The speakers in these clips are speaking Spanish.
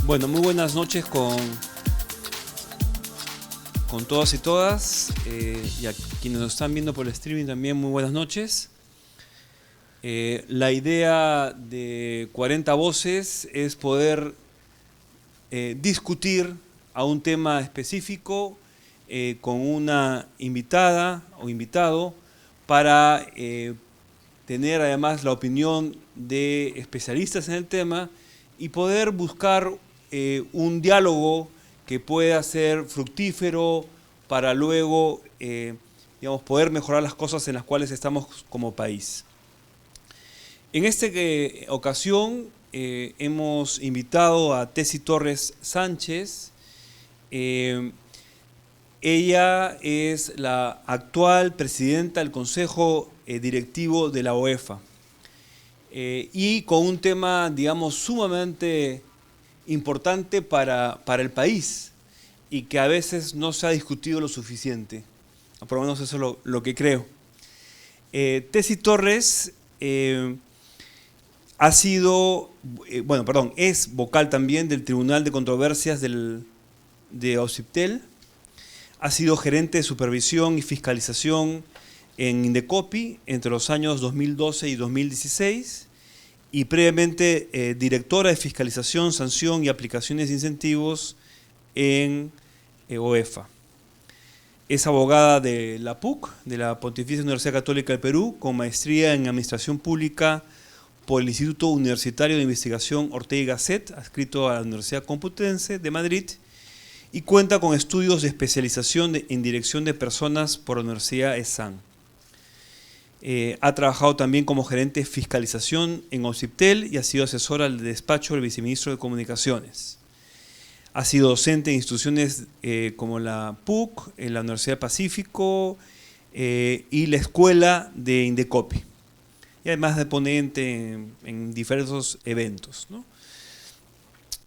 Bueno, muy buenas noches con todas y todas, y a quienes nos están viendo por el streaming también muy buenas noches. La idea de 40 Voces es poder discutir a un tema específico con una invitada o invitado para tener además la opinión de especialistas en el tema y poder buscar un diálogo que pueda ser fructífero para luego digamos, poder mejorar las cosas en las cuales estamos como país. En esta ocasión hemos invitado a Tessy Torres Sánchez. Ella es la actual presidenta del Consejo Directivo de la OEFA. Y con un tema, digamos, sumamente importante para el país y que a veces no se ha discutido lo suficiente. Por lo menos eso es lo que creo. Tessy Torres es vocal también del Tribunal de Controversias de OCIPTEL. Ha sido gerente de supervisión y fiscalización en Indecopi entre los años 2012 y 2016 y previamente directora de fiscalización, sanción y aplicaciones de incentivos en OEFA. Es abogada de la PUC, de la Pontificia Universidad Católica del Perú, con maestría en Administración Pública por el Instituto Universitario de Investigación Ortega y Gasset, adscrito a la Universidad Complutense de Madrid, y cuenta con estudios de especialización en Dirección de Personas por la Universidad ESAN. Ha trabajado también como gerente de fiscalización en OCIPTEL y ha sido asesora del despacho del viceministro de Comunicaciones. Ha sido docente en instituciones como la PUC, en la Universidad del Pacífico y la Escuela de Indecopi. Y además de ponente en diversos eventos, ¿no?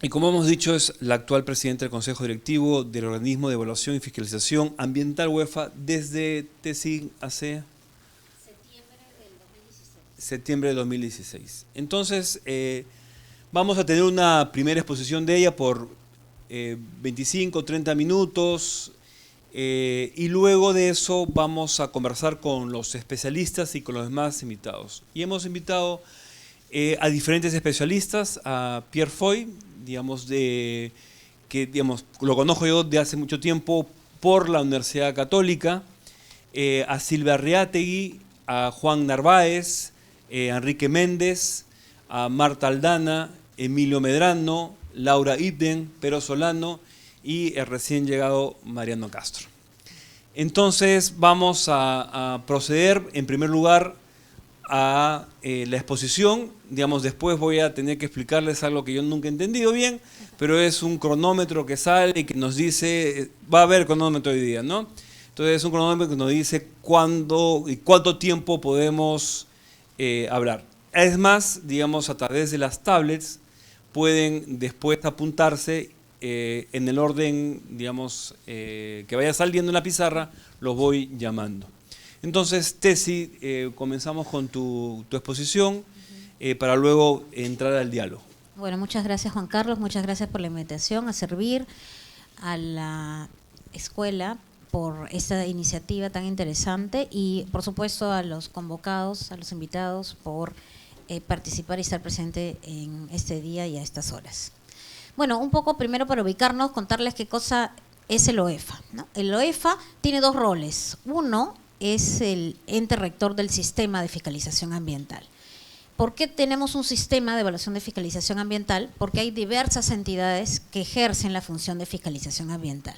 Y como hemos dicho, es la actual presidenta del Consejo Directivo del Organismo de Evaluación y Fiscalización Ambiental OEFA desde Tessy hace septiembre de 2016. Entonces, vamos a tener una primera exposición de ella por 25 o 30 minutos y luego de eso vamos a conversar con los especialistas y con los demás invitados. Y hemos invitado a diferentes especialistas, a Pierre Foy, que lo conozco yo de hace mucho tiempo por la Universidad Católica, a Silvia Arriategui, a Juan Narváez, a Enrique Méndez, a Marta Aldana, Emilio Medrano, Laura Ibden, Pero Solano y el recién llegado Mariano Castro. Entonces vamos a proceder en primer lugar a la exposición. Digamos, después voy a tener que explicarles algo que yo nunca he entendido bien, pero es un cronómetro que sale y que nos dice, va a haber cronómetro hoy día, ¿no? Entonces es un cronómetro que nos dice cuándo y cuánto tiempo podemos hablar. Es más, digamos, a través de las tablets pueden después apuntarse en el orden, digamos, que vaya saliendo en la pizarra, los voy llamando. Entonces, Tessy, comenzamos con tu exposición para luego entrar al diálogo. Bueno, muchas gracias Juan Carlos, muchas gracias por la invitación a servir a la escuela por esta iniciativa tan interesante y por supuesto a los convocados, a los invitados por participar y estar presente en este día y a estas horas. Bueno, un poco primero para ubicarnos, contarles qué cosa es el OEFA, ¿no? El OEFA tiene dos roles. Uno es el ente rector del sistema de fiscalización ambiental. ¿Por qué tenemos un sistema de evaluación de fiscalización ambiental? Porque hay diversas entidades que ejercen la función de fiscalización ambiental.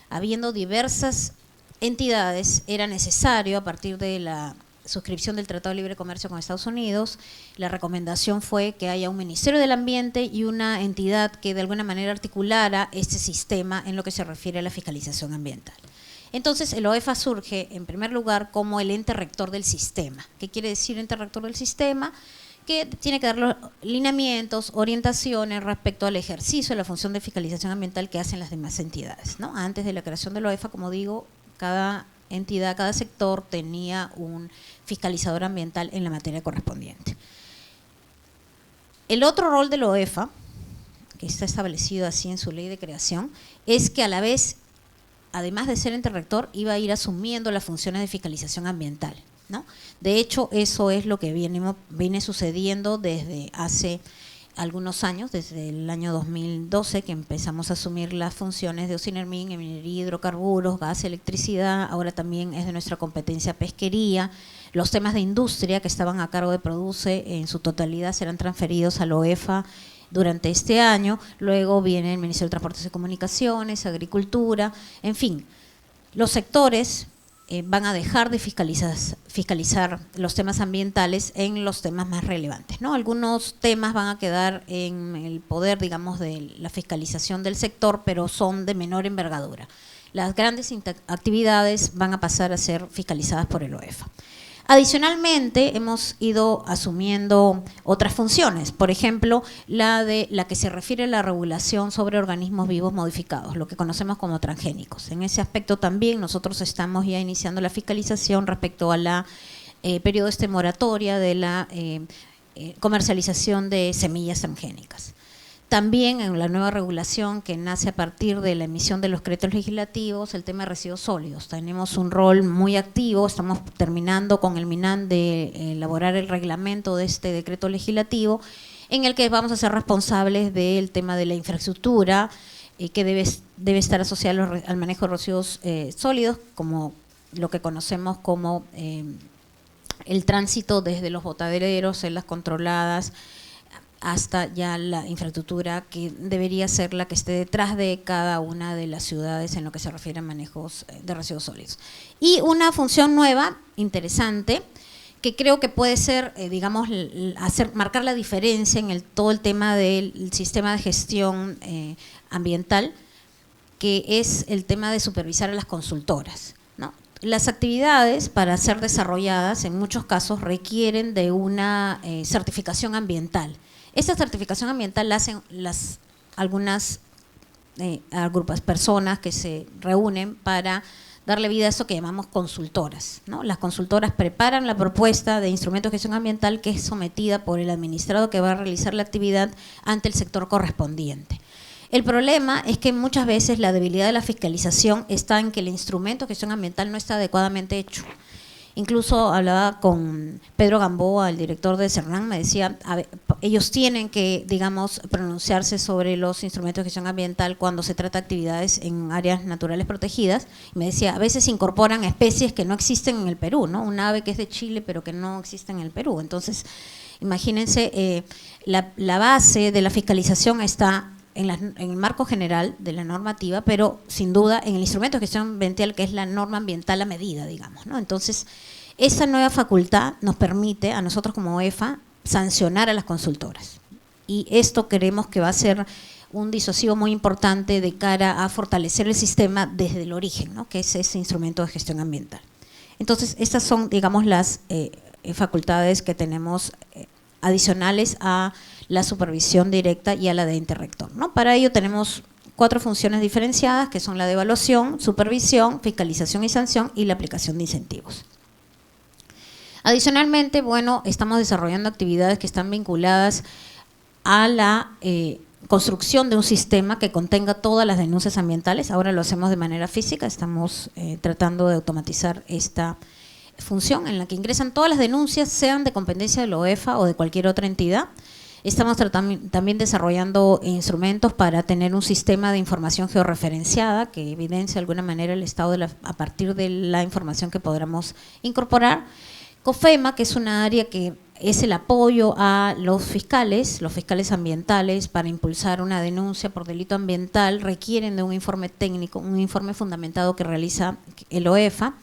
Habiendo diversas entidades, era necesario, a partir de la suscripción del Tratado de Libre Comercio con Estados Unidos, la recomendación fue que haya un Ministerio del Ambiente y una entidad que de alguna manera articulara este sistema en lo que se refiere a la fiscalización ambiental. Entonces, el OEFA surge, en primer lugar, como el ente rector del sistema. ¿Qué quiere decir ente rector del sistema? Que tiene que dar los lineamientos, orientaciones respecto al ejercicio de la función de fiscalización ambiental que hacen las demás entidades, ¿no? Antes de la creación del OEFA, como digo, cada entidad, cada sector tenía un fiscalizador ambiental en la materia correspondiente. El otro rol del OEFA, que está establecido así en su ley de creación, es que a la vez, además de ser ente rector, iba a ir asumiendo las funciones de fiscalización ambiental, ¿no? De hecho, eso es lo que viene sucediendo desde hace algunos años, desde el año 2012, que empezamos a asumir las funciones de Ocinermin en minería, hidrocarburos, gas, electricidad. Ahora también es de nuestra competencia pesquería. Los temas de industria que estaban a cargo de Produce en su totalidad serán transferidos a la OEFA durante este año. Luego viene el Ministerio de Transportes y Comunicaciones, Agricultura, en fin. Los sectores van a dejar de fiscalizar los temas ambientales en los temas más relevantes, ¿no? Algunos temas van a quedar en el poder, digamos, de la fiscalización del sector, pero son de menor envergadura. Las grandes actividades van a pasar a ser fiscalizadas por el OEFA. Adicionalmente, hemos ido asumiendo otras funciones, por ejemplo, la que se refiere a la regulación sobre organismos vivos modificados, lo que conocemos como transgénicos. En ese aspecto también nosotros estamos ya iniciando la fiscalización respecto a la periodo moratoria de la comercialización de semillas transgénicas. También en la nueva regulación que nace a partir de la emisión de los decretos legislativos, el tema de residuos sólidos. Tenemos un rol muy activo, estamos terminando con el MINAN de elaborar el reglamento de este decreto legislativo, en el que vamos a ser responsables del tema de la infraestructura, que debe estar asociado al manejo de residuos sólidos, como lo que conocemos como el tránsito desde los botaderos, celdas controladas, hasta ya la infraestructura que debería ser la que esté detrás de cada una de las ciudades en lo que se refiere a manejos de residuos sólidos. Y una función nueva, interesante, que creo que puede ser, digamos, marcar la diferencia en todo el tema del sistema de gestión ambiental, que es el tema de supervisar a las consultoras, ¿no? Las actividades, para ser desarrolladas, en muchos casos requieren de una certificación ambiental. Esta certificación ambiental la hacen algunas personas que se reúnen para darle vida a eso que llamamos consultoras, ¿no? Las consultoras preparan la propuesta de instrumento de gestión ambiental, que es sometida por el administrado que va a realizar la actividad ante el sector correspondiente. El problema es que muchas veces la debilidad de la fiscalización está en que el instrumento de gestión ambiental no está adecuadamente hecho. Incluso hablaba con Pedro Gamboa, el director de CERNAM, me decía, ellos tienen que, digamos, pronunciarse sobre los instrumentos de gestión ambiental cuando se trata de actividades en áreas naturales protegidas. Y me decía, a veces incorporan especies que no existen en el Perú, ¿no? Un ave que es de Chile pero que no existe en el Perú. Entonces, imagínense, la base de la fiscalización está en el marco general de la normativa, pero sin duda en el instrumento de gestión ambiental, que es la norma ambiental a medida, digamos, ¿no? Entonces, esa nueva facultad nos permite a nosotros como OEFA sancionar a las consultoras. Y esto creemos que va a ser un disuasivo muy importante de cara a fortalecer el sistema desde el origen, ¿no? Que es ese instrumento de gestión ambiental. Entonces, estas son, digamos, las facultades que tenemos adicionales a la supervisión directa y a la de ente rector, ¿no? Para ello tenemos 4 funciones diferenciadas, que son la de evaluación, supervisión, fiscalización y sanción, y la aplicación de incentivos. Adicionalmente, bueno, estamos desarrollando actividades que están vinculadas a la construcción de un sistema que contenga todas las denuncias ambientales. Ahora lo hacemos de manera física, estamos tratando de automatizar esta función en la que ingresan todas las denuncias, sean de competencia de la OEFA o de cualquier otra entidad. Estamos también desarrollando instrumentos para tener un sistema de información georreferenciada que evidencia de alguna manera el estado a partir de la información que podamos incorporar. COFEMA, que es una área que es el apoyo a los fiscales ambientales para impulsar una denuncia por delito ambiental, requieren de un informe técnico, un informe fundamentado que realiza el OEFA.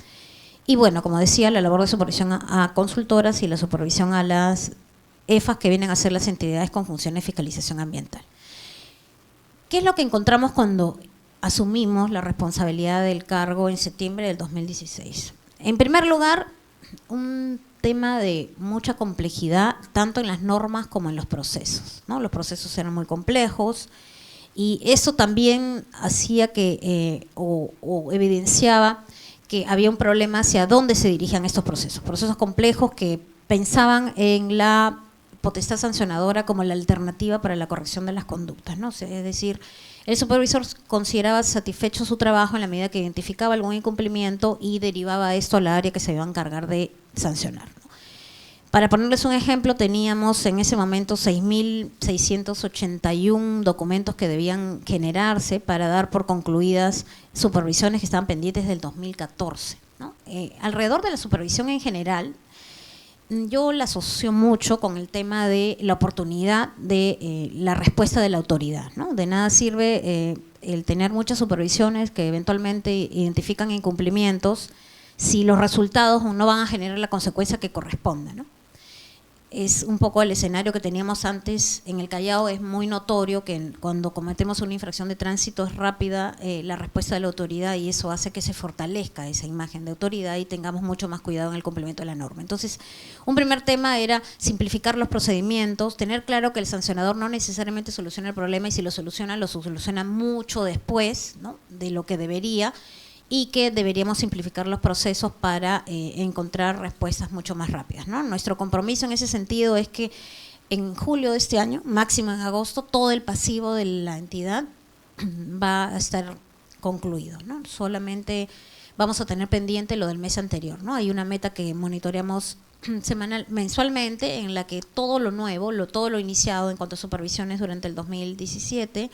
Y bueno, como decía, la labor de supervisión a consultoras y la supervisión a las EFAs, que vienen a ser las entidades con funciones de fiscalización ambiental. ¿Qué es lo que encontramos cuando asumimos la responsabilidad del cargo en septiembre del 2016? En primer lugar, un tema de mucha complejidad, tanto en las normas como en los procesos, ¿no? Los procesos eran muy complejos y eso también hacía que, o evidenciaba que había un problema hacia dónde se dirigían estos procesos. Procesos complejos que pensaban en la potestad sancionadora como la alternativa para la corrección de las conductas, ¿no? O sea, es decir, el supervisor consideraba satisfecho su trabajo en la medida que identificaba algún incumplimiento y derivaba esto a la área que se iba a encargar de sancionar, ¿no? Para ponerles un ejemplo, teníamos en ese momento 6.681 documentos que debían generarse para dar por concluidas supervisiones que estaban pendientes del 2014, ¿no? Alrededor de la supervisión en general, yo la asocio mucho con el tema de la oportunidad de la respuesta de la autoridad, ¿no? De nada sirve el tener muchas supervisiones que eventualmente identifican incumplimientos si los resultados no van a generar la consecuencia que corresponda, ¿no? Es un poco el escenario que teníamos antes en el Callao. Es muy notorio que cuando cometemos una infracción de tránsito es rápida la respuesta de la autoridad, y eso hace que se fortalezca esa imagen de autoridad y tengamos mucho más cuidado en el cumplimiento de la norma. Entonces, un primer tema era simplificar los procedimientos, tener claro que el sancionador no necesariamente soluciona el problema, y si lo soluciona mucho después, ¿no?, de lo que debería, y que deberíamos simplificar los procesos para encontrar respuestas mucho más rápidas, ¿no? Nuestro compromiso en ese sentido es que en julio de este año, máximo en agosto, todo el pasivo de la entidad va a estar concluido, ¿no? Solamente vamos a tener pendiente lo del mes anterior, ¿no? Hay una meta que monitoreamos mensualmente, en la que todo lo nuevo, todo lo iniciado en cuanto a supervisiones durante el 2017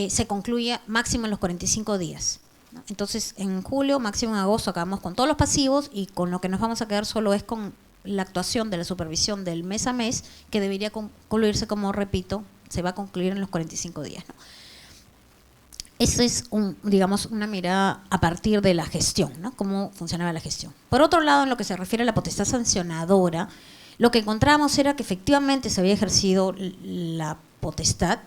se concluye máximo en los 45 días. Entonces, en julio, máximo en agosto, acabamos con todos los pasivos, y con lo que nos vamos a quedar solo es con la actuación de la supervisión del mes a mes, que debería concluirse, como repito, se va a concluir en los 45 días, ¿no? Eso es, digamos, una mirada a partir de la gestión, ¿no? Cómo funcionaba la gestión. Por otro lado, en lo que se refiere a la potestad sancionadora, lo que encontramos era que efectivamente se había ejercido la potestad,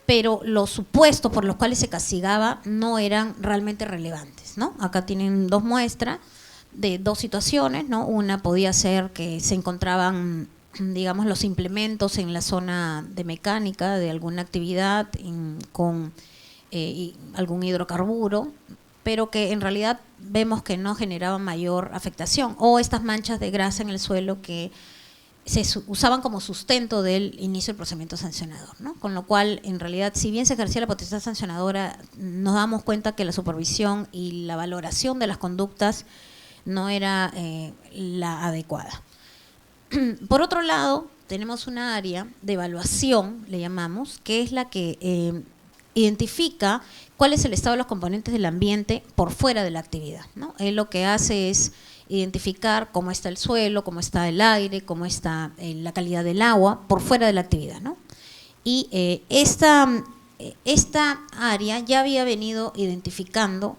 pero los supuestos por los cuales se castigaba no eran realmente relevantes, ¿no? Acá tienen dos muestras de dos situaciones, ¿no? Una podía ser que se encontraban, digamos, los implementos en la zona de mecánica de alguna actividad con algún hidrocarburo, pero que en realidad vemos que no generaban mayor afectación, o estas manchas de grasa en el suelo que se usaban como sustento del inicio del procedimiento sancionador, ¿no? Con lo cual, en realidad, si bien se ejercía la potestad sancionadora, nos damos cuenta que la supervisión y la valoración de las conductas no era la adecuada. Por otro lado, tenemos una área de evaluación, le llamamos, que es la que identifica cuál es el estado de los componentes del ambiente por fuera de la actividad, ¿no? Él lo que hace es identificar cómo está el suelo, cómo está el aire, cómo está la calidad del agua por fuera de la actividad, ¿no? Y esta área ya había venido identificando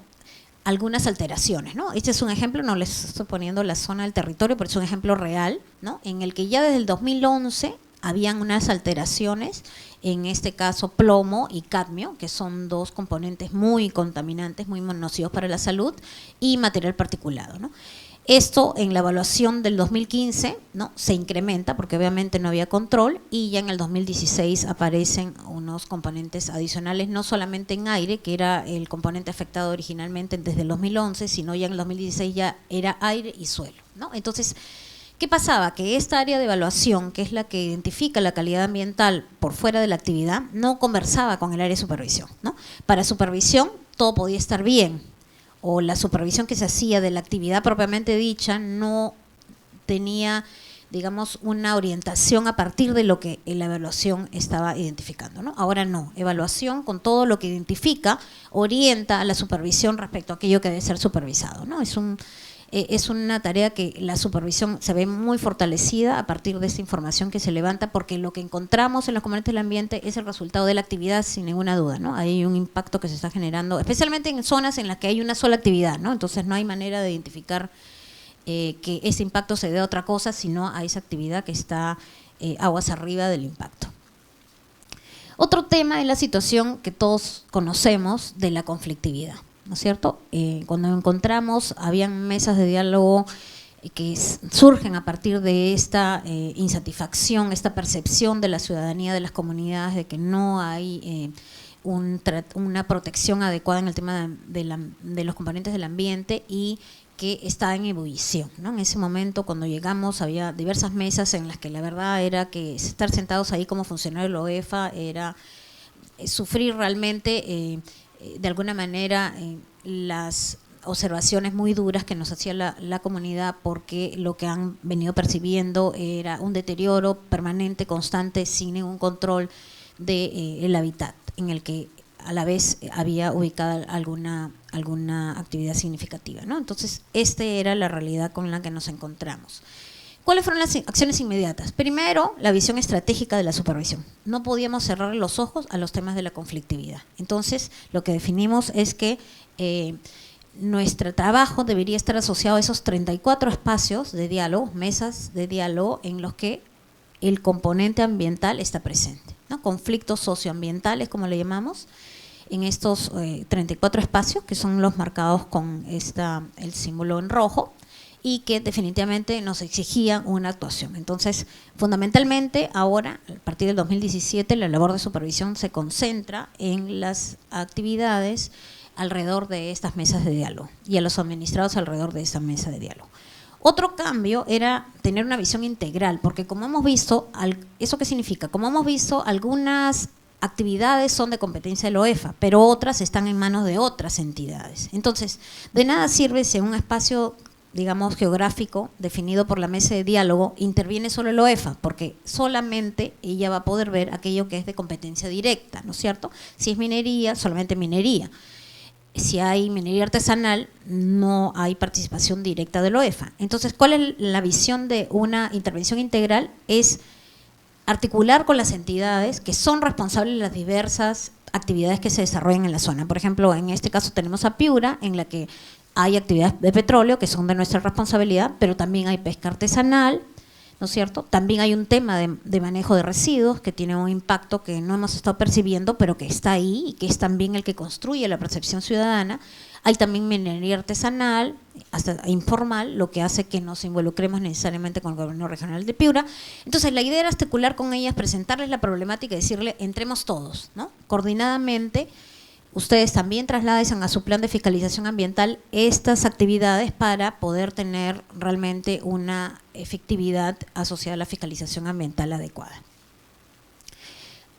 algunas alteraciones, ¿no? Este es un ejemplo, no les estoy poniendo la zona del territorio, pero es un ejemplo real, ¿no?, en el que ya desde el 2011 habían unas alteraciones, en este caso plomo y cadmio, que son dos componentes muy contaminantes, muy nocivos para la salud, y material particulado, ¿no? Esto en la evaluación del 2015, ¿no?, se incrementa porque obviamente no había control, y ya en el 2016 aparecen unos componentes adicionales, no solamente en aire, que era el componente afectado originalmente desde el 2011, sino ya en el 2016 ya era aire y suelo, ¿no? Entonces, ¿qué pasaba? Que esta área de evaluación, que es la que identifica la calidad ambiental por fuera de la actividad, no conversaba con el área de supervisión, ¿no? Para supervisión todo podía estar bien, o la supervisión que se hacía de la actividad propiamente dicha no tenía, digamos, una orientación a partir de lo que la evaluación estaba identificando, ¿no? Ahora no, evaluación con todo lo que identifica orienta a la supervisión respecto a aquello que debe ser supervisado, ¿no? Es una tarea que la supervisión se ve muy fortalecida a partir de esta información que se levanta, porque lo que encontramos en los componentes del ambiente es el resultado de la actividad, sin ninguna duda, ¿no? Hay un impacto que se está generando, especialmente en zonas en las que hay una sola actividad, ¿no? Entonces no hay manera de identificar que ese impacto se dé a otra cosa, sino a esa actividad que está aguas arriba del impacto. Otro tema es la situación que todos conocemos de la conflictividad, ¿no es cierto? Cuando encontramos, habían mesas de diálogo que surgen a partir de esta insatisfacción, esta percepción de la ciudadanía, de las comunidades, de que no hay una protección adecuada en el tema de los componentes del ambiente y que está en ebullición, ¿no? En ese momento, cuando llegamos, había diversas mesas en las que la verdad era que estar sentados ahí como funcionario de la OEFA era sufrir realmente, de alguna manera, las observaciones muy duras que nos hacía la comunidad, porque lo que han venido percibiendo era un deterioro permanente, constante, sin ningún control del hábitat en el que a la vez había ubicada alguna actividad significativa, ¿no? Entonces, esta era la realidad con la que nos encontramos. ¿Cuáles fueron las acciones inmediatas? Primero, la visión estratégica de la supervisión. No podíamos cerrar los ojos a los temas de la conflictividad. Entonces, lo que definimos es que nuestro trabajo debería estar asociado a esos 34 espacios de diálogo, mesas de diálogo en los que el componente ambiental está presente, ¿no? Conflictos socioambientales, como le llamamos, en estos 34 espacios, que son los marcados con el símbolo en rojo, y que definitivamente nos exigían una actuación. Entonces, fundamentalmente, ahora, a partir del 2017, la labor de supervisión se concentra en las actividades alrededor de estas mesas de diálogo y a los administrados alrededor de esa mesa de diálogo. Otro cambio era tener una visión integral, porque como hemos visto, ¿eso qué significa? Como hemos visto, algunas actividades son de competencia de la OEFA, pero otras están en manos de otras entidades. Entonces, de nada sirve si en un espacio, digamos, geográfico definido por la mesa de diálogo interviene solo la OEFA, porque solamente ella va a poder ver aquello que es de competencia directa, ¿no es cierto? Si es minería, solamente minería. Si hay minería artesanal, no hay participación directa de la OEFA. Entonces, ¿cuál es la visión de una intervención integral? Es articular con las entidades que son responsables de las diversas actividades que se desarrollan en la zona. Por ejemplo, en este caso tenemos a Piura, en la que hay actividades de petróleo que son de nuestra responsabilidad, pero también hay pesca artesanal, ¿no es cierto? También hay un tema de manejo de residuos que tiene un impacto que no hemos estado percibiendo, pero que está ahí y que es también el que construye la percepción ciudadana. Hay también minería artesanal, hasta informal, lo que hace que nos involucremos necesariamente con el gobierno regional de Piura. Entonces, la idea era articular con ellas, presentarles la problemática y decirle, entremos todos, ¿no? Coordinadamente. Ustedes también trasladen a su plan de fiscalización ambiental estas actividades para poder tener realmente una efectividad asociada a la fiscalización ambiental adecuada.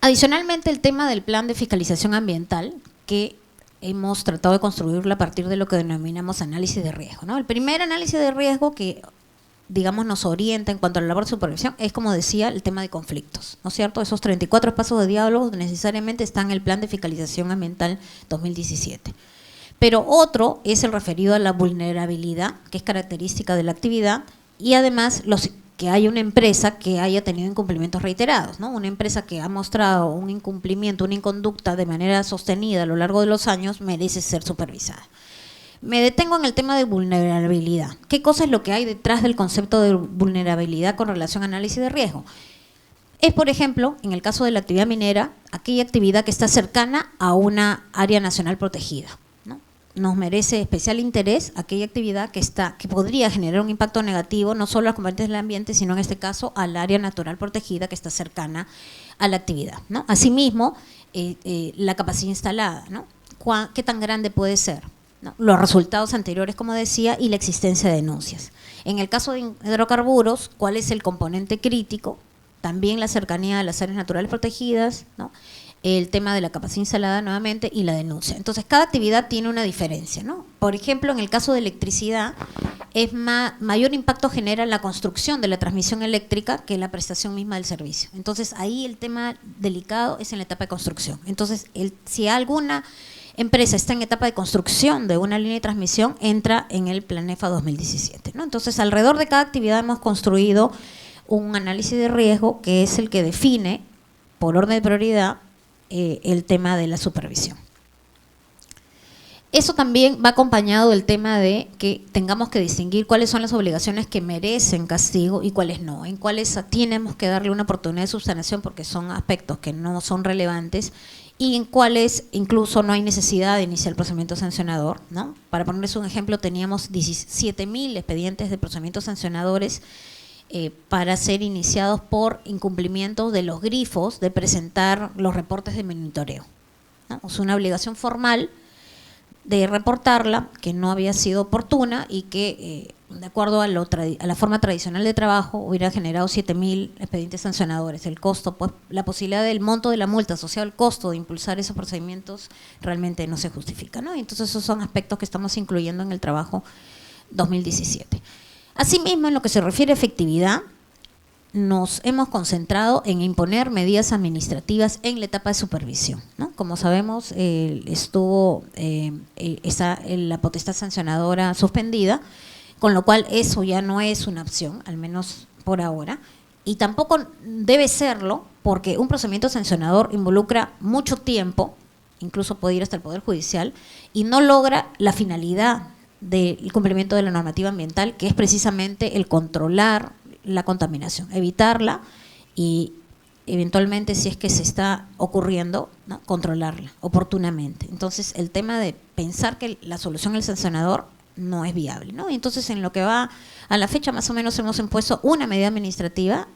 Adicionalmente, el tema del plan de fiscalización ambiental, que hemos tratado de construirlo a partir de lo que denominamos análisis de riesgo, ¿no? El primer análisis de riesgo que, digamos, nos orienta en cuanto a la labor de supervisión es, como decía, el tema de conflictos, ¿no es cierto? Esos 34 espacios de diálogo necesariamente están en el Plan de Fiscalización Ambiental 2017. Pero otro es el referido a la vulnerabilidad, que es característica de la actividad, y además que haya una empresa que haya tenido incumplimientos reiterados, ¿no? Una empresa que ha mostrado un incumplimiento, una inconducta de manera sostenida a lo largo de los años merece ser supervisada. Me detengo en el tema de vulnerabilidad. ¿Qué cosa es lo que hay detrás del concepto de vulnerabilidad con relación a análisis de riesgo? Es, por ejemplo, en el caso de la actividad minera, aquella actividad que está cercana a una área nacional protegida, ¿no? Nos merece especial interés aquella actividad que podría generar un impacto negativo no solo a los componentes del ambiente, sino en este caso al área natural protegida que está cercana a la actividad, ¿no? Asimismo, la capacidad instalada, ¿no? ¿Qué tan grande puede ser? ¿No? Los resultados anteriores, como decía, y la existencia de denuncias. En el caso de hidrocarburos, ¿cuál es el componente crítico? También la cercanía de las áreas naturales protegidas, ¿no? El tema de la capacidad instalada nuevamente y la denuncia. Entonces, cada actividad tiene una diferencia, ¿no? Por ejemplo, en el caso de electricidad, mayor impacto genera la construcción de la transmisión eléctrica que la prestación misma del servicio. Entonces, ahí el tema delicado es en la etapa de construcción. Entonces, si alguna empresa está en etapa de construcción de una línea de transmisión, entra en el Planefa 2017, ¿no? Entonces, alrededor de cada actividad hemos construido un análisis de riesgo que es el que define, por orden de prioridad, el tema de la supervisión. Eso también va acompañado del tema de que tengamos que distinguir cuáles son las obligaciones que merecen castigo y cuáles no, en cuáles tenemos que darle una oportunidad de subsanación porque son aspectos que no son relevantes y en cuáles incluso no hay necesidad de iniciar el procedimiento sancionador, ¿no? Para ponerles un ejemplo, teníamos 17.000 expedientes de procedimientos sancionadores para ser iniciados por incumplimiento de los grifos de presentar los reportes de monitoreo. ¿no? O sea, una obligación formal de reportarla, que no había sido oportuna y que, de acuerdo a la forma tradicional de trabajo, hubiera generado 7.000 expedientes sancionadores. El costo, pues, la posibilidad del monto de la multa asociado al costo de impulsar esos procedimientos realmente no se justifica, ¿no? Entonces, esos son aspectos que estamos incluyendo en el trabajo 2017. Asimismo, en lo que se refiere a efectividad, nos hemos concentrado en imponer medidas administrativas en la etapa de supervisión, ¿no? Como sabemos, estuvo la potestad sancionadora suspendida, con lo cual eso ya no es una opción, al menos por ahora, y tampoco debe serlo, porque un procedimiento sancionador involucra mucho tiempo, incluso puede ir hasta el Poder Judicial, y no logra la finalidad del cumplimiento de la normativa ambiental, que es precisamente el controlar la contaminación, evitarla y eventualmente, si es que se está ocurriendo, ¿no?, controlarla oportunamente. Entonces, el tema de pensar que la solución del sancionador no es viable, ¿no? Y entonces, en lo que va a la fecha, más o menos hemos impuesto una medida administrativa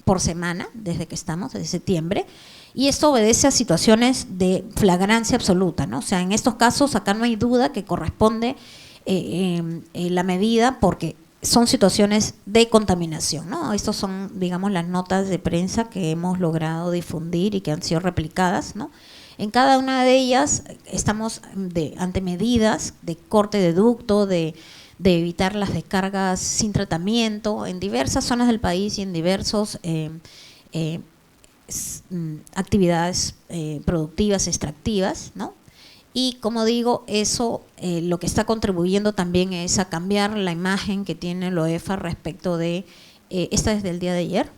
por semana, desde que estamos, desde septiembre, y esto obedece a situaciones de flagrancia absoluta, ¿no? O sea, en estos casos, acá no hay duda que corresponde la medida, porque son situaciones de contaminación, ¿no? Estas son, digamos, las notas de prensa que hemos logrado difundir y que han sido replicadas, ¿no? En cada una de ellas estamos ante medidas de corte de ducto, de evitar las descargas sin tratamiento en diversas zonas del país y en diversos actividades productivas, extractivas, ¿no? Y como digo, eso lo que está contribuyendo también es a cambiar la imagen que tiene el OEFA respecto de, esta desde el día de ayer,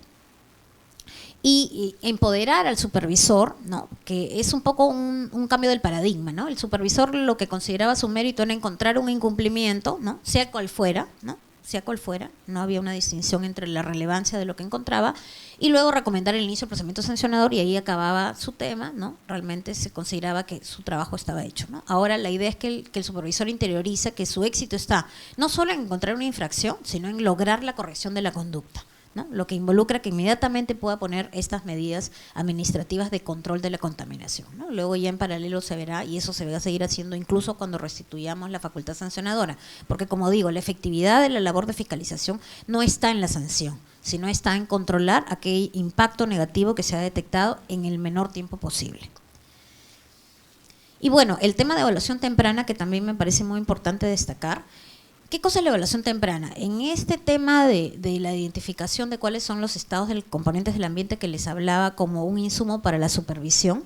y empoderar al supervisor, ¿no?, que es un poco un cambio del paradigma, ¿no? El supervisor lo que consideraba su mérito era encontrar un incumplimiento, ¿no?, sea cual fuera, ¿no? Sea cual fuera, no había una distinción entre la relevancia de lo que encontraba, y luego recomendar el inicio del procedimiento sancionador, y ahí acababa su tema, ¿no? Realmente se consideraba que su trabajo estaba hecho, ¿no? Ahora la idea es que el supervisor interioriza que su éxito está no solo en encontrar una infracción, sino en lograr la corrección de la conducta, ¿no? Lo que involucra que inmediatamente pueda poner estas medidas administrativas de control de la contaminación, ¿no? Luego ya en paralelo se verá, y eso se va a seguir haciendo incluso cuando restituyamos la facultad sancionadora, porque, como digo, la efectividad de la labor de fiscalización no está en la sanción, sino está en controlar aquel impacto negativo que se ha detectado en el menor tiempo posible. Y bueno, el tema de evaluación temprana, que también me parece muy importante destacar. ¿Qué cosa es la evaluación temprana? En este tema de la identificación de cuáles son los estados de componentes del ambiente que les hablaba como un insumo para la supervisión,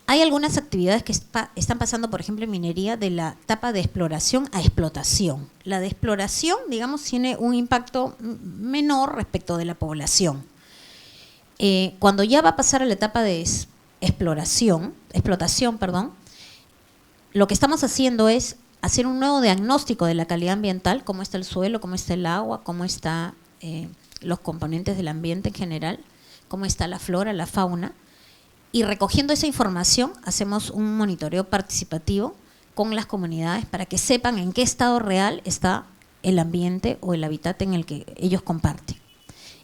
hay algunas actividades que están pasando, por ejemplo, en minería, de la etapa de exploración a explotación. La de exploración, digamos, tiene un impacto menor respecto de la población. Cuando ya va a pasar a la etapa de explotación, lo que estamos haciendo es hacer un nuevo diagnóstico de la calidad ambiental, cómo está el suelo, cómo está el agua, cómo están los componentes del ambiente en general, cómo está la flora, la fauna, y recogiendo esa información hacemos un monitoreo participativo con las comunidades para que sepan en qué estado real está el ambiente o el hábitat en el que ellos comparten,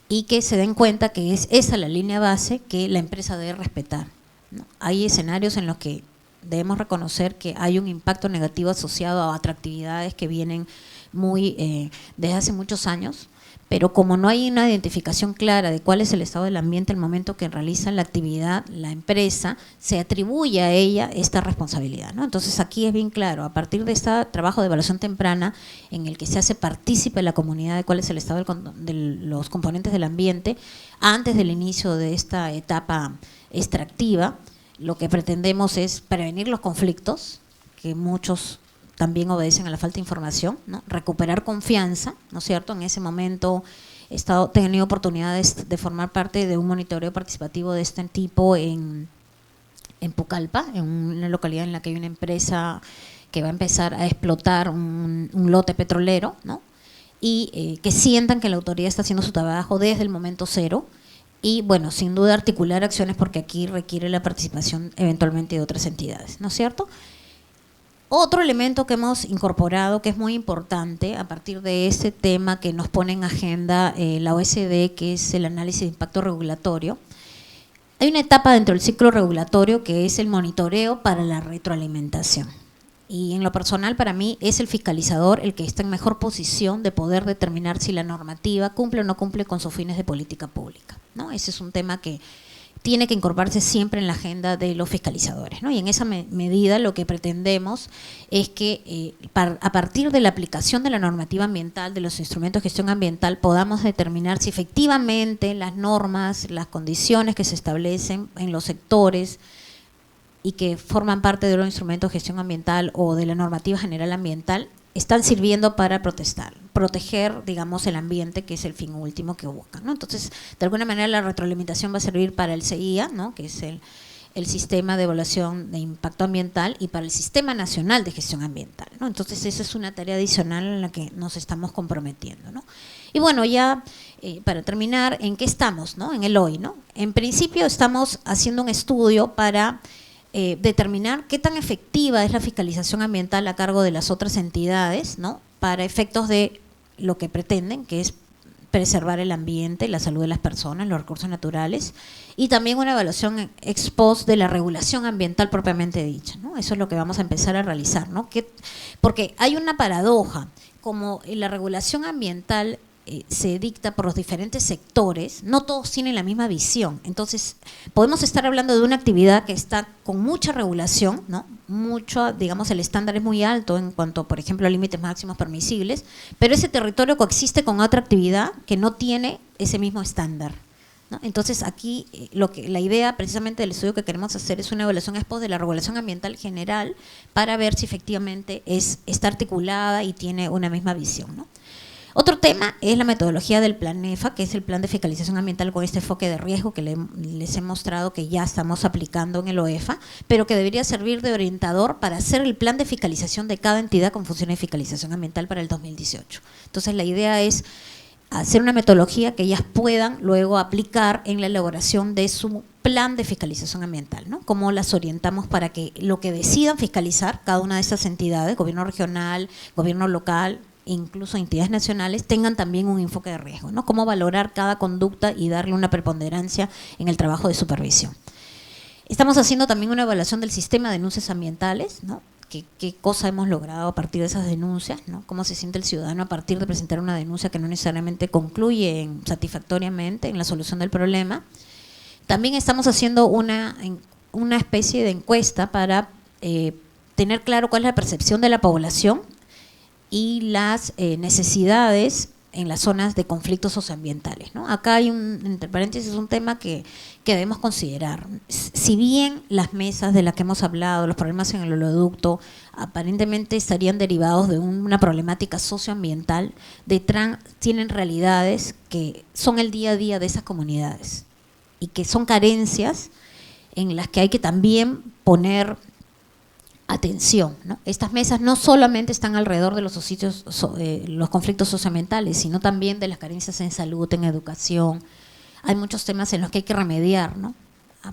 y que se den cuenta que es esa la línea base que la empresa debe respetar, ¿no? Hay escenarios en los que debemos reconocer que hay un impacto negativo asociado a atractividades que vienen desde hace muchos años, pero como no hay una identificación clara de cuál es el estado del ambiente, el momento que realizan la actividad, la empresa, se atribuye a ella esta responsabilidad, ¿no? Entonces aquí es bien claro, a partir de este trabajo de evaluación temprana, en el que se hace partícipe la comunidad de cuál es el estado de los componentes del ambiente, antes del inicio de esta etapa extractiva, lo que pretendemos es prevenir los conflictos, que muchos también obedecen a la falta de información, ¿no? Recuperar confianza, ¿no es cierto? En ese momento he tenido oportunidades de formar parte de un monitoreo participativo de este tipo en Pucallpa, en una localidad en la que hay una empresa que va a empezar a explotar un lote petrolero, ¿no? Y que sientan que la autoridad está haciendo su trabajo desde el momento cero. Y bueno, sin duda articular acciones, porque aquí requiere la participación eventualmente de otras entidades, ¿no es cierto? Otro elemento que hemos incorporado, que es muy importante a partir de ese tema que nos pone en agenda la OSD, que es el análisis de impacto regulatorio, Hay una etapa dentro del ciclo regulatorio que es el monitoreo para la retroalimentación. Y en lo personal, para mí, es el fiscalizador el que está en mejor posición de poder determinar si la normativa cumple o no cumple con sus fines de política pública, ¿no? Ese es un tema que tiene que incorporarse siempre en la agenda de los fiscalizadores, ¿no? Y en esa medida lo que pretendemos es que a partir de la aplicación de la normativa ambiental, de los instrumentos de gestión ambiental, podamos determinar si efectivamente las normas, las condiciones que se establecen en los sectores y que forman parte de los instrumentos de gestión ambiental o de la normativa general ambiental están sirviendo para proteger, digamos, el ambiente, que es el fin último que buscan, ¿no? Entonces, de alguna manera la retroalimentación va a servir para el CIA, ¿no? Que es el Sistema de Evaluación de Impacto Ambiental, y para el Sistema Nacional de Gestión Ambiental, ¿no? Entonces, esa es una tarea adicional en la que nos estamos comprometiendo, ¿no? Y bueno, ya para terminar, ¿en qué estamos, no? En el hoy, ¿no? En principio estamos haciendo un estudio para determinar qué tan efectiva es la fiscalización ambiental a cargo de las otras entidades, ¿no? Para efectos de lo que pretenden, que es preservar el ambiente, la salud de las personas, los recursos naturales, y también una evaluación ex post de la regulación ambiental propiamente dicha, ¿no? Eso es lo que vamos a empezar a realizar, ¿no? Porque hay una paradoja, como la regulación ambiental se dicta por los diferentes sectores, no todos tienen la misma visión. Entonces, podemos estar hablando de una actividad que está con mucha regulación, ¿no? Mucho, digamos, el estándar es muy alto en cuanto, por ejemplo, a límites máximos permisibles, pero ese territorio coexiste con otra actividad que no tiene ese mismo estándar, ¿no? Entonces, aquí la idea precisamente del estudio que queremos hacer es una evaluación ex post de la regulación ambiental general para ver si efectivamente está articulada y tiene una misma visión, ¿no? Otro tema es la metodología del PLANEFA, que es el Plan de Fiscalización Ambiental con este enfoque de riesgo que les he mostrado que ya estamos aplicando en el OEFA, pero que debería servir de orientador para hacer el plan de fiscalización de cada entidad con funciones de fiscalización ambiental para el 2018. Entonces, la idea es hacer una metodología que ellas puedan luego aplicar en la elaboración de su plan de fiscalización ambiental, ¿no? Cómo las orientamos para que lo que decidan fiscalizar cada una de estas entidades, gobierno regional, gobierno local, incluso entidades nacionales, tengan también un enfoque de riesgo, ¿no? Cómo valorar cada conducta y darle una preponderancia en el trabajo de supervisión. Estamos haciendo también una evaluación del sistema de denuncias ambientales, ¿no? ¿Qué cosa hemos logrado a partir de esas denuncias, ¿no? Cómo se siente el ciudadano a partir de presentar una denuncia que no necesariamente concluye satisfactoriamente en la solución del problema. También estamos haciendo una especie de encuesta para tener claro cuál es la percepción de la población y las necesidades en las zonas de conflictos socioambientales, ¿no? Acá hay entre paréntesis, un tema que debemos considerar. Si bien las mesas de las que hemos hablado, los problemas en el oleoducto, aparentemente estarían derivados de una problemática socioambiental, detrás tienen realidades que son el día a día de esas comunidades y que son carencias en las que hay que también poner atención, ¿no? Estas mesas no solamente están alrededor de los conflictos socioambientales, sino también de las carencias en salud, en educación. Hay muchos temas en los que hay que remediar, ¿no?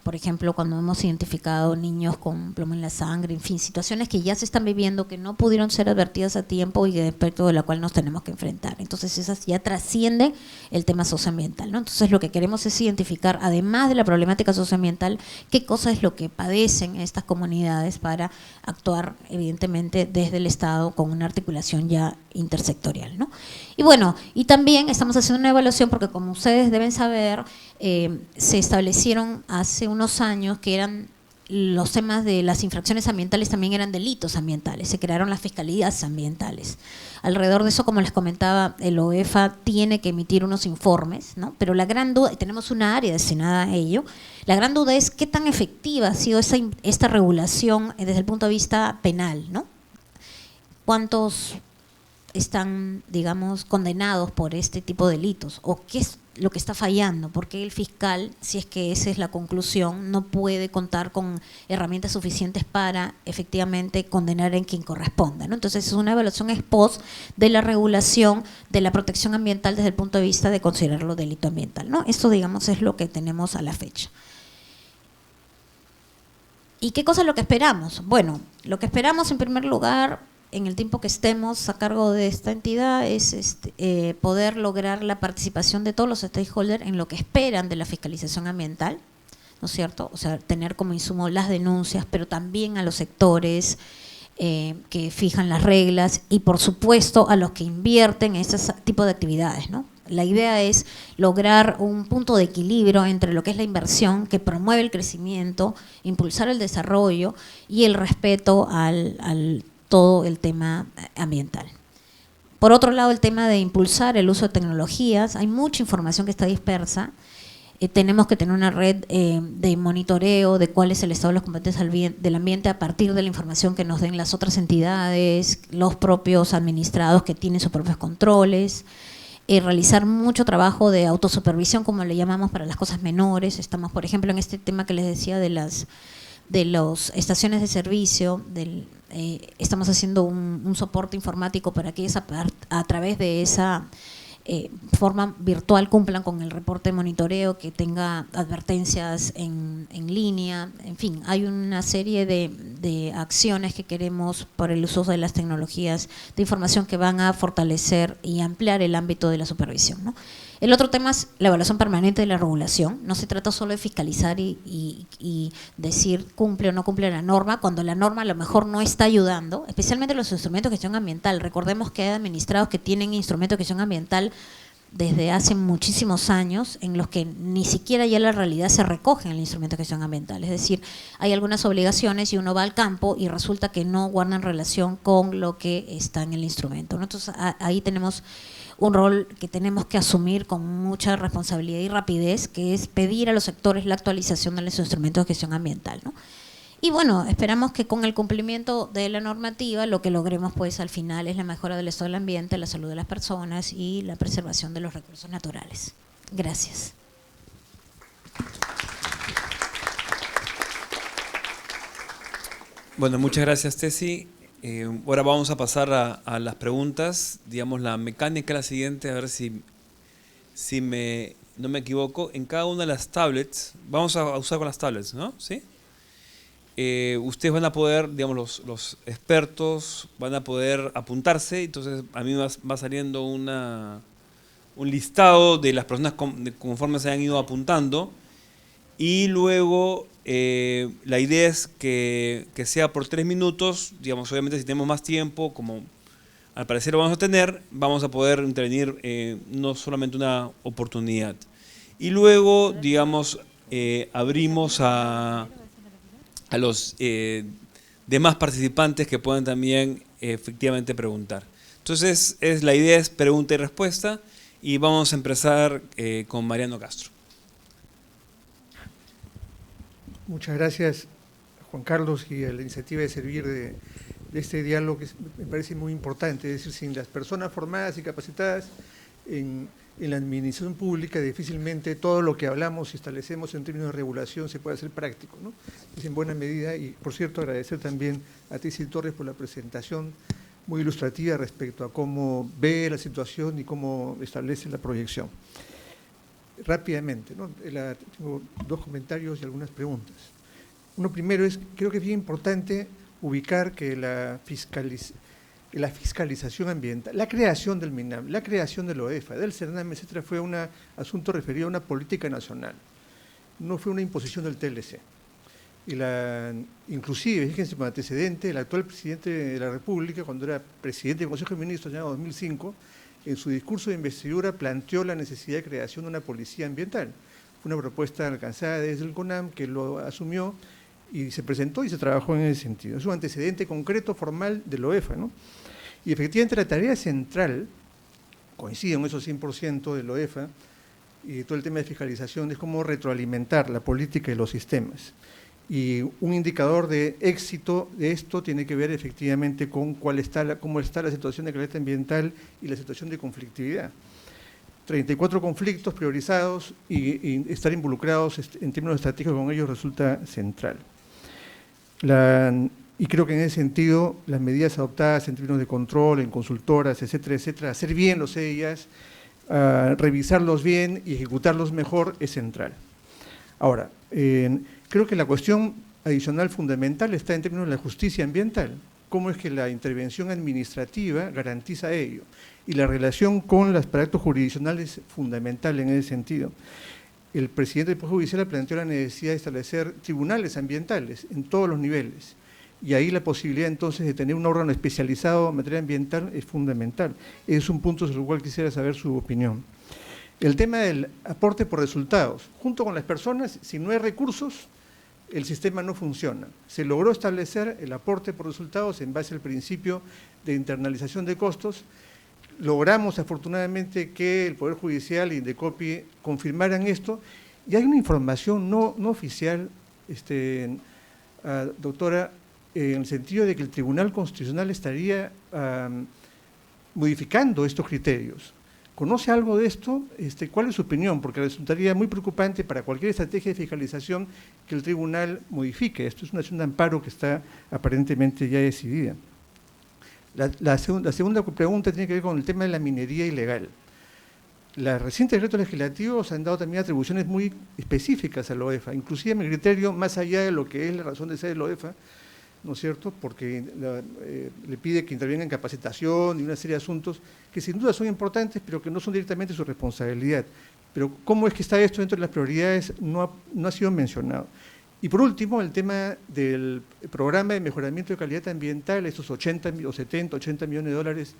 Por ejemplo, cuando hemos identificado niños con plomo en la sangre, en fin, situaciones que ya se están viviendo, que no pudieron ser advertidas a tiempo y respecto de la cual nos tenemos que enfrentar. Entonces, esas ya trascienden el tema socioambiental, ¿no? Entonces, lo que queremos es identificar, además de la problemática socioambiental, qué cosa es lo que padecen estas comunidades para actuar, evidentemente, desde el Estado con una articulación ya intersectorial, ¿no? Y bueno, y también estamos haciendo una evaluación porque, como ustedes deben saber, se establecieron hace unos años que eran los temas de las infracciones ambientales, también eran delitos ambientales, se crearon las fiscalías ambientales. Alrededor de eso, como les comentaba, el OEFA tiene que emitir unos informes, ¿no? Pero la gran duda, y tenemos una área destinada a ello, la gran duda es qué tan efectiva ha sido esta regulación desde el punto de vista penal, ¿no? ¿Cuántos están, digamos, condenados por este tipo de delitos? ¿O qué es lo que está fallando? Porque el fiscal, si es que esa es la conclusión, no puede contar con herramientas suficientes para efectivamente condenar en quien corresponda, ¿no? Entonces, es una evaluación ex post de la regulación de la protección ambiental desde el punto de vista de considerarlo delito ambiental, ¿no? Esto, digamos, es lo que tenemos a la fecha. ¿Y qué cosa es lo que esperamos? Bueno, lo que esperamos en primer lugar, en el tiempo que estemos a cargo de esta entidad, es poder lograr la participación de todos los stakeholders en lo que esperan de la fiscalización ambiental, ¿no es cierto? O sea, tener como insumo las denuncias, pero también a los sectores que fijan las reglas y, por supuesto, a los que invierten en ese tipo de actividades, ¿no? La idea es lograr un punto de equilibrio entre lo que es la inversión, que promueve el crecimiento, impulsar el desarrollo y el respeto al todo el tema ambiental. Por otro lado, el tema de impulsar el uso de tecnologías, hay mucha información que está dispersa. Tenemos que tener una red de monitoreo de cuál es el estado de las competencias del ambiente a partir de la información que nos den las otras entidades, los propios administrados que tienen sus propios controles. Realizar mucho trabajo de autosupervisión, como le llamamos, para las cosas menores. Estamos, por ejemplo, en este tema que les decía de las estaciones de servicio, estamos haciendo un soporte informático para que a través de esa forma virtual cumplan con el reporte de monitoreo, que tenga advertencias en línea. En fin, hay una serie de acciones que queremos por el uso de las tecnologías de información que van a fortalecer y ampliar el ámbito de la supervisión, ¿no? El otro tema es la evaluación permanente de la regulación. No se trata solo de fiscalizar y decir cumple o no cumple la norma, cuando la norma a lo mejor no está ayudando, especialmente los instrumentos de gestión ambiental. Recordemos que hay administrados que tienen instrumentos de gestión ambiental desde hace muchísimos años, en los que ni siquiera ya la realidad se recoge en el instrumento de gestión ambiental. Es decir, hay algunas obligaciones y uno va al campo y resulta que no guardan relación con lo que está en el instrumento, ¿no? Entonces, ahí tenemos un rol que tenemos que asumir con mucha responsabilidad y rapidez, que es pedir a los sectores la actualización de los instrumentos de gestión ambiental, ¿no? Y bueno, esperamos que con el cumplimiento de la normativa lo que logremos pues al final es la mejora del estado del ambiente, la salud de las personas y la preservación de los recursos naturales. Gracias. Bueno, muchas gracias, Tessy. Ahora vamos a pasar a las preguntas. Digamos, la mecánica es la siguiente, a ver si no me equivoco. En cada una de las tablets, vamos a usar con las tablets, ¿no? ¿Sí? Ustedes van a poder, digamos, los expertos van a poder apuntarse. Entonces, a mí va saliendo un listado de las personas conforme se han ido apuntando. Y luego, la idea es que sea por 3 minutos. Digamos, obviamente, si tenemos más tiempo, como al parecer lo vamos a tener, vamos a poder intervenir no solamente una oportunidad. Y luego, digamos, abrimos a los demás participantes que puedan también efectivamente preguntar. Entonces, la idea es pregunta y respuesta, y vamos a empezar con Mariano Castro. Muchas gracias, Juan Carlos, y a la iniciativa de servir de este diálogo, que me parece muy importante. Es decir, sin las personas formadas y capacitadas en la administración pública, difícilmente todo lo que hablamos y establecemos en términos de regulación se puede hacer práctico, ¿no? Es en buena medida, y por cierto agradecer también a Tessy Torres por la presentación muy ilustrativa respecto a cómo ve la situación y cómo establece la proyección. Rápidamente, ¿no? Tengo 2 comentarios y algunas preguntas. Uno primero es, creo que es bien importante ubicar que la fiscalización ambiental, la creación del MINAM, la creación del OEFA, del CERNAM, etcétera, fue un asunto referido a una política nacional, no fue una imposición del TLC. Inclusive, fíjense como antecedente, el actual presidente de la República, cuando era presidente del Consejo de Ministros en el año 2005, en su discurso de investidura planteó la necesidad de creación de una policía ambiental. Fue una propuesta alcanzada desde el CONAM, que lo asumió y se presentó y se trabajó en ese sentido. Es un antecedente concreto, formal del OEFA, ¿no? Y efectivamente la tarea central, coincide en esos 100% del OEFA, y todo el tema de fiscalización es cómo retroalimentar la política y los sistemas. Y un indicador de éxito de esto tiene que ver efectivamente con cómo está la situación de calidad ambiental y la situación de conflictividad. 34 conflictos priorizados y estar involucrados en términos estratégicos con ellos resulta central. Y creo que en ese sentido las medidas adoptadas en términos de control, en consultoras, etcétera, hacer bien los EIAs, revisarlos bien y ejecutarlos mejor es central. Ahora, creo que la cuestión adicional fundamental está en términos de la justicia ambiental. ¿Cómo es que la intervención administrativa garantiza ello? Y la relación con los aparatos jurisdiccionales es fundamental en ese sentido. el presidente del Poder Judicial planteó la necesidad de establecer tribunales ambientales en todos los niveles. Y ahí la posibilidad entonces de tener un órgano especializado en materia ambiental es fundamental. Es un punto sobre el cual quisiera saber su opinión. El tema del aporte por resultados. Junto con las personas, si no hay recursos, el sistema no funciona. Se logró establecer el aporte por resultados en base al principio de internalización de costos. Logramos afortunadamente que el Poder Judicial y Indecopi confirmaran esto, y hay una información no oficial, doctora, en el sentido de que el Tribunal Constitucional estaría modificando estos criterios. ¿Conoce algo de esto? ¿Cuál es su opinión? Porque resultaría muy preocupante para cualquier estrategia de fiscalización que el tribunal modifique. Esto es una acción de amparo que está aparentemente ya decidida. La segunda pregunta tiene que ver con el tema de la minería ilegal. Los recientes decretos legislativos han dado también atribuciones muy específicas a la OEFA, inclusive en mi criterio, más allá de lo que es la razón de ser de la OEFA, ¿no es cierto?, porque le pide que intervenga en capacitación y una serie de asuntos que sin duda son importantes, pero que no son directamente su responsabilidad. Pero cómo es que está esto dentro de las prioridades no ha sido mencionado. Y por último, el tema del programa de mejoramiento de calidad ambiental, estos 80 millones de dólares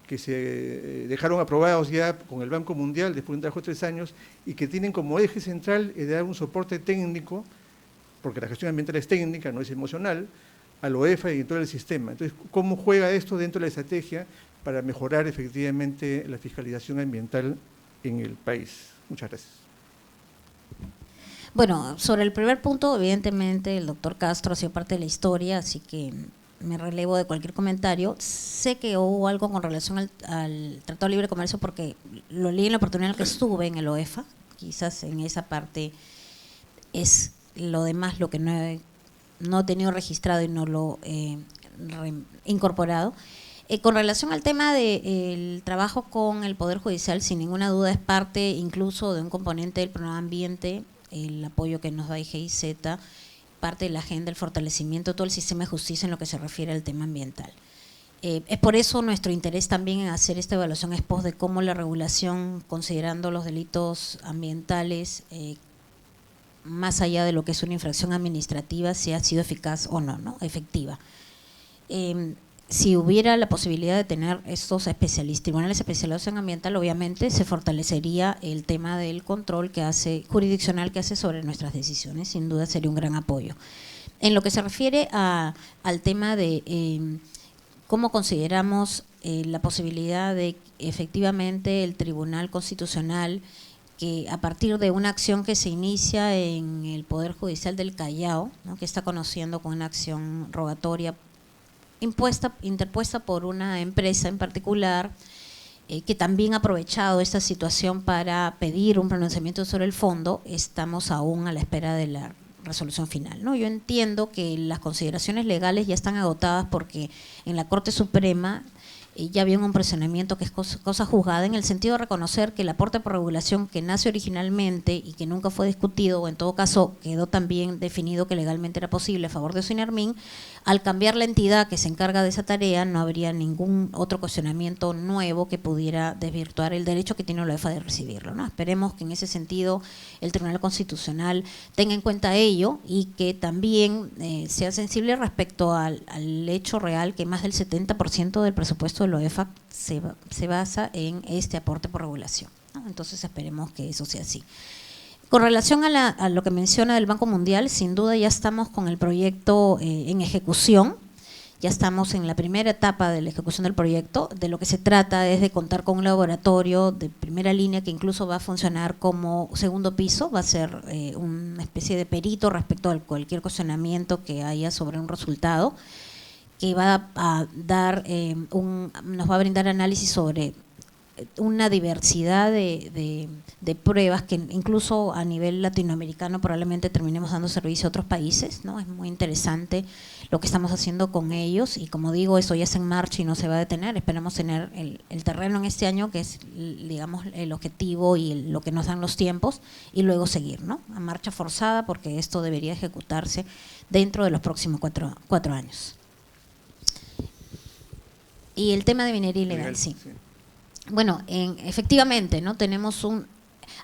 que se dejaron aprobados ya con el Banco Mundial después de un trabajo de 3 años y que tienen como eje central de dar un soporte técnico, porque la gestión ambiental es técnica, no es emocional, a la OEFA y en todo el sistema. Entonces, ¿cómo juega esto dentro de la estrategia para mejorar efectivamente la fiscalización ambiental en el país? Muchas gracias. Bueno, sobre el primer punto, evidentemente el doctor Castro ha sido parte de la historia, así que me relevo de cualquier comentario. Sé que hubo algo con relación al Tratado de Libre Comercio porque lo leí en la oportunidad en la que estuve en el OEFA, quizás en esa parte es lo demás lo que no he tenido registrado y no lo he incorporado. Con relación al tema del trabajo con el Poder Judicial, sin ninguna duda es parte incluso de un componente del programa ambiente, el apoyo que nos da IGIZ, parte de la agenda, el fortalecimiento de todo el sistema de justicia en lo que se refiere al tema ambiental. Es por eso nuestro interés también en hacer esta evaluación ex post de cómo la regulación, considerando los delitos ambientales, más allá de lo que es una infracción administrativa, si ha sido eficaz o no, efectiva. Si hubiera la posibilidad de tener estos tribunales especializados en ambiental, obviamente se fortalecería el tema del control jurisdiccional que hace sobre nuestras decisiones, sin duda sería un gran apoyo. En lo que se refiere al tema de cómo consideramos la posibilidad de efectivamente el Tribunal Constitucional, que a partir de una acción que se inicia en el Poder Judicial del Callao, ¿no?, que está conociendo con una acción rogatoria interpuesta por una empresa en particular, que también ha aprovechado esta situación para pedir un pronunciamiento sobre el fondo, estamos aún a la espera de la resolución final, ¿no? Yo entiendo que las consideraciones legales ya están agotadas porque en la Corte Suprema ya había un presionamiento que es cosa juzgada, en el sentido de reconocer que el aporte por regulación que nace originalmente y que nunca fue discutido, o en todo caso quedó también definido que legalmente era posible a favor de Soinermin, al cambiar la entidad que se encarga de esa tarea no habría ningún otro cuestionamiento nuevo que pudiera desvirtuar el derecho que tiene la OEFA de recibirlo, ¿no? Esperemos que en ese sentido el Tribunal Constitucional tenga en cuenta ello y que también sea sensible respecto al hecho real que más del 70% del presupuesto de la OEFA se basa en este aporte por regulación, ¿no? Entonces esperemos que eso sea así. Con relación a lo que menciona del Banco Mundial, sin duda ya estamos con el proyecto en ejecución, ya estamos en la primera etapa de la ejecución del proyecto. De lo que se trata es de contar con un laboratorio de primera línea que incluso va a funcionar como segundo piso, va a ser una especie de perito respecto a cualquier cuestionamiento que haya sobre un resultado, que va a dar nos va a brindar análisis sobre una diversidad de pruebas que incluso a nivel latinoamericano probablemente terminemos dando servicio a otros países, ¿no? Es muy interesante lo que estamos haciendo con ellos y, como digo, eso ya está en marcha y no se va a detener. Esperamos tener el terreno en este año, que es, digamos, el objetivo y lo que nos dan los tiempos, y luego seguir, ¿no?, a marcha forzada, porque esto debería ejecutarse dentro de los próximos cuatro años. Y el tema de minería ilegal, sí. Bueno, efectivamente, ¿no?, tenemos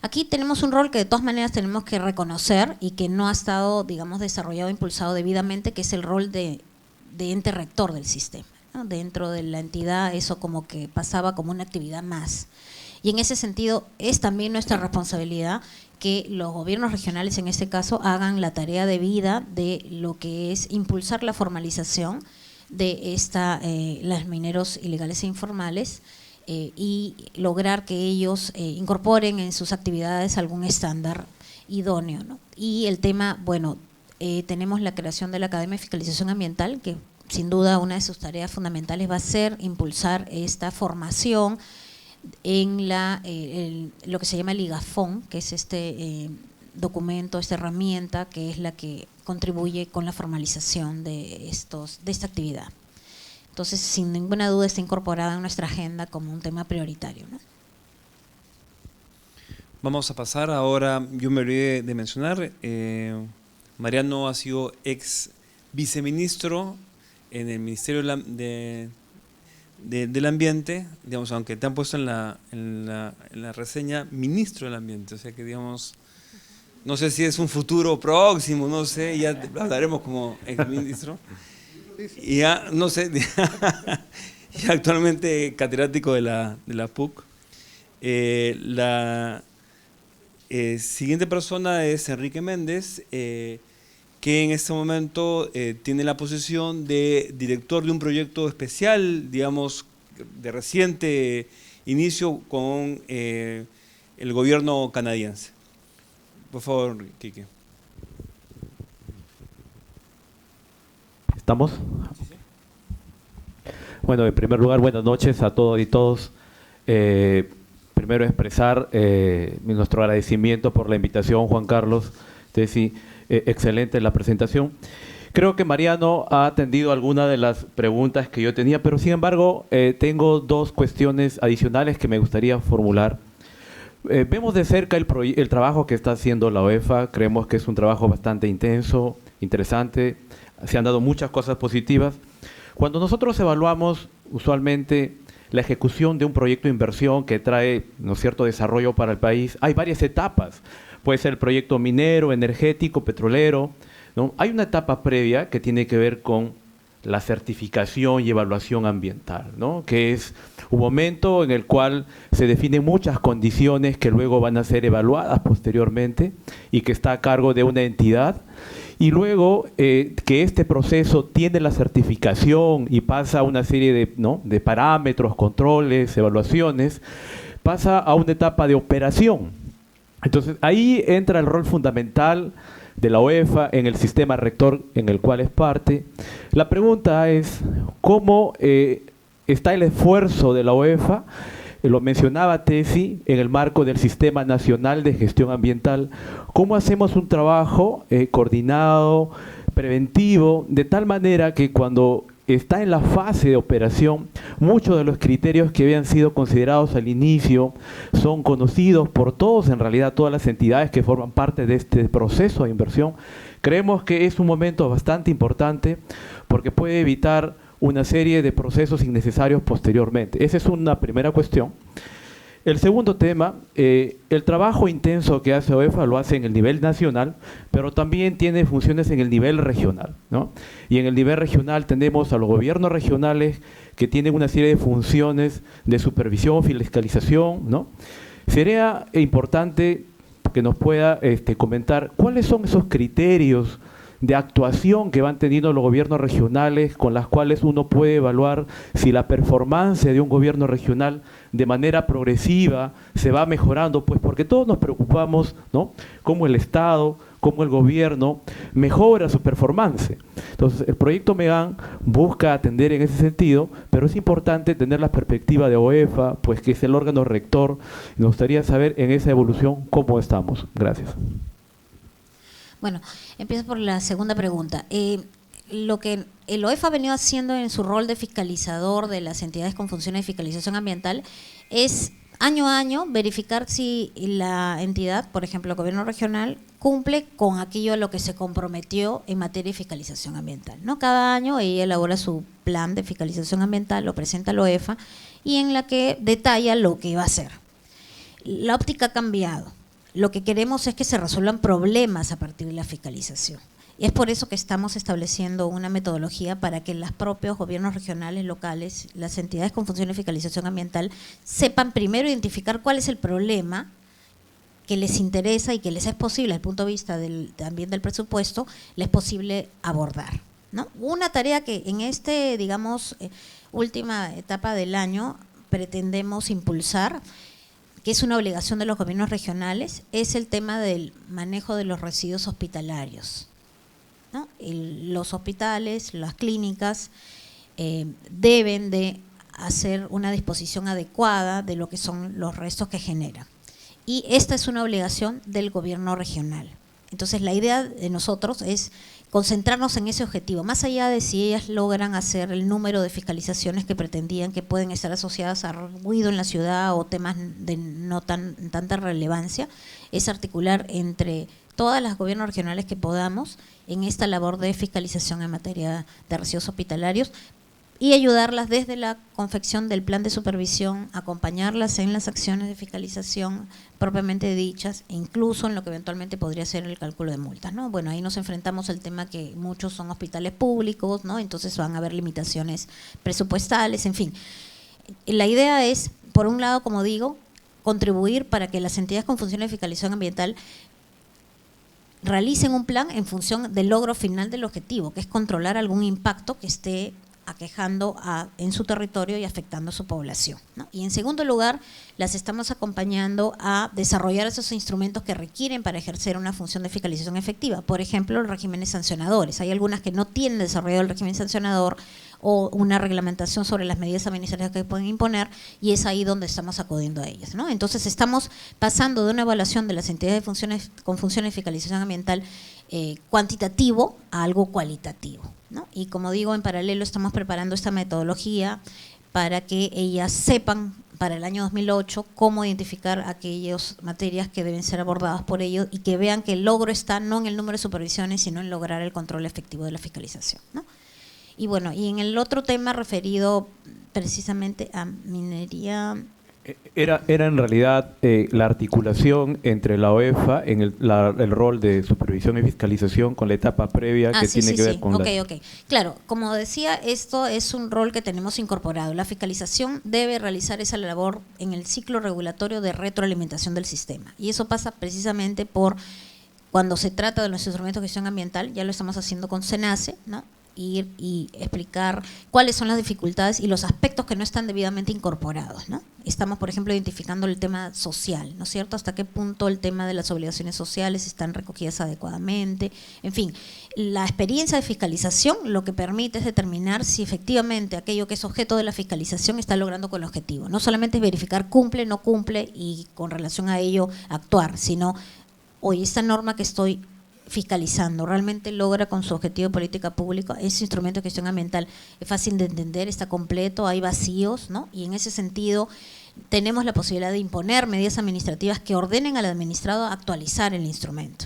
Aquí tenemos un rol que de todas maneras tenemos que reconocer y que no ha estado, digamos, desarrollado, impulsado debidamente, que es el rol de ente rector del sistema, ¿no? Dentro de la entidad eso como que pasaba como una actividad más. Y en ese sentido es también nuestra responsabilidad que los gobiernos regionales, en este caso, hagan la tarea debida de lo que es impulsar la formalización de los mineros ilegales e informales, y lograr que ellos incorporen en sus actividades algún estándar idóneo, ¿no? Y el tema, bueno, tenemos la creación de la Academia de Fiscalización Ambiental, que sin duda una de sus tareas fundamentales va a ser impulsar esta formación en lo que se llama el IGAFON, que es este documento, esta herramienta que es la que contribuye con la formalización de esta actividad. Entonces, sin ninguna duda está incorporada en nuestra agenda como un tema prioritario, ¿no? Vamos a pasar ahora, yo me olvidé de mencionar, Mariano ha sido ex viceministro en el Ministerio del Ambiente, digamos, aunque te han puesto en la reseña ministro del Ambiente, o sea que, digamos, no sé si es un futuro próximo, no sé, ya hablaremos como ex ministro. Y ya, no sé, y actualmente catedrático de la PUC. La siguiente persona es Enrique Méndez, que en este momento tiene la posición de director de un proyecto especial, digamos, de reciente inicio con el gobierno canadiense. Por favor, Quique. ¿Estamos? Bueno, en primer lugar, buenas noches a todos y todos. Primero expresar nuestro agradecimiento por la invitación, Juan Carlos. Sí, excelente la presentación. Creo que Mariano ha atendido algunas de las preguntas que yo tenía, pero sin embargo tengo dos cuestiones adicionales que me gustaría formular. Vemos de cerca el trabajo que está haciendo la OEFA. Creemos que es un trabajo bastante intenso, interesante. Se han dado muchas cosas positivas. Cuando nosotros evaluamos usualmente la ejecución de un proyecto de inversión que trae, ¿no es cierto?, desarrollo para el país, hay varias etapas. Puede ser el proyecto minero, energético, petrolero, ¿no? Hay una etapa previa que tiene que ver con la certificación y evaluación ambiental, ¿no? Que es un momento en el cual se definen muchas condiciones que luego van a ser evaluadas posteriormente y que está a cargo de una entidad. Y luego que este proceso tiene la certificación y pasa a una serie de parámetros, controles, evaluaciones, pasa a una etapa de operación. Entonces ahí entra el rol fundamental de la OEFA en el sistema rector en el cual es parte. La pregunta es, ¿cómo está el esfuerzo de la OEFA? Lo mencionaba Tesi, en el marco del Sistema Nacional de Gestión Ambiental. ¿Cómo hacemos un trabajo coordinado, preventivo, de tal manera que cuando está en la fase de operación, muchos de los criterios que habían sido considerados al inicio son conocidos por todos, en realidad todas las entidades que forman parte de este proceso de inversión? Creemos que es un momento bastante importante porque puede evitar una serie de procesos innecesarios posteriormente. Esa es una primera cuestión. El segundo tema, el trabajo intenso que hace OEFA lo hace en el nivel nacional, pero también tiene funciones en el nivel regional, ¿no? Y en el nivel regional tenemos a los gobiernos regionales que tienen una serie de funciones de supervisión, fiscalización, ¿no? Sería importante que nos pueda comentar cuáles son esos criterios de actuación que van teniendo los gobiernos regionales, con las cuales uno puede evaluar si la performance de un gobierno regional de manera progresiva se va mejorando, pues porque todos nos preocupamos, ¿no?, cómo el Estado, cómo el gobierno mejora su performance. Entonces, el proyecto MEGAN busca atender en ese sentido, pero es importante tener la perspectiva de OEFA, pues que es el órgano rector. Nos gustaría saber en esa evolución cómo estamos. Gracias. Bueno, empiezo por la segunda pregunta. Lo que el OEFA ha venido haciendo en su rol de fiscalizador de las entidades con funciones de fiscalización ambiental es año a año verificar si la entidad, por ejemplo el gobierno regional, cumple con aquello a lo que se comprometió en materia de fiscalización ambiental, ¿no? Cada año ella elabora su plan de fiscalización ambiental, lo presenta a la OEFA y en la que detalla lo que va a hacer. La óptica ha cambiado. Lo que queremos es que se resuelvan problemas a partir de la fiscalización. Y es por eso que estamos estableciendo una metodología para que los propios gobiernos regionales, locales, las entidades con función de fiscalización ambiental sepan primero identificar cuál es el problema que les interesa y que les es posible, desde el punto de vista también del presupuesto, les es posible abordar, ¿no? Una tarea que en digamos, última etapa del año pretendemos impulsar, que es una obligación de los gobiernos regionales, es el tema del manejo de los residuos hospitalarios, ¿no? Los hospitales, las clínicas deben de hacer una disposición adecuada de lo que son los restos que generan. Y esta es una obligación del gobierno regional. Entonces, la idea de nosotros es concentrarnos en ese objetivo, más allá de si ellas logran hacer el número de fiscalizaciones que pretendían, que pueden estar asociadas a ruido en la ciudad o temas de no tanta relevancia, es articular entre todas las gobiernos regionales que podamos en esta labor de fiscalización en materia de residuos hospitalarios, y ayudarlas desde la confección del plan de supervisión, acompañarlas en las acciones de fiscalización propiamente dichas, e incluso en lo que eventualmente podría ser el cálculo de multas, ¿no? Bueno, ahí nos enfrentamos al tema que muchos son hospitales públicos, ¿no? Entonces van a haber limitaciones presupuestales, en fin. La idea es, por un lado, como digo, contribuir para que las entidades con funciones de fiscalización ambiental realicen un plan en función del logro final del objetivo, que es controlar algún impacto que esté aquejando en su territorio y afectando a su población, ¿no? Y en segundo lugar, las estamos acompañando a desarrollar esos instrumentos que requieren para ejercer una función de fiscalización efectiva. Por ejemplo, los regímenes sancionadores. Hay algunas que no tienen desarrollado el régimen sancionador o una reglamentación sobre las medidas administrativas que pueden imponer, y es ahí donde estamos acudiendo a ellas, ¿no? Entonces, estamos pasando de una evaluación de las entidades con funciones de fiscalización ambiental cuantitativo a algo cualitativo, ¿no? Y como digo, en paralelo estamos preparando esta metodología para que ellas sepan para el año 2008 cómo identificar aquellas materias que deben ser abordadas por ellos, y que vean que el logro está no en el número de supervisiones, sino en lograr el control efectivo de la fiscalización, ¿no? Y bueno, y en el otro tema referido precisamente a minería… Era en realidad la articulación entre la OEFA en el rol de supervisión y fiscalización con la etapa previa que tiene que ver con Ok. Claro, como decía, esto es un rol que tenemos incorporado. La fiscalización debe realizar esa labor en el ciclo regulatorio de retroalimentación del sistema. Y eso pasa precisamente por, cuando se trata de los instrumentos de gestión ambiental, ya lo estamos haciendo con SENACE, ¿no? Ir y explicar cuáles son las dificultades y los aspectos que no están debidamente incorporados, ¿no? Estamos, por ejemplo, identificando el tema social, ¿no es cierto? Hasta qué punto el tema de las obligaciones sociales están recogidas adecuadamente. En fin, la experiencia de fiscalización lo que permite es determinar si efectivamente aquello que es objeto de la fiscalización está logrando con el objetivo. No solamente es verificar cumple, no cumple y con relación a ello actuar, sino, hoy esta norma que estoy fiscalizando realmente logra con su objetivo de política pública. Ese instrumento de gestión ambiental es fácil de entender, está completo, hay vacíos, ¿no? Y en ese sentido tenemos la posibilidad de imponer medidas administrativas que ordenen al administrado a actualizar el instrumento,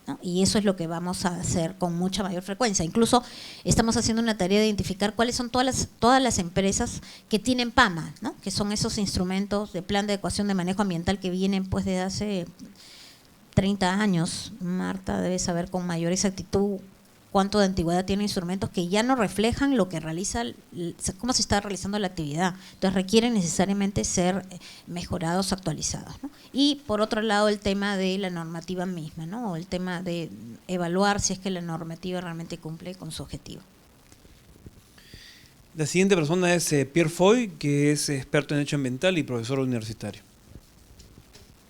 ¿no? Y eso es lo que vamos a hacer con mucha mayor frecuencia. Incluso estamos haciendo una tarea de identificar cuáles son todas las empresas que tienen PAMA, ¿no? Que son esos instrumentos de plan de adecuación de manejo ambiental que vienen pues desde hace 30 años. Marta debe saber con mayor exactitud cuánto de antigüedad tienen instrumentos que ya no reflejan lo que realiza, cómo se está realizando la actividad. Entonces requieren necesariamente ser mejorados, actualizados, ¿no? Y por otro lado, el tema de la normativa misma, ¿no? O el tema de evaluar si es que la normativa realmente cumple con su objetivo. La siguiente persona es Pierre Foy, que es experto en derecho ambiental y profesor universitario.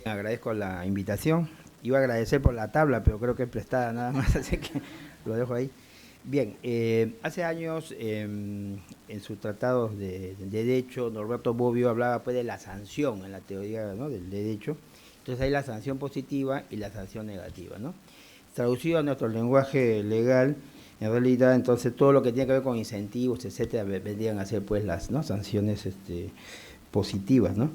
Agradezco la invitación. Iba a agradecer por la tabla, pero creo que es prestada nada más, así que lo dejo ahí. Bien, hace años en sus tratados de derecho, Norberto Bobbio hablaba pues de la sanción en la teoría, ¿no?, del derecho. Entonces hay la sanción positiva y la sanción negativa, ¿no? Traducido a nuestro lenguaje legal, en realidad entonces todo lo que tiene que ver con incentivos, etcétera, vendrían a ser pues las, ¿no?, sanciones positivas, ¿no?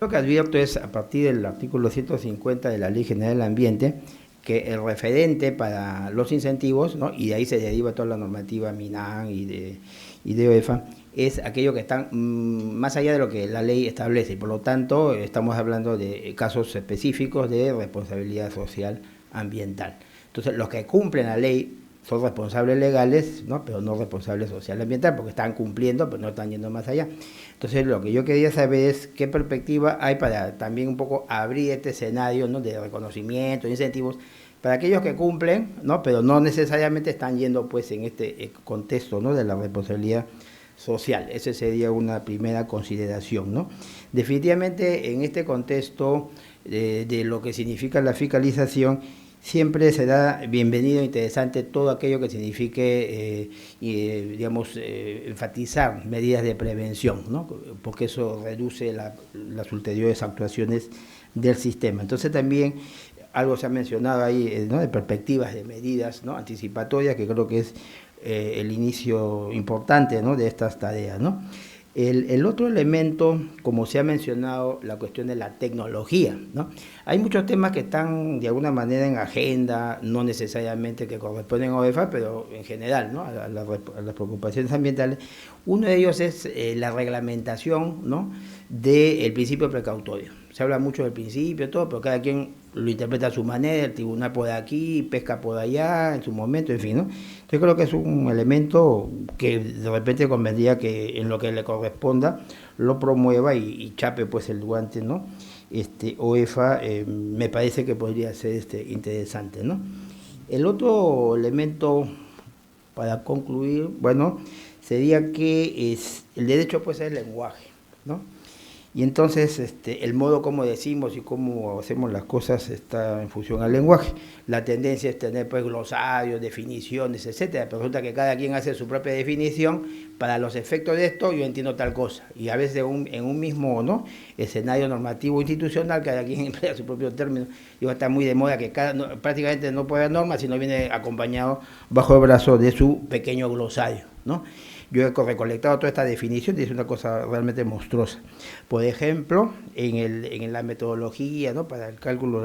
Lo que advierto es, a partir del artículo 150 de la Ley General del Ambiente, que el referente para los incentivos, ¿no?, y de ahí se deriva toda la normativa MINAM y de OEFA, es aquello que están más allá de lo que la ley establece, y por lo tanto estamos hablando de casos específicos de responsabilidad social ambiental. Entonces, los que cumplen la ley son responsables legales, ¿no? Pero no responsables social ambiental, porque están cumpliendo, pero no están yendo más allá. Entonces, lo que yo quería saber es qué perspectiva hay para también un poco abrir este escenario, ¿no? De reconocimiento, de incentivos, para aquellos que cumplen, ¿no? Pero no necesariamente están yendo pues en este contexto, ¿no? De la responsabilidad social. Esa sería una primera consideración, ¿no? Definitivamente en este contexto de lo que significa la fiscalización, siempre será bienvenido e interesante todo aquello que signifique, enfatizar medidas de prevención, ¿no? Porque eso reduce las ulteriores actuaciones del sistema. Entonces también algo se ha mencionado ahí, ¿no? De perspectivas de medidas, ¿no? Anticipatorias, que creo que es el inicio importante, ¿no? De estas tareas, ¿no? El otro elemento, como se ha mencionado, la cuestión de la tecnología, ¿no? Hay muchos temas que están de alguna manera en agenda, no necesariamente que corresponden a OEFA, pero en general, ¿no? A las preocupaciones ambientales. Uno de ellos es la reglamentación, ¿no? Del principio precautorio. Se habla mucho del principio, todo, pero cada quien lo interpreta a su manera, el tribunal por aquí, pesca por allá, en su momento, en fin, ¿no? Yo creo que es un elemento que de repente convendría que en lo que le corresponda lo promueva y chape pues el guante, ¿no? OEFA me parece que podría ser interesante, ¿no? El otro elemento para concluir, bueno, sería que el derecho pues es el lenguaje, ¿no? Y entonces el modo como decimos y cómo hacemos las cosas está en función al lenguaje. La tendencia es tener pues glosarios, definiciones, etcétera, pero resulta que cada quien hace su propia definición. Para los efectos de esto yo entiendo tal cosa, y a veces en un mismo, ¿no? Escenario normativo institucional cada quien emplea su propio término. Digo, está muy de moda que prácticamente no puede haber normas si no viene acompañado bajo el brazo de su pequeño glosario, ¿no? Yo he recolectado toda esta definición y es una cosa realmente monstruosa. Por ejemplo, en la metodología, ¿no? Para el cálculo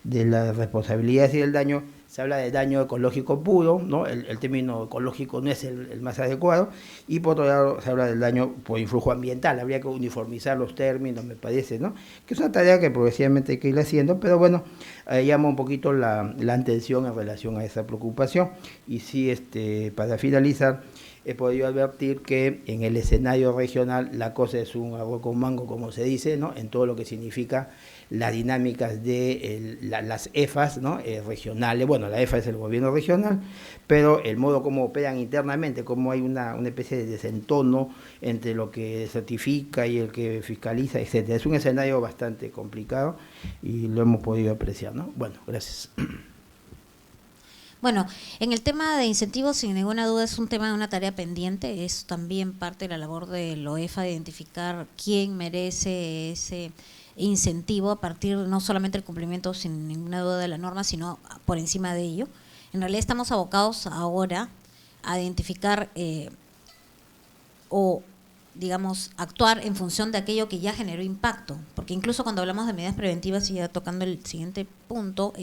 de las responsabilidades y del daño, se habla de daño ecológico puro, ¿no? El término ecológico no es el más adecuado, y por otro lado se habla del daño por influjo ambiental. Habría que uniformizar los términos, me parece, ¿no? Que es una tarea que progresivamente hay que ir haciendo, pero bueno, llama un poquito la atención en relación a esa preocupación. Y sí, para finalizar, he podido advertir que en el escenario regional la cosa es un arroz con mango, como se dice, ¿no? En todo lo que significa las dinámicas de las EFAs, ¿no? Regionales. Bueno, la EFA es el gobierno regional, pero el modo como operan internamente, como hay una especie de desentono entre lo que certifica y el que fiscaliza, etcétera. Es un escenario bastante complicado y lo hemos podido apreciar, ¿no? Bueno, gracias. Bueno, en el tema de incentivos, sin ninguna duda, es un tema de una tarea pendiente. Es también parte de la labor de la OEFA de identificar quién merece ese incentivo a partir no solamente del cumplimiento, sin ninguna duda, de la norma, sino por encima de ello. En realidad estamos abocados ahora a identificar o, digamos, actuar en función de aquello que ya generó impacto, porque incluso cuando hablamos de medidas preventivas, y ya tocando el siguiente punto,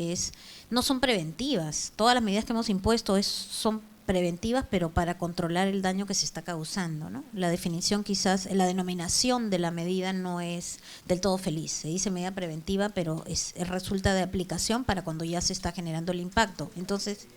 no son preventivas. Todas las medidas que hemos impuesto son preventivas, pero para controlar el daño que se está causando, ¿no? La definición quizás, la denominación de la medida no es del todo feliz. Se dice medida preventiva, pero resulta de aplicación para cuando ya se está generando el impacto. Entonces,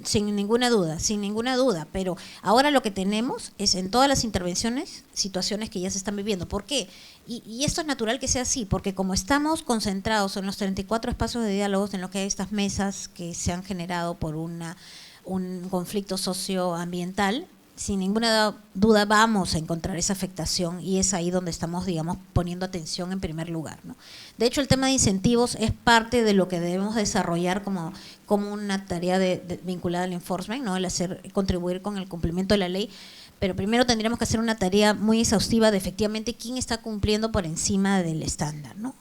sin ninguna duda, pero ahora lo que tenemos es en todas las intervenciones situaciones que ya se están viviendo. ¿Por qué? Y esto es natural que sea así, porque como estamos concentrados en los 34 espacios de diálogos en los que hay estas mesas que se han generado por un conflicto socioambiental, sin ninguna duda vamos a encontrar esa afectación, y es ahí donde estamos, digamos, poniendo atención en primer lugar, ¿no? De hecho, el tema de incentivos es parte de lo que debemos desarrollar como una tarea vinculada al enforcement, ¿no? El contribuir con el cumplimiento de la ley, pero primero tendríamos que hacer una tarea muy exhaustiva de efectivamente quién está cumpliendo por encima del estándar, ¿no?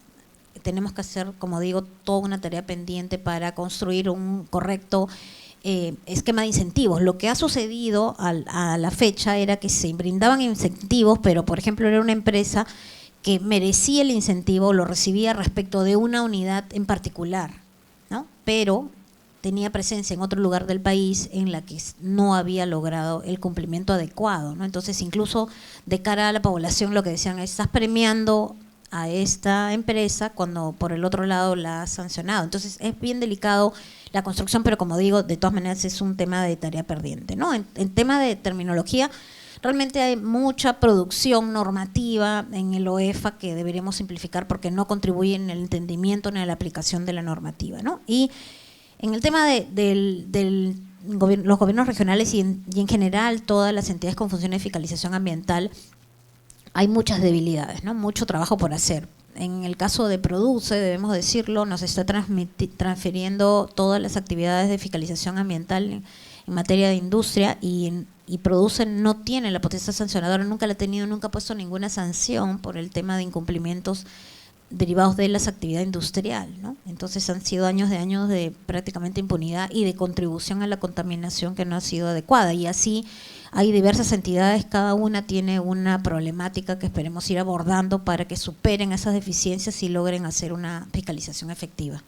Tenemos que hacer, como digo, toda una tarea pendiente para construir un correcto esquema de incentivos. Lo que ha sucedido a la fecha era que se brindaban incentivos, pero por ejemplo era una empresa que merecía el incentivo, lo recibía respecto de una unidad en particular, ¿no? Pero tenía presencia en otro lugar del país en la que no había logrado el cumplimiento adecuado, ¿no? Entonces, incluso de cara a la población, lo que decían es: estás premiando a esta empresa cuando por el otro lado la has sancionado. Entonces, es bien delicado la construcción, pero como digo, de todas maneras es un tema de tarea pendiente, ¿no? En tema de terminología, realmente hay mucha producción normativa en el OEFA que deberíamos simplificar porque no contribuye en el entendimiento ni a la aplicación de la normativa, ¿no? Y en el tema de los gobiernos regionales y en general todas las entidades con funciones de fiscalización ambiental, hay muchas debilidades, ¿no? Mucho trabajo por hacer. En el caso de Produce, debemos decirlo, nos está transfiriendo todas las actividades de fiscalización ambiental en materia de industria y Produce no tiene la potestad sancionadora, nunca la ha tenido, nunca ha puesto ninguna sanción por el tema de incumplimientos derivados de las actividades industrial, ¿no? Entonces han sido años de prácticamente impunidad y de contribución a la contaminación que no ha sido adecuada, y así hay diversas entidades, cada una tiene una problemática que esperemos ir abordando para que superen esas deficiencias y logren hacer una fiscalización efectiva.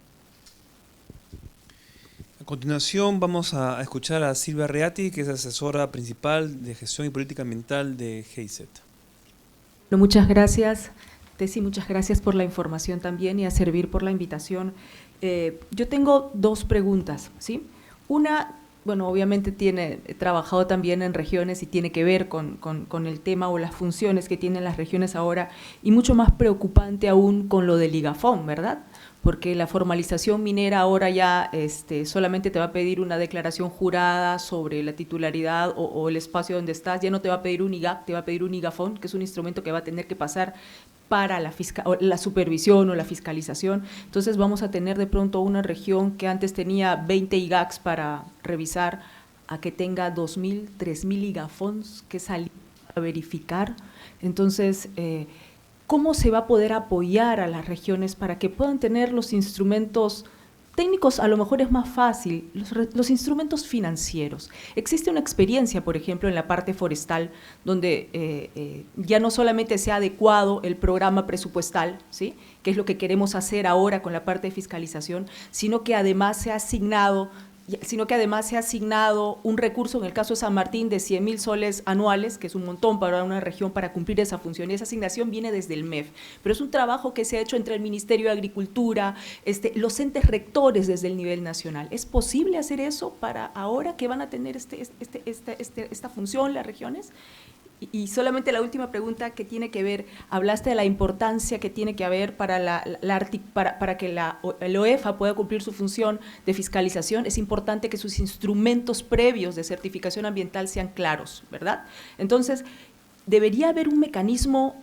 A continuación vamos a escuchar a Silvia Reati, que es asesora principal de gestión y política ambiental de GIZ. Bueno, muchas gracias, Tessy, muchas gracias por la información también y a Servir por la invitación. Yo tengo dos preguntas, ¿sí? Una, bueno, obviamente he trabajado también en regiones y tiene que ver con el tema o las funciones que tienen las regiones ahora, y mucho más preocupante aún con lo del IGAFON, ¿verdad? Porque la formalización minera ahora ya solamente te va a pedir una declaración jurada sobre la titularidad o el espacio donde estás, ya no te va a pedir un IGAP, te va a pedir un IGAFON, que es un instrumento que va a tener que pasar para la supervisión o la fiscalización. Entonces vamos a tener de pronto una región que antes tenía 20 IGACs para revisar, a que tenga 2.000, 3.000 IGAFONs que salir a verificar. Entonces, ¿cómo se va a poder apoyar a las regiones para que puedan tener los instrumentos técnicos? A lo mejor es más fácil, los instrumentos financieros. Existe una experiencia, por ejemplo, en la parte forestal, donde ya no solamente se ha adecuado el programa presupuestal, ¿sí?, que es lo que queremos hacer ahora con la parte de fiscalización, sino que además se ha asignado un recurso, en el caso de San Martín, de 100.000 soles anuales, que es un montón para una región para cumplir esa función, y esa asignación viene desde el MEF, pero es un trabajo que se ha hecho entre el Ministerio de Agricultura, los entes rectores desde el nivel nacional. ¿Es posible hacer eso para ahora que van a tener esta función las regiones? Y solamente la última pregunta, que tiene que ver, hablaste de la importancia que tiene que haber para que el OEFA pueda cumplir su función de fiscalización. Es importante que sus instrumentos previos de certificación ambiental sean claros, ¿verdad? Entonces, debería haber un mecanismo,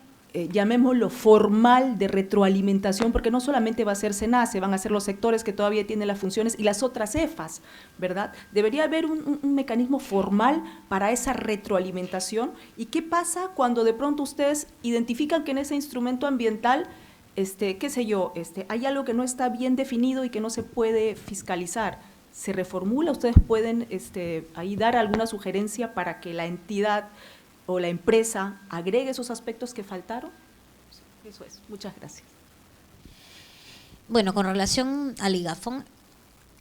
llamémoslo formal, de retroalimentación, porque no solamente va a ser SENACE, van a ser los sectores que todavía tienen las funciones y las otras EFAs, ¿verdad? Debería haber un mecanismo formal para esa retroalimentación. ¿Y qué pasa cuando de pronto ustedes identifican que en ese instrumento ambiental, qué sé yo, hay algo que no está bien definido y que no se puede fiscalizar? ¿Se reformula? ¿Ustedes pueden ahí dar alguna sugerencia para que la entidad o la empresa agregue esos aspectos que faltaron? Eso es. Muchas gracias. Bueno, con relación al IGAFON,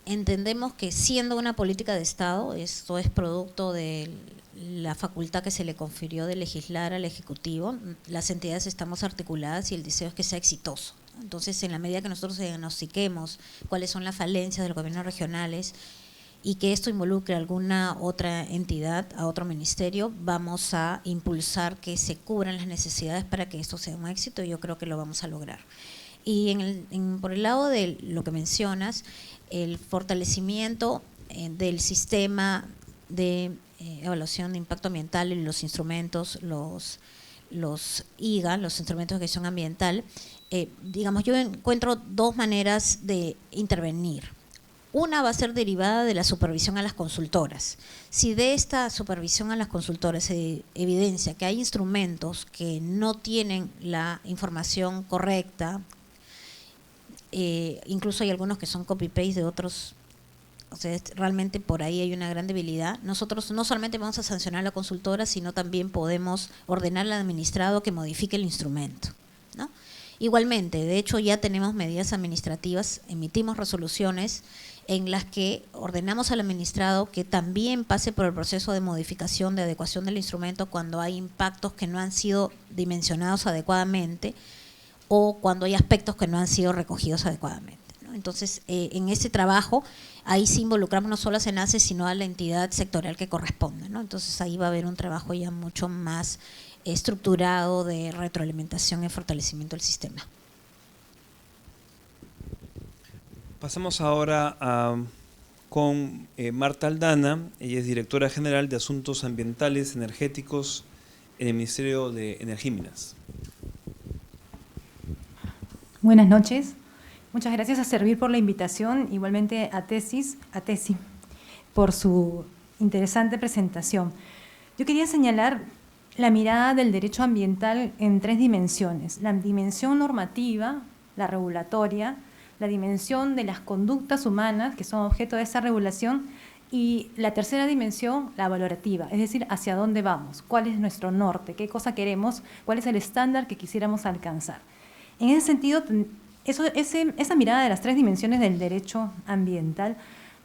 entendemos que siendo una política de Estado, esto es producto de la facultad que se le confirió de legislar al Ejecutivo, las entidades estamos articuladas y el deseo es que sea exitoso. Entonces, en la medida que nosotros diagnostiquemos cuáles son las falencias de los gobiernos regionales y que esto involucre a alguna otra entidad, a otro ministerio, vamos a impulsar que se cubran las necesidades para que esto sea un éxito, y yo creo que lo vamos a lograr. Y por el lado de lo que mencionas, el fortalecimiento del sistema de evaluación de impacto ambiental y los instrumentos, los IGA, los instrumentos de gestión ambiental, digamos, yo encuentro dos maneras de intervenir. Una va a ser derivada de la supervisión a las consultoras. Si de esta supervisión a las consultoras se evidencia que hay instrumentos que no tienen la información correcta, incluso hay algunos que son copy-paste de otros, o sea, realmente por ahí hay una gran debilidad, nosotros no solamente vamos a sancionar a la consultora, sino también podemos ordenar al administrado que modifique el instrumento, ¿no? Igualmente, de hecho ya tenemos medidas administrativas, emitimos resoluciones en las que ordenamos al administrado que también pase por el proceso de modificación, de adecuación del instrumento cuando hay impactos que no han sido dimensionados adecuadamente o cuando hay aspectos que no han sido recogidos adecuadamente, ¿no? Entonces, en ese trabajo, ahí sí involucramos no solo a SENACE, sino a la entidad sectorial que corresponda, ¿no? Entonces, ahí va a haber un trabajo ya mucho más estructurado de retroalimentación y fortalecimiento del sistema. Pasamos ahora con Marta Aldana. Ella es directora general de Asuntos Ambientales Energéticos en el Ministerio de Energía y Minas. Buenas noches. Muchas gracias a Servir por la invitación, igualmente a TESI, por su interesante presentación. Yo quería señalar la mirada del derecho ambiental en 3 dimensiones: la dimensión normativa, la regulatoria, la dimensión de las conductas humanas que son objeto de esa regulación, y la tercera dimensión, la valorativa, es decir, hacia dónde vamos, cuál es nuestro norte, qué cosa queremos, cuál es el estándar que quisiéramos alcanzar. En ese sentido, esa mirada de las 3 dimensiones del derecho ambiental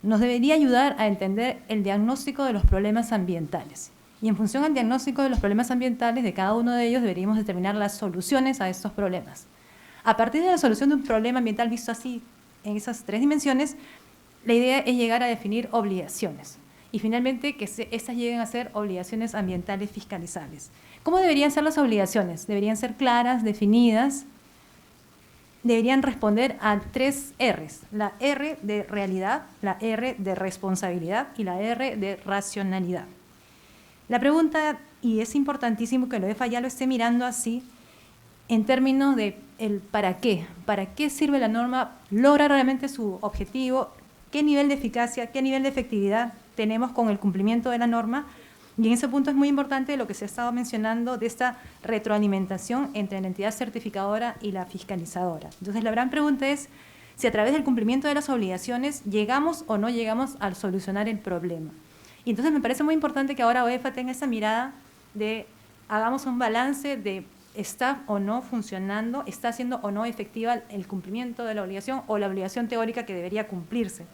nos debería ayudar a entender el diagnóstico de los problemas ambientales. Y en función al diagnóstico de los problemas ambientales de cada uno de ellos, deberíamos determinar las soluciones a estos problemas. A partir de la solución de un problema ambiental visto así, en esas 3 dimensiones, la idea es llegar a definir obligaciones. Y finalmente, que estas lleguen a ser obligaciones ambientales fiscalizables. ¿Cómo deberían ser las obligaciones? Deberían ser claras, definidas, deberían responder a 3 R's. La R de realidad, la R de responsabilidad y la R de racionalidad. La pregunta, y es importantísimo que la OEFA ya lo esté mirando así, en términos de el para qué sirve la norma, logra realmente su objetivo, qué nivel de eficacia, qué nivel de efectividad tenemos con el cumplimiento de la norma. Y en ese punto es muy importante lo que se ha estado mencionando de esta retroalimentación entre la entidad certificadora y la fiscalizadora. Entonces, la gran pregunta es si a través del cumplimiento de las obligaciones llegamos o no llegamos a solucionar el problema. Y entonces me parece muy importante que ahora OEFA tenga esa mirada de hagamos un balance de está o no funcionando, está haciendo o no efectiva el cumplimiento de la obligación o la obligación teórica que debería cumplirse.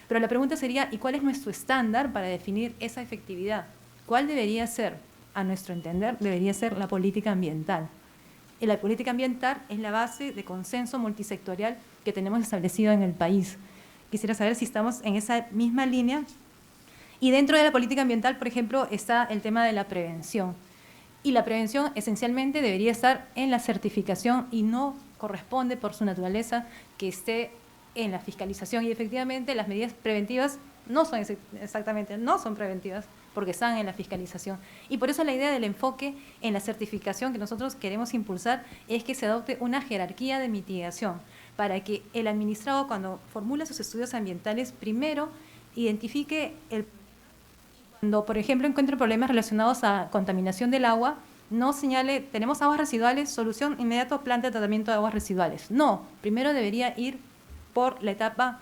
Pero la pregunta sería, ¿y cuál es nuestro estándar para definir esa efectividad? ¿Cuál debería ser? A nuestro entender, debería ser la política ambiental. Y la política ambiental es la base de consenso multisectorial que tenemos establecido en el país. Quisiera saber si estamos en esa misma línea. Y dentro de la política ambiental, por ejemplo, está el tema de la prevención. Y la prevención esencialmente debería estar en la certificación y no corresponde por su naturaleza que esté en la fiscalización. Y efectivamente las medidas preventivas no son preventivas porque están en la fiscalización. Y por eso la idea del enfoque en la certificación que nosotros queremos impulsar es que se adopte una jerarquía de mitigación para que el administrado, cuando formula sus estudios ambientales, primero identifique cuando, por ejemplo, encuentre problemas relacionados a contaminación del agua, no señale, tenemos aguas residuales, solución inmediata, planta de tratamiento de aguas residuales. No, primero debería ir por la etapa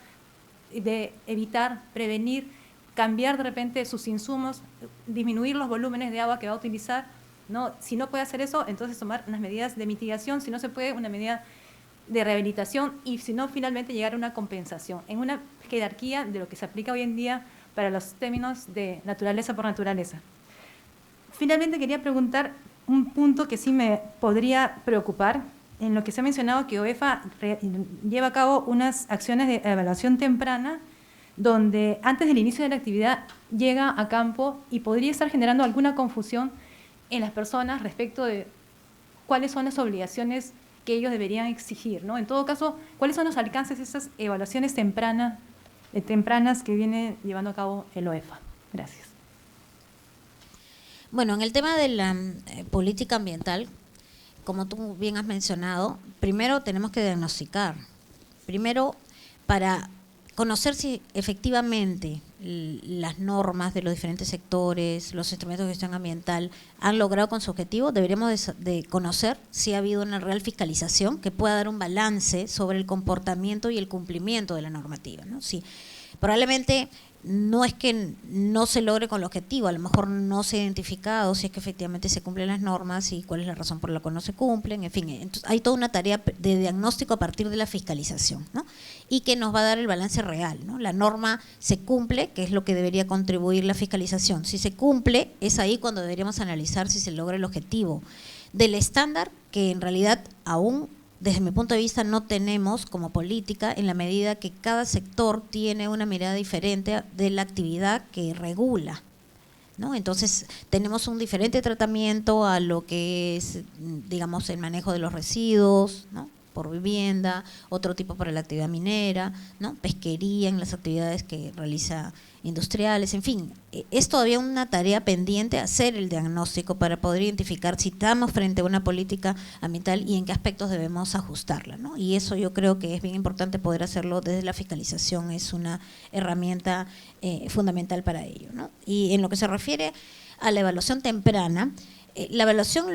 de evitar, prevenir, cambiar de repente sus insumos, disminuir los volúmenes de agua que va a utilizar. ¿No? Si no puede hacer eso, entonces tomar unas medidas de mitigación, si no se puede, una medida de rehabilitación y si no, finalmente llegar a una compensación, en una jerarquía de lo que se aplica hoy en día para los términos de naturaleza por naturaleza. Finalmente quería preguntar un punto que sí me podría preocupar, en lo que se ha mencionado que OEFA lleva a cabo unas acciones de evaluación temprana donde antes del inicio de la actividad llega a campo y podría estar generando alguna confusión en las personas respecto de cuáles son las obligaciones que ellos deberían exigir, ¿no? En todo caso, ¿cuáles son los alcances de esas evaluaciones tempranas que viene llevando a cabo el OEFA? Gracias. Bueno, en el tema de la política ambiental, como tú bien has mencionado, primero tenemos que diagnosticar. Primero, para conocer si efectivamente las normas de los diferentes sectores, los instrumentos de gestión ambiental han logrado con su objetivo, deberíamos de conocer si ha habido una real fiscalización que pueda dar un balance sobre el comportamiento y el cumplimiento de la normativa, ¿no? Sí, probablemente no es que no se logre con el objetivo, a lo mejor no se ha identificado si es que efectivamente se cumplen las normas y cuál es la razón por la cual no se cumplen, en fin, entonces hay toda una tarea de diagnóstico a partir de la fiscalización, ¿no? Y que nos va a dar el balance real, ¿no? La norma se cumple, que es lo que debería contribuir la fiscalización. Si se cumple, es ahí cuando deberíamos analizar si se logra el objetivo del estándar, que en realidad aún desde mi punto de vista no tenemos como política, en la medida que cada sector tiene una mirada diferente de la actividad que regula, ¿no? Entonces tenemos un diferente tratamiento a lo que es, digamos, el manejo de los residuos, ¿no?, por vivienda, otro tipo para la actividad minera, ¿no?, pesquería en las actividades que realiza industriales, en fin, es todavía una tarea pendiente hacer el diagnóstico para poder identificar si estamos frente a una política ambiental y en qué aspectos debemos ajustarla, ¿no? Y eso yo creo que es bien importante poder hacerlo desde la fiscalización, es una herramienta fundamental para ello, ¿no? Y en lo que se refiere a la evaluación temprana, la evaluación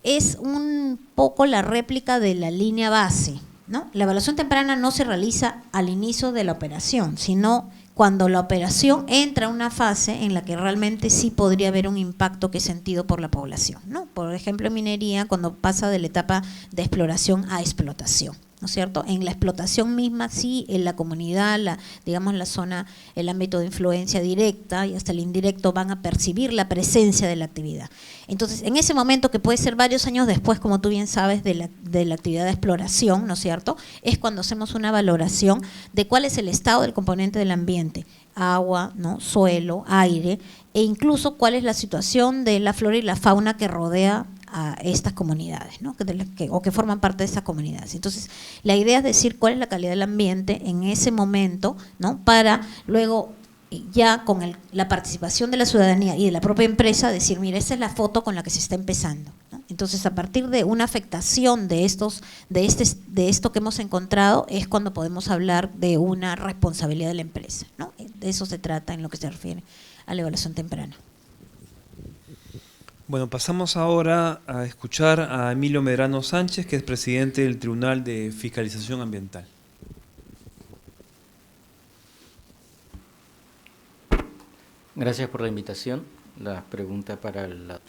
es un poco la réplica de la línea base, ¿no? La evaluación temprana no se realiza al inicio de la operación, sino cuando la operación entra a una fase en la que realmente sí podría haber un impacto que es sentido por la población, ¿no? Por ejemplo, en minería, cuando pasa de la etapa de exploración a explotación, ¿no es cierto? En la explotación misma, sí, en la comunidad, digamos la zona, el ámbito de influencia directa y hasta el indirecto van a percibir la presencia de la actividad. Entonces, en ese momento, que puede ser varios años después, como tú bien sabes, de la actividad de exploración, ¿no es cierto?, es cuando hacemos una valoración de cuál es el estado del componente del ambiente, agua, ¿no?, suelo, aire, e incluso cuál es la situación de la flora y la fauna que rodea a estas comunidades, ¿no?, o que forman parte de estas comunidades. Entonces, la idea es decir cuál es la calidad del ambiente en ese momento, ¿no?, para luego ya con la participación de la ciudadanía y de la propia empresa decir, mira, esa es la foto con la que se está empezando, ¿no? Entonces, a partir de una afectación de esto que hemos encontrado es cuando podemos hablar de una responsabilidad de la empresa, ¿no? De eso se trata en lo que se refiere a la evaluación temprana. Bueno, pasamos ahora a escuchar a Emilio Medrano Sánchez, que es presidente del Tribunal de Fiscalización Ambiental. Gracias por la invitación. La pregunta para la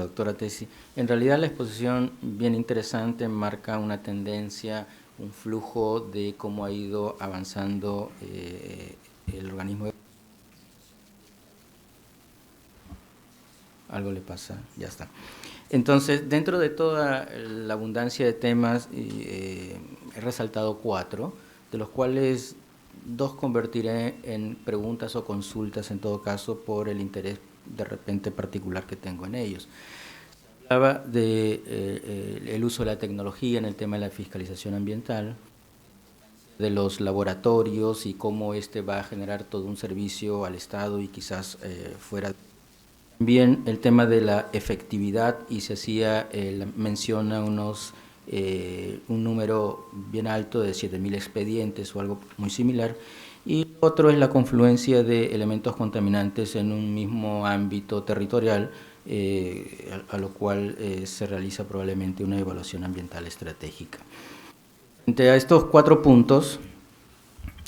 doctora Tesi. En realidad la exposición, bien interesante, marca una tendencia, un flujo de cómo ha ido avanzando el organismo. Algo le pasa, ya está. Entonces, dentro de toda la abundancia de temas, he resaltado 4, de los cuales 2 convertiré en preguntas o consultas, en todo caso, por el interés de repente particular que tengo en ellos. Hablaba de el uso de la tecnología en el tema de la fiscalización ambiental, de los laboratorios y cómo va a generar todo un servicio al Estado y quizás fuera. También el tema de la efectividad, y se hacía mención a un número bien alto de 7.000 expedientes o algo muy similar, y otro es la confluencia de elementos contaminantes en un mismo ámbito territorial, a lo cual se realiza probablemente una evaluación ambiental estratégica. Frente a estos 4 puntos,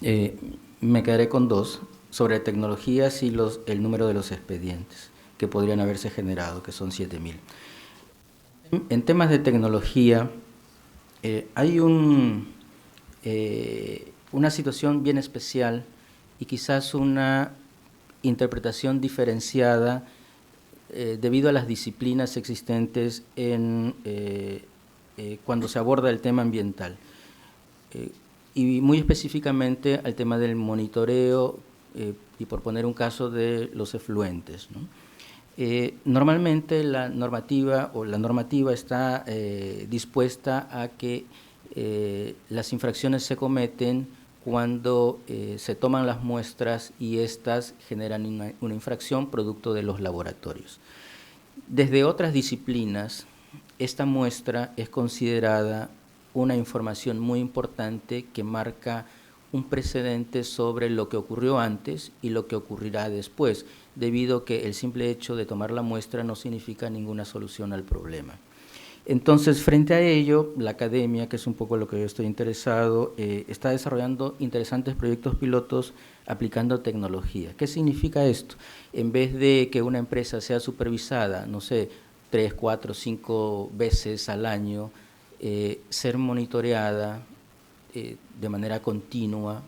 me quedaré con 2, sobre tecnologías y el número de los expedientes que podrían haberse generado, que son 7.000. En temas de tecnología, hay una situación bien especial y quizás una interpretación diferenciada debido a las disciplinas existentes cuando se aborda el tema ambiental. Y muy específicamente al tema del monitoreo, y por poner un caso de los efluentes, ¿no? Normalmente la normativa está dispuesta a que las infracciones se cometen cuando se toman las muestras y éstas generan una infracción producto de los laboratorios. Desde otras disciplinas, esta muestra es considerada una información muy importante que marca un precedente sobre lo que ocurrió antes y lo que ocurrirá después, debido a que el simple hecho de tomar la muestra no significa ninguna solución al problema. Entonces, frente a ello, la academia, que es un poco lo que yo estoy interesado, está desarrollando interesantes proyectos pilotos aplicando tecnología. ¿Qué significa esto? En vez de que una empresa sea supervisada, no sé, 3, 4, 5 veces al año, ser monitoreada de manera continua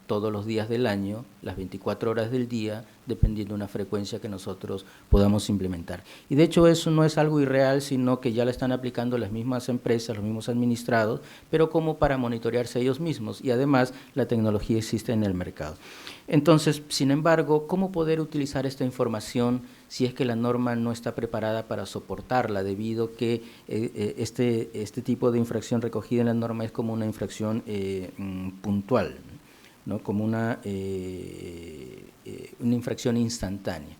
todos los días del año, las 24 horas del día, dependiendo de una frecuencia que nosotros podamos implementar. Y de hecho eso no es algo irreal, sino que ya la están aplicando las mismas empresas, los mismos administrados, pero como para monitorearse ellos mismos, y además la tecnología existe en el mercado. Entonces, sin embargo, ¿cómo poder utilizar esta información si es que la norma no está preparada para soportarla, debido que este tipo de infracción recogida en la norma es como una infracción puntual, ¿no? Como una infracción instantánea?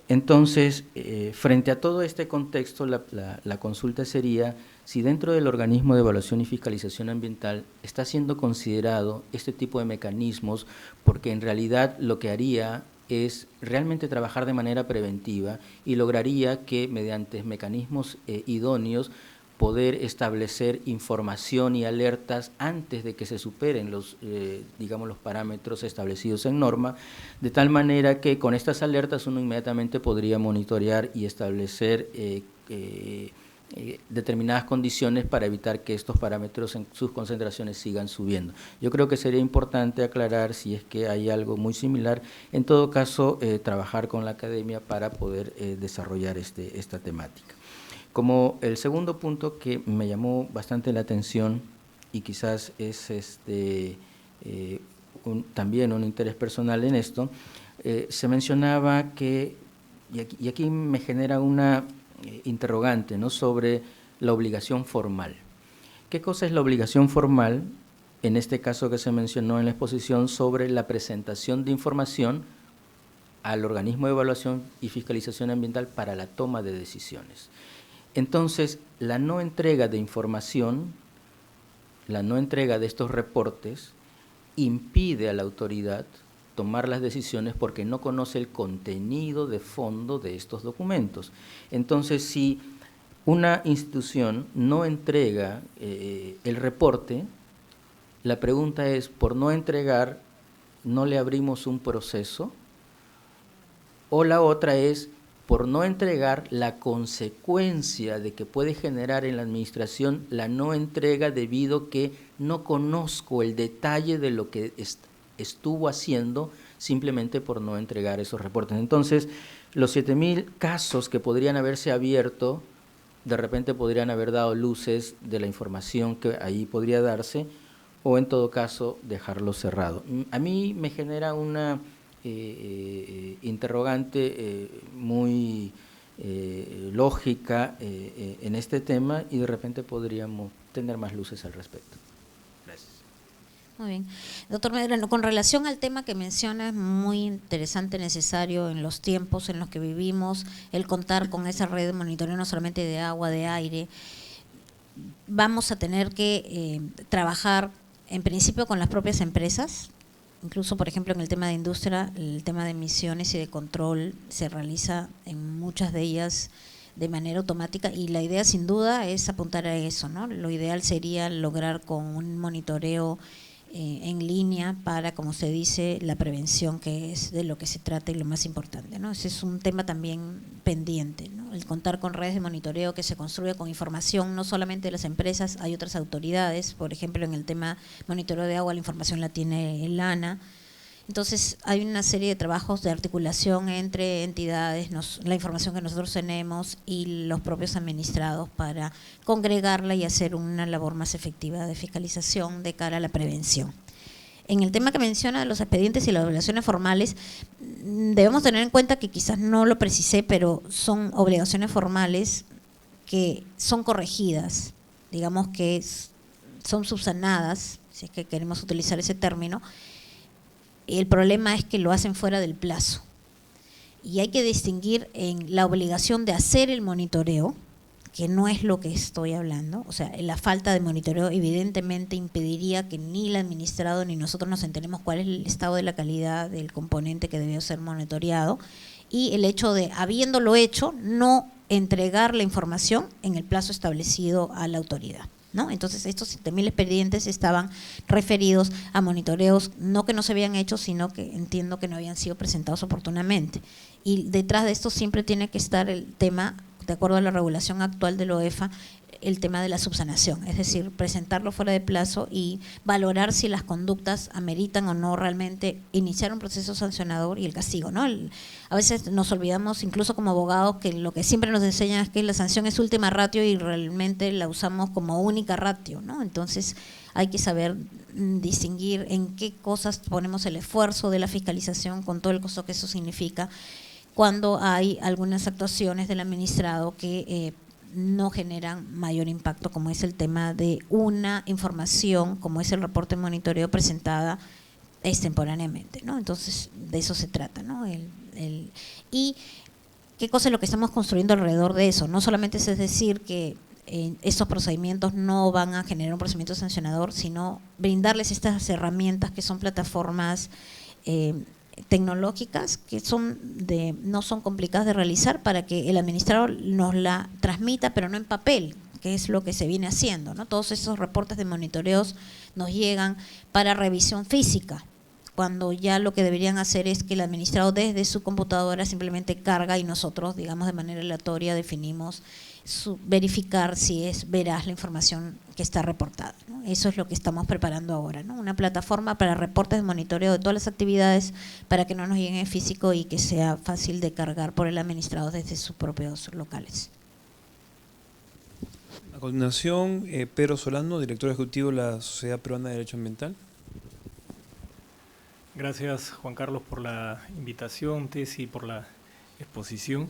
Entonces, frente a todo este contexto, la consulta sería si dentro del organismo de evaluación y fiscalización ambiental está siendo considerado este tipo de mecanismos, porque en realidad lo que haría es realmente trabajar de manera preventiva y lograría que mediante mecanismos idóneos poder establecer información y alertas antes de que se superen los parámetros establecidos en norma, de tal manera que con estas alertas uno inmediatamente podría monitorear y establecer determinadas condiciones para evitar que estos parámetros en sus concentraciones sigan subiendo. Yo creo que sería importante aclarar si es que hay algo muy similar, en todo caso trabajar con la academia para poder desarrollar esta temática. Como el segundo punto que me llamó bastante la atención y quizás es también un interés personal en esto, se mencionaba que, y aquí me genera una interrogante, ¿no?, sobre la obligación formal. ¿Qué cosa es la obligación formal? En este caso que se mencionó en la exposición sobre la presentación de información al organismo de evaluación y fiscalización ambiental para la toma de decisiones. Entonces, la no entrega de información, la no entrega de estos reportes, impide a la autoridad tomar las decisiones porque no conoce el contenido de fondo de estos documentos. Entonces, si una institución no entrega el reporte, la pregunta es, por no entregar, ¿no le abrimos un proceso? O la otra es, por no entregar, la consecuencia de que puede generar en la administración la no entrega debido que no conozco el detalle de lo que estuvo haciendo simplemente por no entregar esos reportes. Entonces, los 7,000 casos que podrían haberse abierto, de repente podrían haber dado luces de la información que ahí podría darse, o en todo caso dejarlo cerrado. A mí me genera una interrogante muy lógica en este tema, y de repente podríamos tener más luces al respecto. Gracias. Muy bien. Doctor Medrano, con relación al tema que menciona, es muy interesante, necesario en los tiempos en los que vivimos, el contar con esa red de monitoreo no solamente de agua, de aire. Vamos a tener que trabajar en principio con las propias empresas. Incluso, por ejemplo, en el tema de industria, el tema de emisiones y de control se realiza en muchas de ellas de manera automática, y la idea sin duda es apuntar a eso, ¿no? Lo ideal sería lograr con un monitoreo en línea para, como se dice, la prevención, que es de lo que se trata y lo más importante, ¿no? Ese es un tema también pendiente, ¿no? El contar con redes de monitoreo que se construya con información no solamente de las empresas, hay otras autoridades, por ejemplo, en el tema monitoreo de agua la información la tiene el ANA. Entonces hay una serie de trabajos de articulación entre entidades, la información que nosotros tenemos y los propios administrados para congregarla y hacer una labor más efectiva de fiscalización de cara a la prevención. En el tema que menciona de los expedientes y las obligaciones formales, debemos tener en cuenta que quizás no lo precisé, pero son obligaciones formales que son corregidas, digamos que son subsanadas, si es que queremos utilizar ese término. El problema es que lo hacen fuera del plazo, y hay que distinguir en la obligación de hacer el monitoreo, que no es lo que estoy hablando. O sea, la falta de monitoreo evidentemente impediría que ni el administrado ni nosotros nos enteremos cuál es el estado de la calidad del componente que debió ser monitoreado, y el hecho de, habiéndolo hecho, no entregar la información en el plazo establecido a la autoridad, ¿no? Entonces, estos 7.000 expedientes estaban referidos a monitoreos, no que no se habían hecho, sino que entiendo que no habían sido presentados oportunamente. Y detrás de esto siempre tiene que estar el tema, de acuerdo a la regulación actual de la OEFA, el tema de la subsanación, es decir, presentarlo fuera de plazo y valorar si las conductas ameritan o no realmente iniciar un proceso sancionador y el castigo, ¿no? A veces nos olvidamos, incluso como abogados, que lo que siempre nos enseñan es que la sanción es última ratio y realmente la usamos como única ratio, ¿no? Entonces hay que saber distinguir en qué cosas ponemos el esfuerzo de la fiscalización con todo el costo que eso significa cuando hay algunas actuaciones del administrado que no generan mayor impacto, como es el tema de una información, como es el reporte de monitoreo presentada extemporáneamente, ¿no? Entonces, de eso se trata, ¿no? Y qué cosa es lo que estamos construyendo alrededor de eso. No solamente es decir que estos procedimientos no van a generar un procedimiento sancionador, sino brindarles estas herramientas que son plataformas tecnológicas que no son complicadas de realizar para que el administrador nos la transmita, pero no en papel, que es lo que se viene haciendo, ¿no? Todos esos reportes de monitoreos nos llegan para revisión física, cuando ya lo que deberían hacer es que el administrador desde su computadora simplemente carga y nosotros, digamos, de manera aleatoria definimos verificar si es veraz la información que está reportada, ¿no? Eso es lo que estamos preparando ahora, ¿no? Una plataforma para reportes de monitoreo de todas las actividades para que no nos lleguen en físico y que sea fácil de cargar por el administrador desde sus propios locales. A continuación, Pedro Solano, director ejecutivo de la Sociedad Peruana de Derecho Ambiental. Gracias, Juan Carlos, por la invitación, Tessy, por la exposición.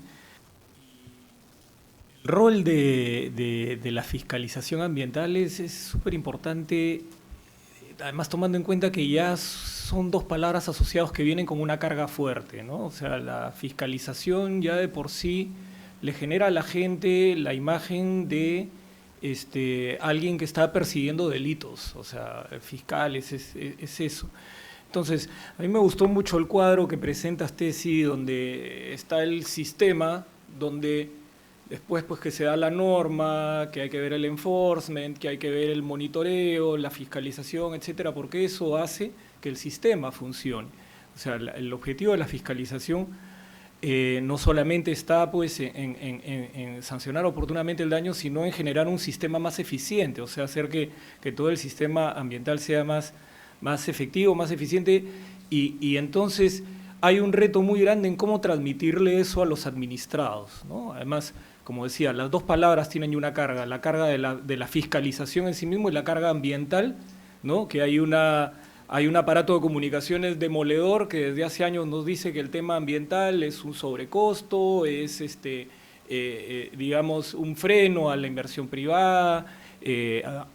El rol de la fiscalización ambiental es súper importante, además tomando en cuenta que ya son dos palabras asociadas que vienen con una carga fuerte, ¿no? O sea, la fiscalización ya de por sí le genera a la gente la imagen de alguien que está persiguiendo delitos, o sea, el fiscal es eso. Entonces, a mí me gustó mucho el cuadro que presentas, Tessy, donde está el sistema, donde después pues que se da la norma, que hay que ver el enforcement, que hay que ver el monitoreo, la fiscalización, etcétera, porque eso hace que el sistema funcione. O sea, el objetivo de la fiscalización no solamente está pues en sancionar oportunamente el daño, sino en generar un sistema más eficiente, o sea, hacer que todo el sistema ambiental sea más efectivo, más eficiente, y entonces hay un reto muy grande en cómo transmitirle eso a los administrados, ¿no? Además, como decía, las dos palabras tienen una carga, la carga de la fiscalización en sí mismo y la carga ambiental, ¿no? Que hay un aparato de comunicaciones demoledor que desde hace años nos dice que el tema ambiental es un sobrecosto, es digamos un freno a la inversión privada,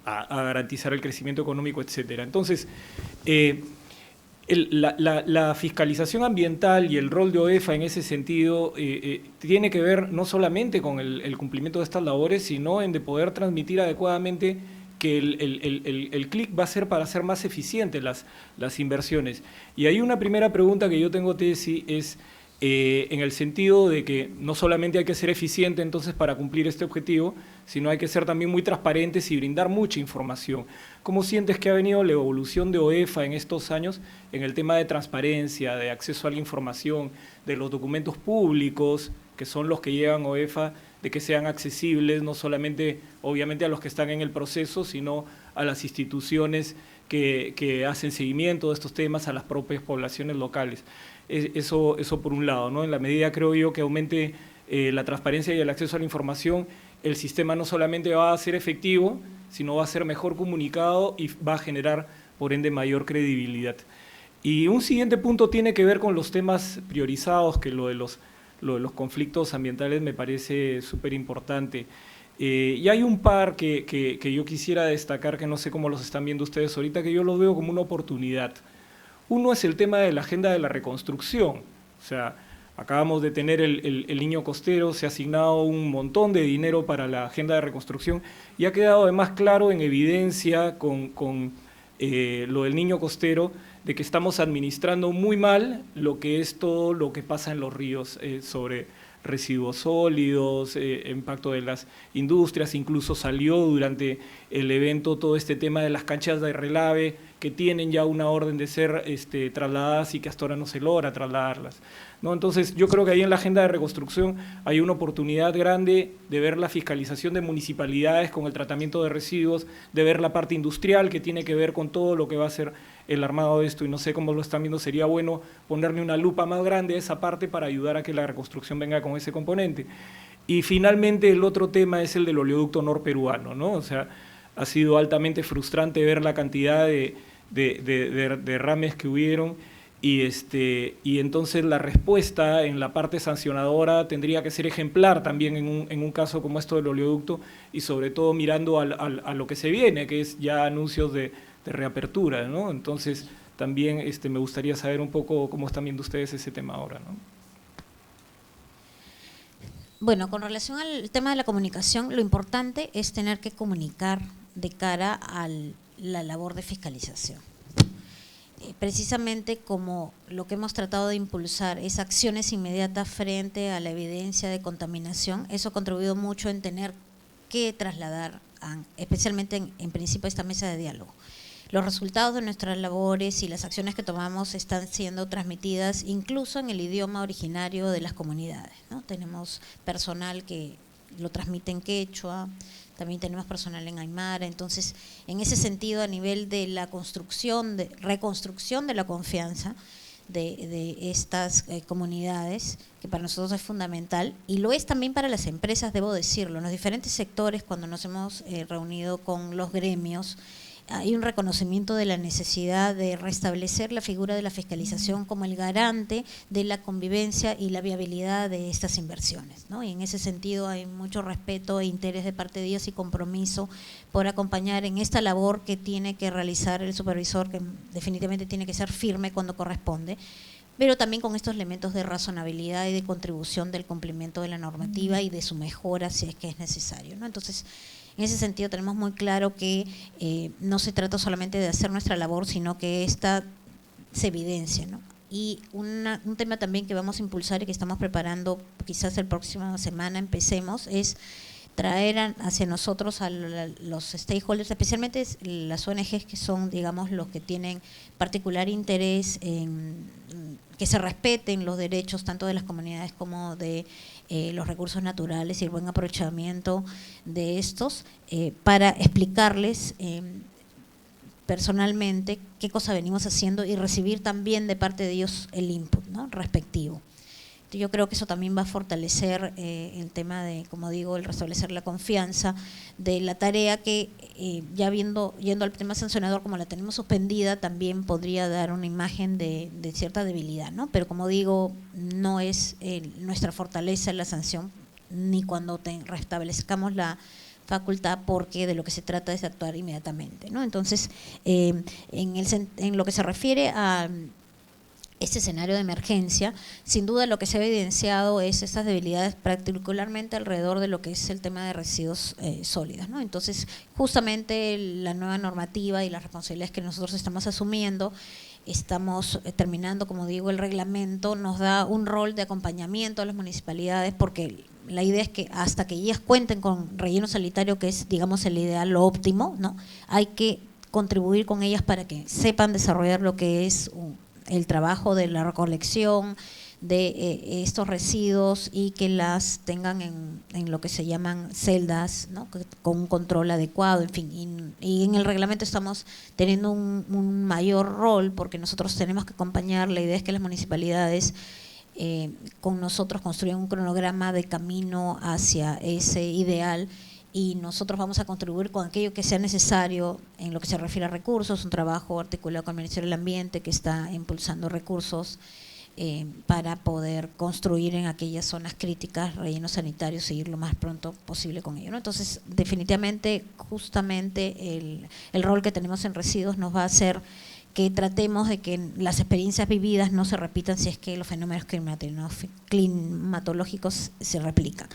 a garantizar el crecimiento económico, etcétera. Entonces, la fiscalización ambiental y el rol de OEFA en ese sentido tiene que ver no solamente con el cumplimiento de estas labores, sino en de poder transmitir adecuadamente que el clic va a ser para hacer más eficientes las inversiones. Y hay una primera pregunta que yo tengo, Tessy, es en el sentido de que no solamente hay que ser eficiente entonces para cumplir este objetivo, sino hay que ser también muy transparentes y brindar mucha información. ¿Cómo sientes que ha venido la evolución de OEFA en estos años en el tema de transparencia, de acceso a la información, de los documentos públicos, que son los que llegan a OEFA, de que sean accesibles no solamente obviamente a los que están en el proceso, sino a las instituciones que hacen seguimiento de estos temas, a las propias poblaciones locales? Eso por un lado, ¿no? En la medida, creo yo, que aumente la transparencia y el acceso a la información, el sistema no solamente va a ser efectivo, sino va a ser mejor comunicado y va a generar, por ende, mayor credibilidad. Y un siguiente punto tiene que ver con los temas priorizados, que lo de los conflictos ambientales me parece súper importante. Y hay un par que yo quisiera destacar, que no sé cómo los están viendo ustedes ahorita, que yo los veo como una oportunidad. Uno es el tema de la agenda de la reconstrucción. O sea, acabamos de tener el Niño Costero, se ha asignado un montón de dinero para la agenda de reconstrucción y ha quedado además claro, en evidencia con lo del Niño Costero, de que estamos administrando muy mal lo que es todo lo que pasa en los ríos sobre residuos sólidos, impacto de las industrias, incluso salió durante el evento todo este tema de las canchas de relave que tienen ya una orden de ser trasladadas y que hasta ahora no se logra trasladarlas, ¿no? Entonces yo creo que ahí en la agenda de reconstrucción hay una oportunidad grande de ver la fiscalización de municipalidades con el tratamiento de residuos, de ver la parte industrial que tiene que ver con todo lo que va a ser el armado de esto, y no sé cómo lo están viendo, sería bueno ponerle una lupa más grande a esa parte para ayudar a que la reconstrucción venga con ese componente. Y finalmente el otro tema es el del oleoducto norperuano, ¿no? O sea, ha sido altamente frustrante ver la cantidad de derrames que hubieron, y entonces la respuesta en la parte sancionadora tendría que ser ejemplar también en un caso como esto del oleoducto, y sobre todo mirando a lo que se viene, que es ya anuncios de reapertura, ¿no? Entonces también me gustaría saber un poco cómo están viendo ustedes ese tema ahora, ¿no? Bueno, con relación al tema de la comunicación, lo importante es tener que comunicar de cara a la labor de fiscalización. Precisamente como lo que hemos tratado de impulsar es acciones inmediatas frente a la evidencia de contaminación, eso ha contribuido mucho en tener que trasladar, especialmente en principio, a esta mesa de diálogo. Los resultados de nuestras labores y las acciones que tomamos están siendo transmitidas incluso en el idioma originario de las comunidades, ¿no? Tenemos personal que lo transmite en quechua, también tenemos personal en aymara. Entonces, en ese sentido, a nivel de la reconstrucción de la confianza de estas comunidades, que para nosotros es fundamental, y lo es también para las empresas, debo decirlo, en los diferentes sectores, cuando nos hemos reunido con los gremios, hay un reconocimiento de la necesidad de restablecer la figura de la fiscalización como el garante de la convivencia y la viabilidad de estas inversiones, ¿no? Y en ese sentido hay mucho respeto e interés de parte de ellos y compromiso por acompañar en esta labor que tiene que realizar el supervisor, que definitivamente tiene que ser firme cuando corresponde, pero también con estos elementos de razonabilidad y de contribución del cumplimiento de la normativa y de su mejora si es que es necesario, ¿no? Entonces, en ese sentido tenemos muy claro que no se trata solamente de hacer nuestra labor, sino que esta se evidencia, ¿no? Y un tema también que vamos a impulsar y que estamos preparando, quizás la próxima semana empecemos, es traer hacia nosotros a los stakeholders, especialmente las ONGs, que son, digamos, los que tienen particular interés en que se respeten los derechos tanto de las comunidades como de los recursos naturales y el buen aprovechamiento de estos, para explicarles personalmente qué cosa venimos haciendo y recibir también de parte de ellos el input, ¿no?, respectivo. Yo creo que eso también va a fortalecer el tema de, como digo, el restablecer la confianza de la tarea que ya yendo al tema sancionador, como la tenemos suspendida, también podría dar una imagen de cierta debilidad, ¿no? Pero como digo, no es nuestra fortaleza la sanción, ni cuando restablezcamos la facultad, porque de lo que se trata es de actuar inmediatamente, ¿no? Entonces, en lo que se refiere a este escenario de emergencia, sin duda lo que se ha evidenciado es estas debilidades, particularmente alrededor de lo que es el tema de residuos sólidos, ¿no? Entonces, justamente la nueva normativa y las responsabilidades que nosotros estamos asumiendo, estamos terminando, como digo, el reglamento, nos da un rol de acompañamiento a las municipalidades, porque la idea es que hasta que ellas cuenten con relleno sanitario, que es, digamos, el ideal, lo óptimo, ¿no?, hay que contribuir con ellas para que sepan desarrollar lo que es el trabajo de la recolección de estos residuos y que las tengan en lo que se llaman celdas, ¿no?, con un control adecuado, en fin. Y en el reglamento estamos teniendo un mayor rol, porque nosotros tenemos que acompañar. La idea es que las municipalidades con nosotros construyan un cronograma de camino hacia ese ideal, y nosotros vamos a contribuir con aquello que sea necesario en lo que se refiere a recursos, un trabajo articulado con el Ministerio del Ambiente que está impulsando recursos para poder construir en aquellas zonas críticas rellenos sanitarios y ir lo más pronto posible con ello, ¿no? Entonces, definitivamente, justamente el rol que tenemos en residuos nos va a hacer que tratemos de que las experiencias vividas no se repitan si es que los fenómenos climatológicos se replican.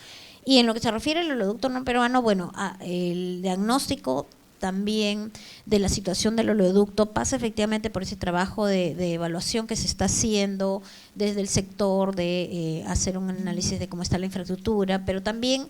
Y en lo que se refiere al oleoducto norperuano, bueno, el diagnóstico también de la situación del oleoducto pasa efectivamente por ese trabajo de evaluación que se está haciendo desde el sector, de hacer un análisis de cómo está la infraestructura, pero también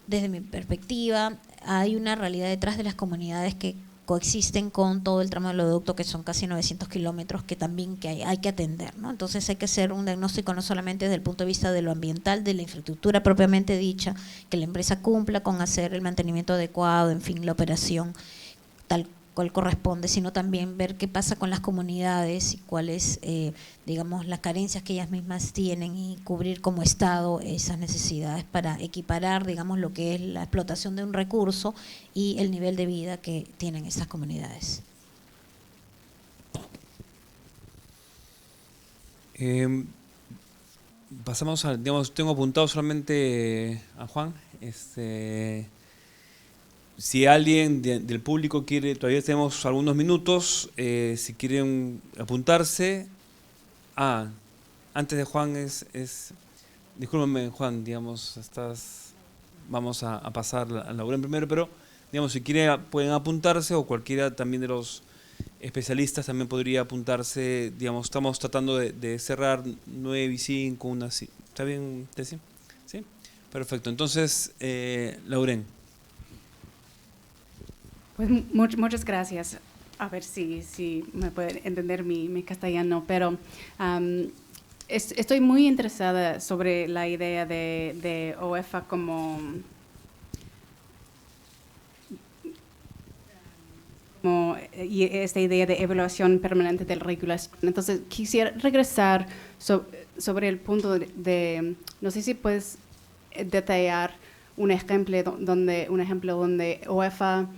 desde mi perspectiva hay una realidad detrás de las comunidades que coexisten con todo el tramo del oleoducto, que son casi 900 kilómetros, que también hay que atender, ¿no? Entonces hay que hacer un diagnóstico no solamente desde el punto de vista de lo ambiental, de la infraestructura propiamente dicha, que la empresa cumpla con hacer el mantenimiento adecuado, en fin, la operación tal cual corresponde, sino también ver qué pasa con las comunidades y cuáles, digamos, las carencias que ellas mismas tienen y cubrir como Estado esas necesidades para equiparar, digamos, lo que es la explotación de un recurso y el nivel de vida que tienen esas comunidades. Pasamos a, digamos, tengo apuntado solamente a Juan. Si alguien del público quiere, todavía tenemos algunos minutos, si quieren apuntarse. Antes de Juan discúlpame Juan, digamos, vamos a pasar a Lauren primero, pero digamos, si quieren pueden apuntarse, o cualquiera también de los especialistas también podría apuntarse. Digamos, estamos tratando de cerrar 9:05, ¿está bien, Tessy? ¿Sí? Perfecto, entonces, Lauren. Pues muchas gracias. A ver si me pueden entender mi castellano, pero estoy muy interesada sobre la idea de OEFA y esta idea de evaluación permanente de la regulación. Entonces, quisiera regresar sobre el punto de no sé si puedes detallar un ejemplo donde OEFA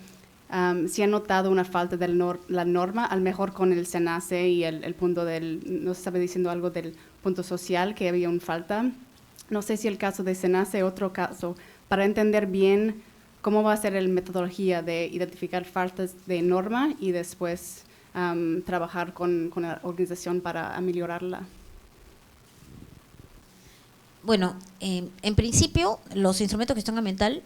si ha notado una falta de la norma, a lo mejor con el SENACE y el punto no se estaba diciendo algo del punto social, que había una falta. No sé si el caso de SENACE, otro caso, para entender bien cómo va a ser la metodología de identificar faltas de norma y después trabajar con la organización para ameliorarla. Bueno, en principio, los instrumentos de gestión ambiental,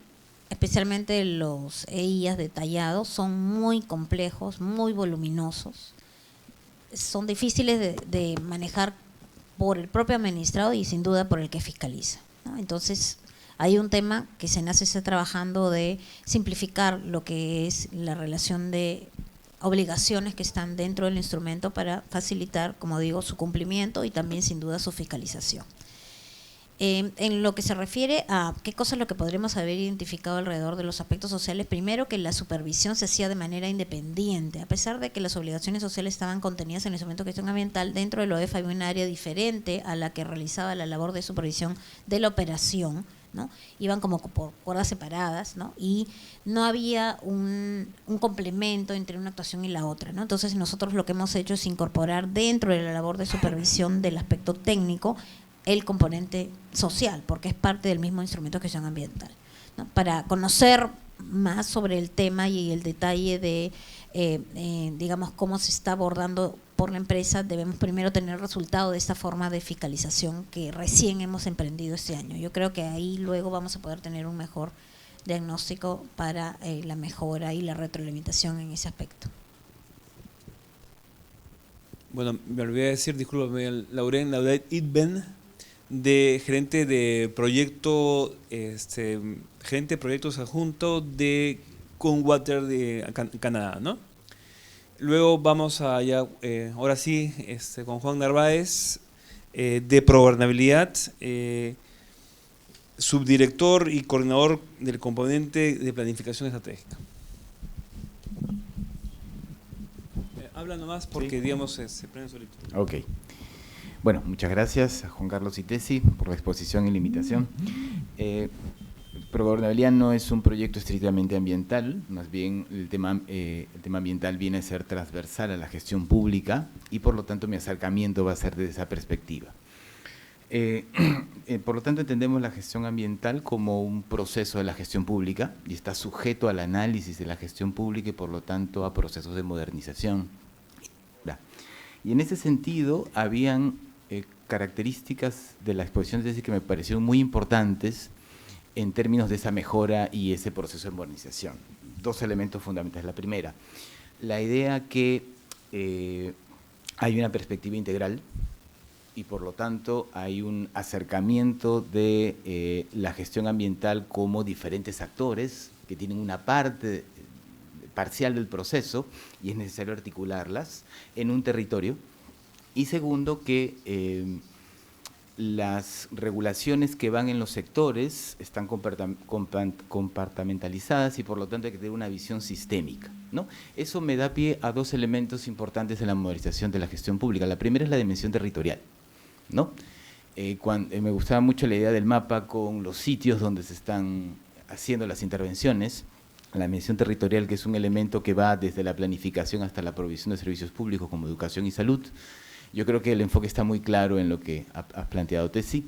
especialmente los EIAs detallados, son muy complejos, muy voluminosos, son difíciles de manejar por el propio administrado y sin duda por el que fiscaliza, ¿no? Entonces, hay un tema que SENACE está trabajando de simplificar lo que es la relación de obligaciones que están dentro del instrumento para facilitar, como digo, su cumplimiento y también sin duda su fiscalización. En lo que se refiere a qué cosa es lo que podríamos haber identificado alrededor de los aspectos sociales, primero que la supervisión se hacía de manera independiente, a pesar de que las obligaciones sociales estaban contenidas en el instrumento de gestión ambiental. Dentro de la OEFA había un área diferente a la que realizaba la labor de supervisión de la operación, ¿no? Iban como por cuerdas separadas, ¿no? Y no había un complemento entre una actuación y la otra, ¿no? Entonces nosotros lo que hemos hecho es incorporar dentro de la labor de supervisión del aspecto técnico el componente social, porque es parte del mismo instrumento de gestión ambiental, ¿no? Para conocer más sobre el tema y el detalle de, digamos, cómo se está abordando por la empresa, debemos primero tener el resultado de esta forma de fiscalización que recién hemos emprendido este año. Yo creo que ahí luego vamos a poder tener un mejor diagnóstico para la mejora y la retroalimentación en ese aspecto. Bueno, me olvidé de decir, discúlpame, Lauren Itben, de gerente de proyecto, gerente de proyectos adjunto de Conwater de Canadá, ¿no? Luego vamos allá, ahora sí, con Juan Narváez, de Progobernabilidad, subdirector y coordinador del componente de planificación estratégica. Habla nomás porque, sí, digamos, se prende solito. Ok. Bueno, muchas gracias a Juan Carlos y Tessy por la exposición y la invitación. Progobernabilidad no es un proyecto estrictamente ambiental, más bien el tema ambiental viene a ser transversal a la gestión pública y por lo tanto mi acercamiento va a ser desde esa perspectiva. Por lo tanto entendemos la gestión ambiental como un proceso de la gestión pública y está sujeto al análisis de la gestión pública y por lo tanto a procesos de modernización. Y en ese sentido habían características de la exposición de Tessy que me parecieron muy importantes en términos de esa mejora y ese proceso de modernización. dos elementos fundamentales. La primera, la idea que hay una perspectiva integral y por lo tanto hay un acercamiento de la gestión ambiental como diferentes actores que tienen una parte parcial del proceso y es necesario articularlas en un territorio. Y segundo, que las regulaciones que van en los sectores están compartamentalizadas y por lo tanto hay que tener una visión sistémica, ¿no? Eso me da pie a dos elementos importantes en la modernización de la gestión pública. La primera es la dimensión territorial, ¿no? Me gustaba mucho la idea del mapa con los sitios donde se están haciendo las intervenciones. La dimensión territorial, que es un elemento que va desde la planificación hasta la provisión de servicios públicos como educación y salud. Yo creo que el enfoque está muy claro en lo que has planteado, Tessy.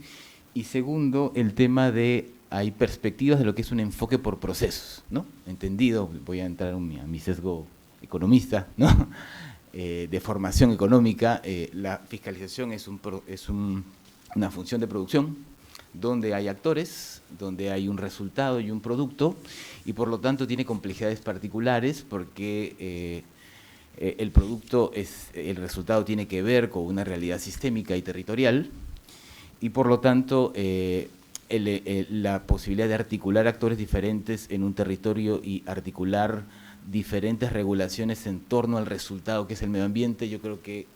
Y segundo, el tema de, hay perspectivas de lo que es un enfoque por procesos, ¿no? Entendido, voy a entrar a mi sesgo economista, ¿no? De formación económica, la fiscalización es una función de producción, donde hay actores, donde hay un resultado y un producto, y por lo tanto tiene complejidades particulares porque el resultado tiene que ver con una realidad sistémica y territorial, y por lo tanto la posibilidad de articular actores diferentes en un territorio y articular diferentes regulaciones en torno al resultado que es el medio ambiente, yo creo que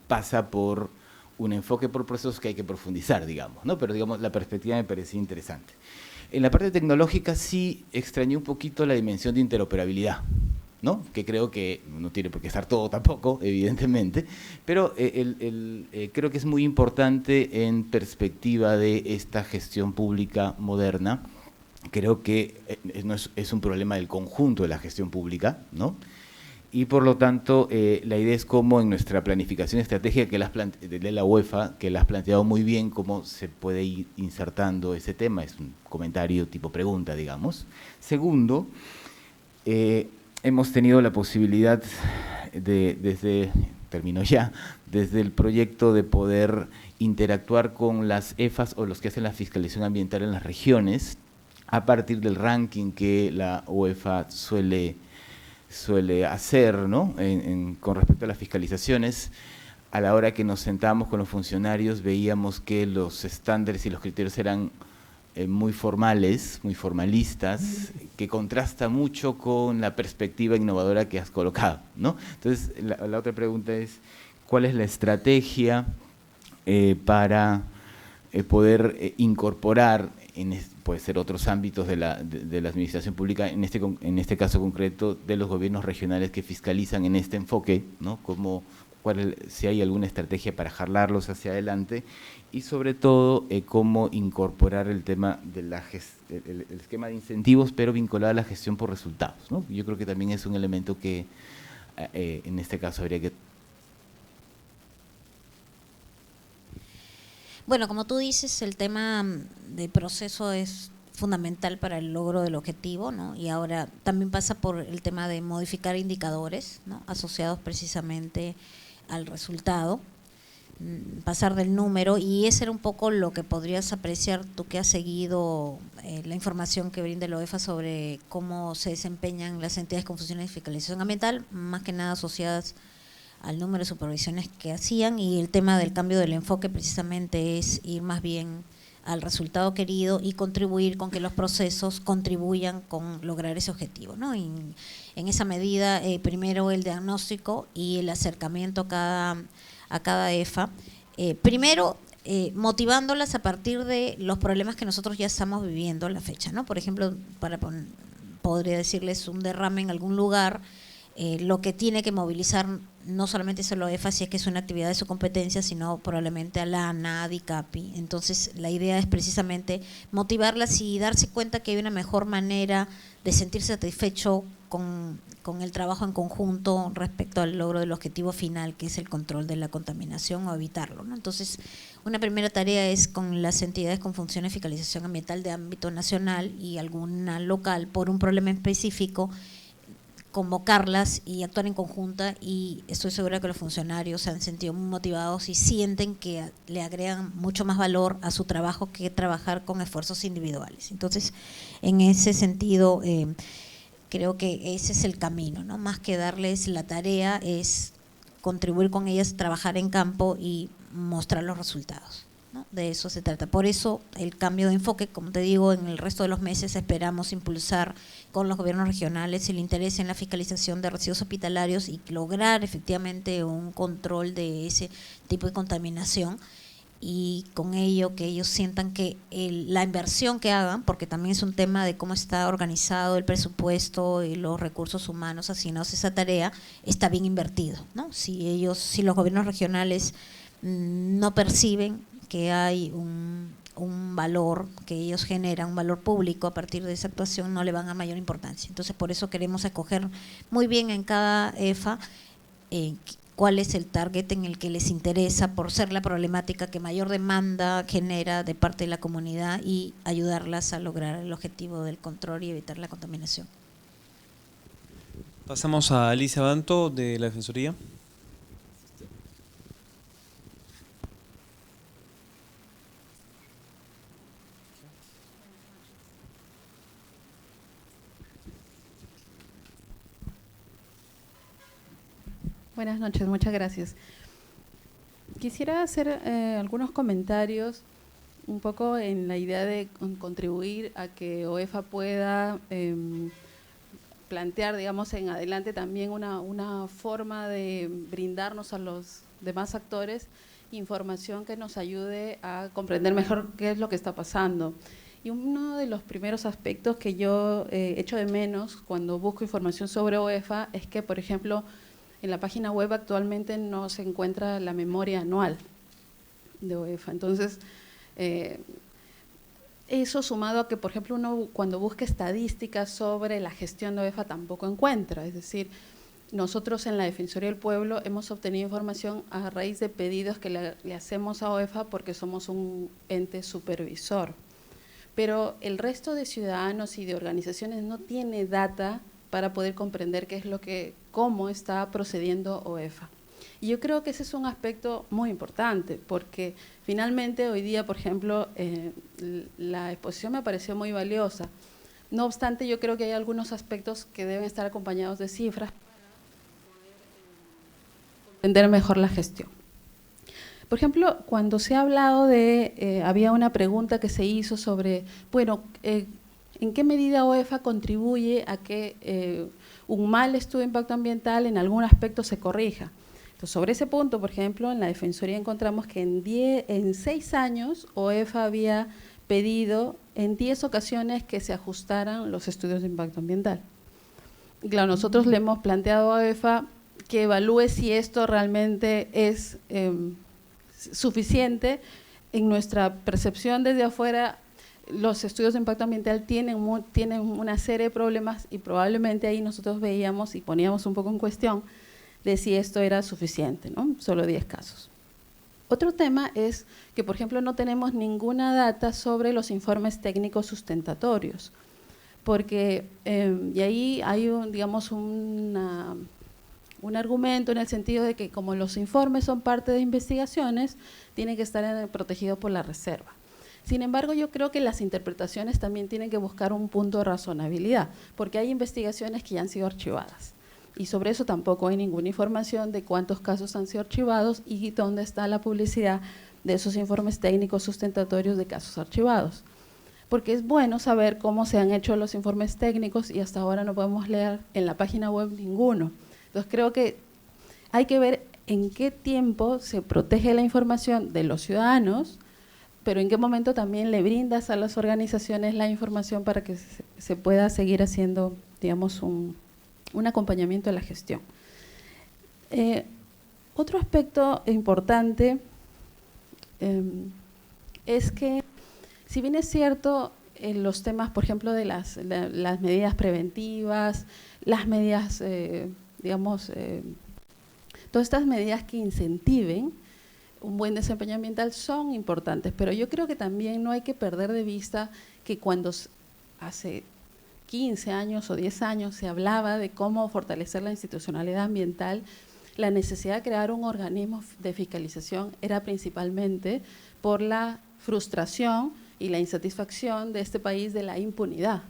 pasa por un enfoque por procesos que hay que profundizar, digamos, ¿no? Pero digamos, la perspectiva me parecía interesante. En la parte tecnológica sí extrañé un poquito la dimensión de interoperabilidad, ¿no? Que creo que no tiene por qué estar todo tampoco, evidentemente, pero creo que es muy importante en perspectiva de esta gestión pública moderna. Creo que es un problema del conjunto de la gestión pública, ¿no? Y por lo tanto, la idea es cómo en nuestra planificación estratégica de la UEFA, que la has planteado muy bien, cómo se puede ir insertando ese tema, es un comentario tipo pregunta, digamos. Segundo, hemos tenido la posibilidad desde el proyecto de poder interactuar con las EFAs o los que hacen la fiscalización ambiental en las regiones, a partir del ranking que la UEFA suele hacer, ¿no? Con respecto a las fiscalizaciones. A la hora que nos sentamos con los funcionarios veíamos que los estándares y los criterios eran muy formales, muy formalistas, que contrasta mucho con la perspectiva innovadora que has colocado, ¿no? Entonces, la otra pregunta es, ¿cuál es la estrategia para poder incorporar puede ser otros ámbitos de la administración pública, en este caso concreto de los gobiernos regionales que fiscalizan en este enfoque, ¿no? Si hay alguna estrategia para jalarlos hacia adelante y sobre todo cómo incorporar el tema de el esquema de incentivos, pero vinculado a la gestión por resultados, ¿no? Yo creo que también es un elemento que en este caso habría que... Bueno, como tú dices, el tema del proceso es fundamental para el logro del objetivo, ¿no? Y ahora también pasa por el tema de modificar indicadores, ¿no? Asociados precisamente al resultado, pasar del número, y ese era un poco lo que podrías apreciar tú que has seguido la información que brinda la UEFA sobre cómo se desempeñan las entidades con funciones de fiscalización ambiental, más que nada asociadas al número de supervisiones que hacían, y el tema del cambio del enfoque precisamente es ir más bien al resultado querido y contribuir con que los procesos contribuyan con lograr ese objetivo, ¿no? Y en esa medida, primero el diagnóstico y el acercamiento a cada EFA, primero motivándolas a partir de los problemas que nosotros ya estamos viviendo a la fecha, ¿no? Por ejemplo, podría decirles un derrame en algún lugar, lo que tiene que movilizar no solamente solo a EFA, si es que es una actividad de su competencia, sino probablemente a la ANA, a DICAPI. Entonces, la idea es precisamente motivarlas y darse cuenta que hay una mejor manera de sentirse satisfecho con el trabajo en conjunto respecto al logro del objetivo final, que es el control de la contaminación o evitarlo, ¿no? Entonces, una primera tarea es con las entidades con funciones de fiscalización ambiental de ámbito nacional y alguna local por un problema específico, convocarlas y actuar en conjunta, y estoy segura que los funcionarios se han sentido muy motivados y sienten que le agregan mucho más valor a su trabajo que trabajar con esfuerzos individuales. Entonces, en ese sentido, creo que ese es el camino, ¿no? Más que darles la tarea, es contribuir con ellas, trabajar en campo y mostrar los resultados, ¿no? De eso se trata. Por eso el cambio de enfoque, como te digo, en el resto de los meses esperamos impulsar con los gobiernos regionales el interés en la fiscalización de residuos hospitalarios y lograr efectivamente un control de ese tipo de contaminación, y con ello que ellos sientan que la inversión que hagan, porque también es un tema de cómo está organizado el presupuesto y los recursos humanos asignados a esa tarea, está bien invertido, ¿no? Si los gobiernos regionales no perciben que hay un valor que ellos generan, un valor público a partir de esa actuación, no le van a mayor importancia. Entonces, por eso queremos escoger muy bien en cada EFA cuál es el target en el que les interesa, por ser la problemática que mayor demanda genera de parte de la comunidad, y ayudarlas a lograr el objetivo del control y evitar la contaminación. Pasamos a Alicia Banto, de la Defensoría. Buenas noches, muchas gracias. Quisiera hacer algunos comentarios un poco en la idea de contribuir a que OEFA pueda plantear, digamos, en adelante también una forma de brindarnos a los demás actores información que nos ayude a comprender mejor qué es lo que está pasando. Y uno de los primeros aspectos que yo echo de menos cuando busco información sobre OEFA es que, por ejemplo, en la página web actualmente no se encuentra la memoria anual de OEFA. Entonces, eso sumado a que, por ejemplo, uno cuando busca estadísticas sobre la gestión de OEFA tampoco encuentra. Es decir, nosotros en la Defensoría del Pueblo hemos obtenido información a raíz de pedidos que le hacemos a OEFA porque somos un ente supervisor. Pero el resto de ciudadanos y de organizaciones no tiene data para poder comprender cómo está procediendo OEFA. Y yo creo que ese es un aspecto muy importante, porque finalmente hoy día, por ejemplo, la exposición me pareció muy valiosa. No obstante, yo creo que hay algunos aspectos que deben estar acompañados de cifras para poder entender mejor la gestión. Por ejemplo, cuando se ha hablado había una pregunta que se hizo sobre, bueno, ¿en qué medida OEFA contribuye a que un mal estudio de impacto ambiental en algún aspecto se corrija? Entonces, sobre ese punto, por ejemplo, en la Defensoría encontramos que en 6 años OEFA había pedido en 10 ocasiones que se ajustaran los estudios de impacto ambiental. Y claro, nosotros le hemos planteado a OEFA que evalúe si esto realmente es suficiente. En nuestra percepción desde afuera, los estudios de impacto ambiental tienen una serie de problemas y probablemente ahí nosotros veíamos y poníamos un poco en cuestión de si esto era suficiente, ¿no? Solo 10 casos. Otro tema es que, por ejemplo, no tenemos ninguna data sobre los informes técnicos sustentatorios, porque y ahí hay un argumento en el sentido de que como los informes son parte de investigaciones, tienen que estar protegidos por la reserva. Sin embargo, yo creo que las interpretaciones también tienen que buscar un punto de razonabilidad, porque hay investigaciones que ya han sido archivadas. Y sobre eso tampoco hay ninguna información de cuántos casos han sido archivados y dónde está la publicidad de esos informes técnicos sustentatorios de casos archivados. Porque es bueno saber cómo se han hecho los informes técnicos y hasta ahora no podemos leer en la página web ninguno. Entonces creo que hay que ver en qué tiempo se protege la información de los ciudadanos, pero en qué momento también le brindas a las organizaciones la información para que se pueda seguir haciendo, digamos, un acompañamiento de la gestión. Otro aspecto importante es que, si bien es cierto, los temas, por ejemplo, de las medidas preventivas, las medidas, todas estas medidas que incentiven un buen desempeño ambiental son importantes, pero yo creo que también no hay que perder de vista que cuando hace 15 años o 10 años se hablaba de cómo fortalecer la institucionalidad ambiental, la necesidad de crear un organismo de fiscalización era principalmente por la frustración y la insatisfacción de este país de la impunidad.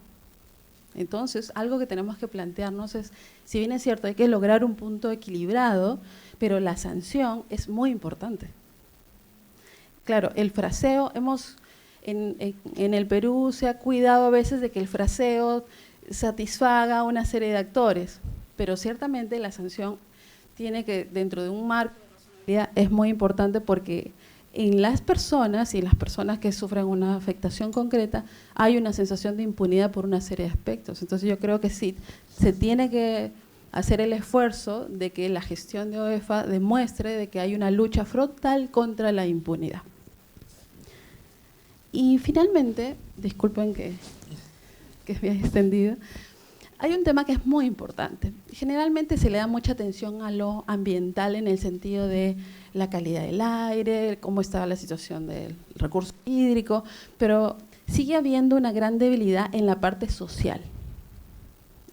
Entonces, algo que tenemos que plantearnos es, si bien es cierto, hay que lograr un punto equilibrado, pero la sanción es muy importante. Claro, el fraseo, en el Perú se ha cuidado a veces de que el fraseo satisfaga a una serie de actores, pero ciertamente la sanción tiene que, dentro de un marco de responsabilidad, es muy importante porque en las personas y las personas que sufren una afectación concreta hay una sensación de impunidad por una serie de aspectos. Entonces yo creo que sí, se tiene que hacer el esfuerzo de que la gestión de OEFA demuestre de que hay una lucha frontal contra la impunidad. Y finalmente, disculpen que me haya extendido, hay un tema que es muy importante. Generalmente se le da mucha atención a lo ambiental en el sentido de la calidad del aire, cómo está la situación del recurso hídrico, pero sigue habiendo una gran debilidad en la parte social.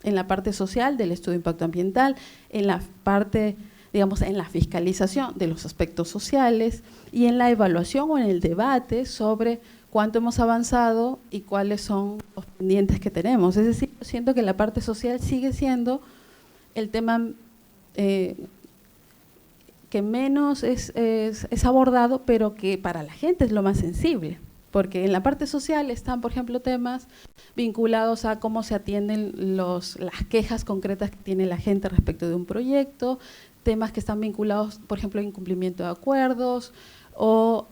En la parte social del estudio de impacto ambiental, en la parte, digamos, en la fiscalización de los aspectos sociales y en la evaluación o en el debate sobre cuánto hemos avanzado y cuáles son los pendientes que tenemos. Es decir, yo siento que la parte social sigue siendo el tema que menos es abordado, pero que para la gente es lo más sensible. Porque en la parte social están, por ejemplo, temas vinculados a cómo se atienden las quejas concretas que tiene la gente respecto de un proyecto, temas que están vinculados, por ejemplo, a incumplimiento de acuerdos o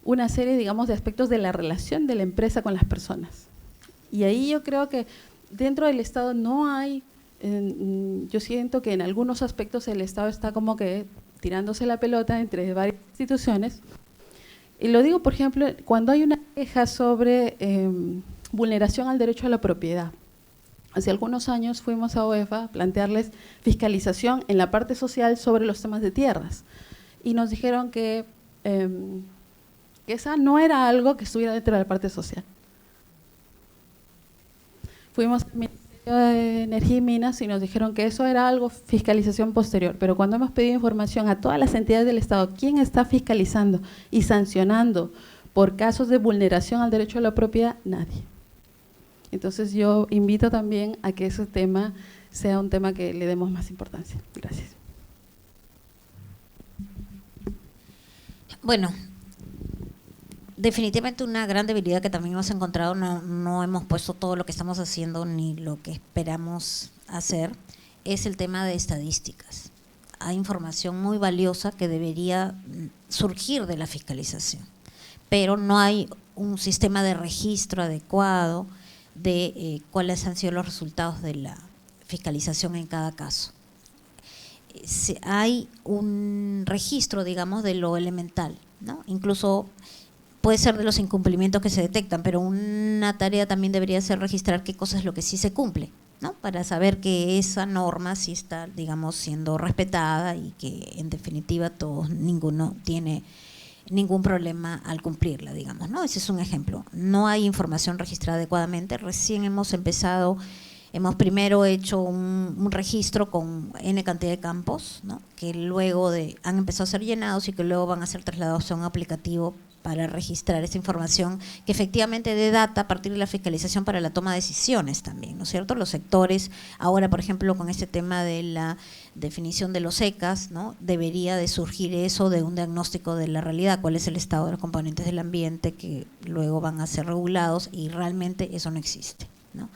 una serie, digamos, de aspectos de la relación de la empresa con las personas. Y ahí yo creo que dentro del Estado no hay, yo siento que en algunos aspectos el Estado está como que tirándose la pelota entre varias instituciones. Y lo digo, por ejemplo, cuando hay una queja sobre vulneración al derecho a la propiedad. Hace algunos años fuimos a OEFA a plantearles fiscalización en la parte social sobre los temas de tierras. Y nos dijeron que esa no era algo que estuviera dentro de la parte social. Fuimos al Ministerio de Energía y Minas y nos dijeron que eso era algo fiscalización posterior, pero cuando hemos pedido información a todas las entidades del Estado, ¿quién está fiscalizando y sancionando por casos de vulneración al derecho a la propiedad? Nadie. Entonces yo invito también a que ese tema sea un tema que le demos más importancia. Gracias. Bueno, definitivamente una gran debilidad que también hemos encontrado, no hemos puesto todo lo que estamos haciendo ni lo que esperamos hacer, es el tema de estadísticas. Hay información muy valiosa que debería surgir de la fiscalización, pero no hay un sistema de registro adecuado de cuáles han sido los resultados de la fiscalización en cada caso. Hay un registro, digamos, de lo elemental, ¿no? Incluso puede ser de los incumplimientos que se detectan, pero una tarea también debería ser registrar qué cosa es lo que sí se cumple, ¿no? Para saber que esa norma sí está, digamos, siendo respetada y que en definitiva ninguno tiene ningún problema al cumplirla, digamos, ¿no? Ese es un ejemplo. No hay información registrada adecuadamente. Recién hemos empezado, hemos primero hecho un registro con N cantidad de campos, ¿no? Que luego han empezado a ser llenados y que luego van a ser trasladados a un aplicativo para registrar esa información que efectivamente dé data a partir de la fiscalización para la toma de decisiones también, ¿no es cierto? Los sectores, ahora por ejemplo con este tema de la definición de los ECAs, ¿no? Debería de surgir eso de un diagnóstico de la realidad, cuál es el estado de los componentes del ambiente que luego van a ser regulados y realmente eso no existe, ¿no?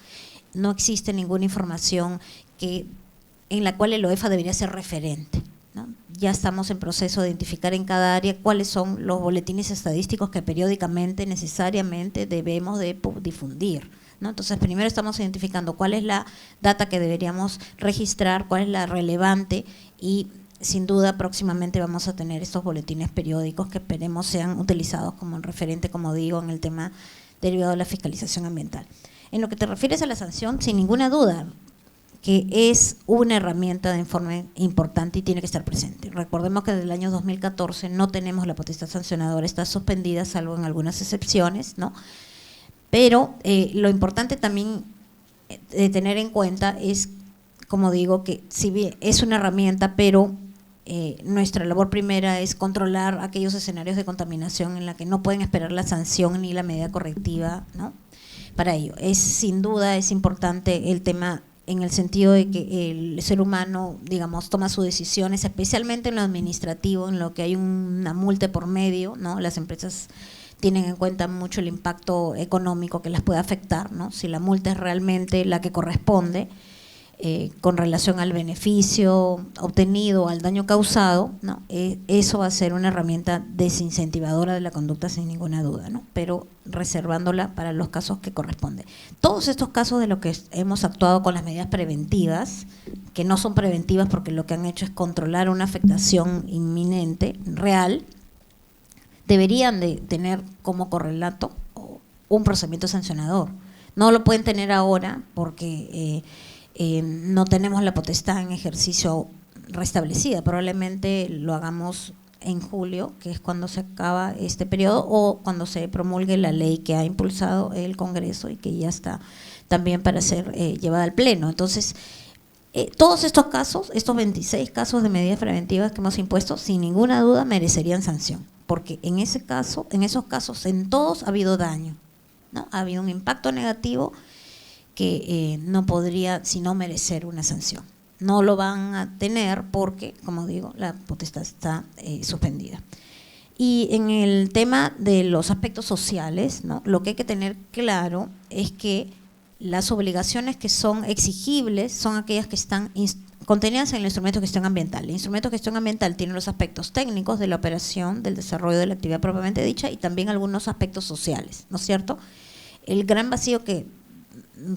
No existe ninguna información en la cual el OEFA debería ser referente, ¿no? Ya estamos en proceso de identificar en cada área cuáles son los boletines estadísticos que periódicamente, necesariamente debemos de difundir, ¿no? Entonces, primero estamos identificando cuál es la data que deberíamos registrar, cuál es la relevante y sin duda próximamente vamos a tener estos boletines periódicos que esperemos sean utilizados como un referente, como digo, en el tema derivado de la fiscalización ambiental. En lo que te refieres a la sanción, sin ninguna duda, que es una herramienta de informe importante y tiene que estar presente. Recordemos que desde el año 2014 no tenemos la potestad sancionadora, está suspendida salvo en algunas excepciones, ¿no? Pero lo importante también de tener en cuenta es, como digo, que si bien es una herramienta, pero nuestra labor primera es controlar aquellos escenarios de contaminación en la que no pueden esperar la sanción ni la medida correctiva, ¿no? para ello. Sin duda es importante el tema en el sentido de que el ser humano, digamos, toma sus decisiones, especialmente en lo administrativo, en lo que hay una multa por medio, ¿no? Las empresas tienen en cuenta mucho el impacto económico que las puede afectar, ¿no? Si la multa es realmente la que corresponde con relación al beneficio obtenido, al daño causado, ¿no? Eso va a ser una herramienta desincentivadora de la conducta sin ninguna duda, ¿no? Pero reservándola para los casos que corresponden. Todos estos casos de lo que hemos actuado con las medidas preventivas, que no son preventivas porque lo que han hecho es controlar una afectación inminente, real, deberían de tener como correlato un procedimiento sancionador. No lo pueden tener ahora porque no tenemos la potestad en ejercicio restablecida. Probablemente lo hagamos en julio, que es cuando se acaba este periodo, o cuando se promulgue la ley que ha impulsado el Congreso y que ya está también para ser llevada al Pleno. Entonces, todos estos casos, estos 26 casos de medidas preventivas que hemos impuesto, sin ninguna duda merecerían sanción, porque en esos casos, en todos ha habido daño, ¿no? Ha habido un impacto negativo que no podría sino merecer una sanción. No lo van a tener porque, como digo, la potestad está suspendida. Y en el tema de los aspectos sociales, ¿no? Lo que hay que tener claro es que las obligaciones que son exigibles son aquellas que están contenidas en el instrumento de gestión ambiental. El instrumento de gestión ambiental tiene los aspectos técnicos de la operación, del desarrollo de la actividad propiamente dicha y también algunos aspectos sociales, ¿no es cierto? El gran vacío que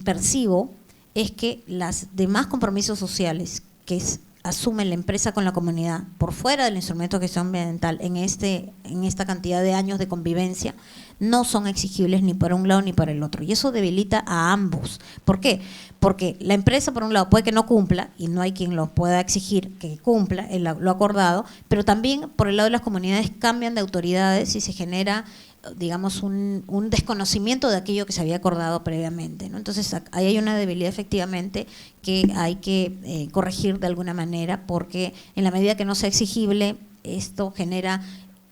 percibo es que las demás compromisos sociales que asume la empresa con la comunidad por fuera del instrumento de gestión ambiental en esta cantidad de años de convivencia no son exigibles ni para un lado ni para el otro, y eso debilita a ambos. ¿Por qué? Porque la empresa por un lado puede que no cumpla y no hay quien lo pueda exigir que cumpla lo acordado, pero también por el lado de las comunidades cambian de autoridades y se genera, digamos, un desconocimiento de aquello que se había acordado previamente, ¿no? Entonces ahí hay una debilidad efectivamente que hay que corregir de alguna manera, porque en la medida que no sea exigible, esto genera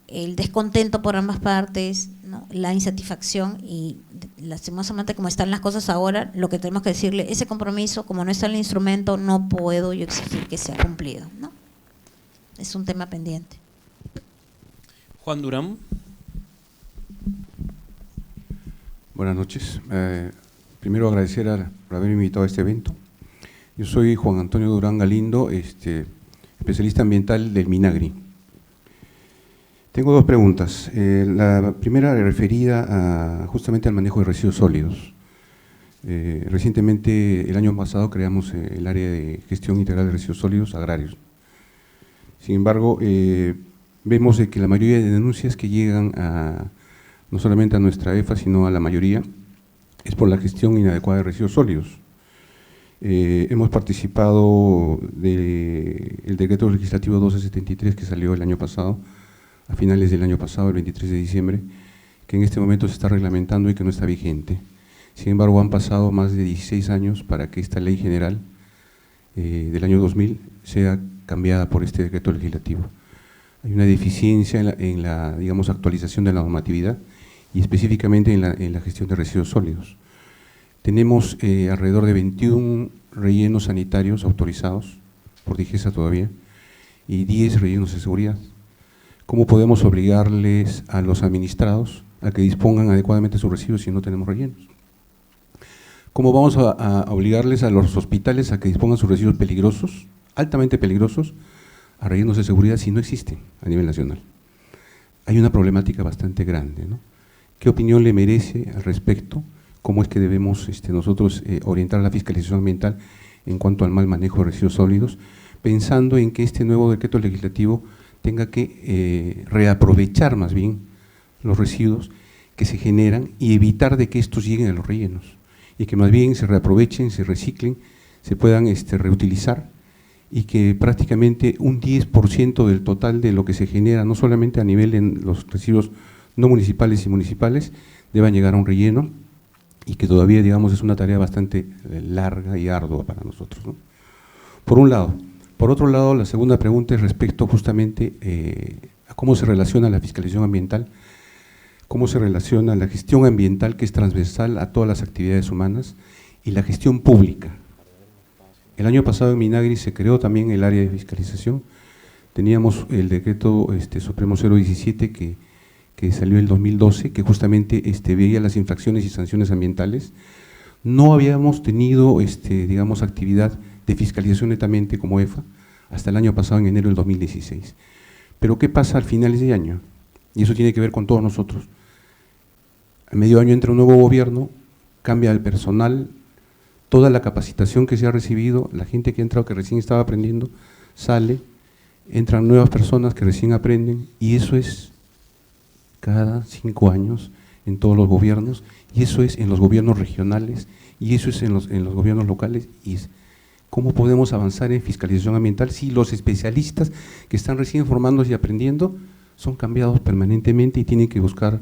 el descontento por ambas partes, ¿no? La insatisfacción, y lastimosamente como están las cosas ahora, lo que tenemos que decirle, ese compromiso, como no está en el instrumento, no puedo yo exigir que sea cumplido, ¿no? Es un tema pendiente. Juan Durán. Buenas noches. Primero agradecer por haberme invitado a este evento. Yo soy Juan Antonio Durán Galindo, especialista ambiental del Minagri. Tengo dos preguntas. La primera referida justamente al manejo de residuos sólidos. Recientemente, el año pasado, creamos el área de gestión integral de residuos sólidos agrarios. Sin embargo, vemos que la mayoría de denuncias que llegan no solamente a nuestra EFA, sino a la mayoría, es por la gestión inadecuada de residuos sólidos. Hemos participado del decreto legislativo 1273 que salió el año pasado, a finales del año pasado, el 23 de diciembre, que en este momento se está reglamentando y que no está vigente. Sin embargo, han pasado más de 16 años para que esta ley general del año 2000 sea cambiada por este decreto legislativo. Hay una deficiencia en la digamos, actualización de la normatividad y específicamente en la gestión de residuos sólidos. Tenemos alrededor de 21 rellenos sanitarios autorizados por DIGESA todavía y 10 rellenos de seguridad. ¿Cómo podemos obligarles a los administrados a que dispongan adecuadamente sus residuos si no tenemos rellenos? ¿Cómo vamos a obligarles a los hospitales a que dispongan sus residuos peligrosos, altamente peligrosos, a rellenos de seguridad si no existen a nivel nacional? Hay una problemática bastante grande, ¿no? ¿Qué opinión le merece al respecto? ¿Cómo es que debemos nosotros orientar la fiscalización ambiental en cuanto al mal manejo de residuos sólidos, pensando en que este nuevo decreto legislativo tenga que reaprovechar más bien los residuos que se generan y evitar de que estos lleguen a los rellenos y que más bien se reaprovechen, se reciclen, se puedan reutilizar y que prácticamente un 10% del total de lo que se genera, no solamente a nivel de los residuos no municipales y municipales, deban llegar a un relleno y que todavía, digamos, es una tarea bastante larga y ardua para nosotros, ¿no? Por un lado. Por otro lado, la segunda pregunta es respecto justamente a cómo se relaciona la fiscalización ambiental cómo se relaciona la gestión ambiental, que es transversal a todas las actividades humanas, y la gestión pública. El año pasado en Minagri se creó también el área de fiscalización. Teníamos el decreto Supremo 017 que salió en el 2012, que justamente veía las infracciones y sanciones ambientales. No habíamos tenido, digamos, actividad de fiscalización netamente como EFA hasta el año pasado, en enero del 2016. Pero ¿qué pasa al final de ese año? Y eso tiene que ver con todos nosotros. A medio año entra un nuevo gobierno, cambia el personal, toda la capacitación que se ha recibido, la gente que ha entrado, que recién estaba aprendiendo, sale, entran nuevas personas que recién aprenden, y eso es cada 5 años en todos los gobiernos, y eso es en los gobiernos regionales, y eso es en los gobiernos locales, y es cómo podemos avanzar en fiscalización ambiental si los especialistas que están recién formándose y aprendiendo son cambiados permanentemente y tienen que buscar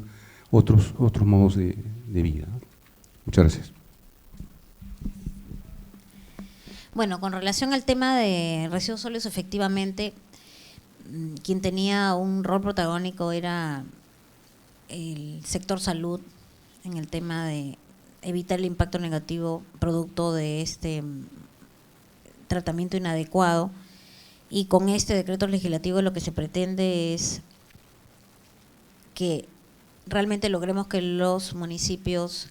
otros modos de vida. Muchas gracias. Bueno, con relación al tema de residuos sólidos, efectivamente, quien tenía un rol protagónico era el sector salud en el tema de evitar el impacto negativo producto de este tratamiento inadecuado, y con este decreto legislativo lo que se pretende es que realmente logremos que los municipios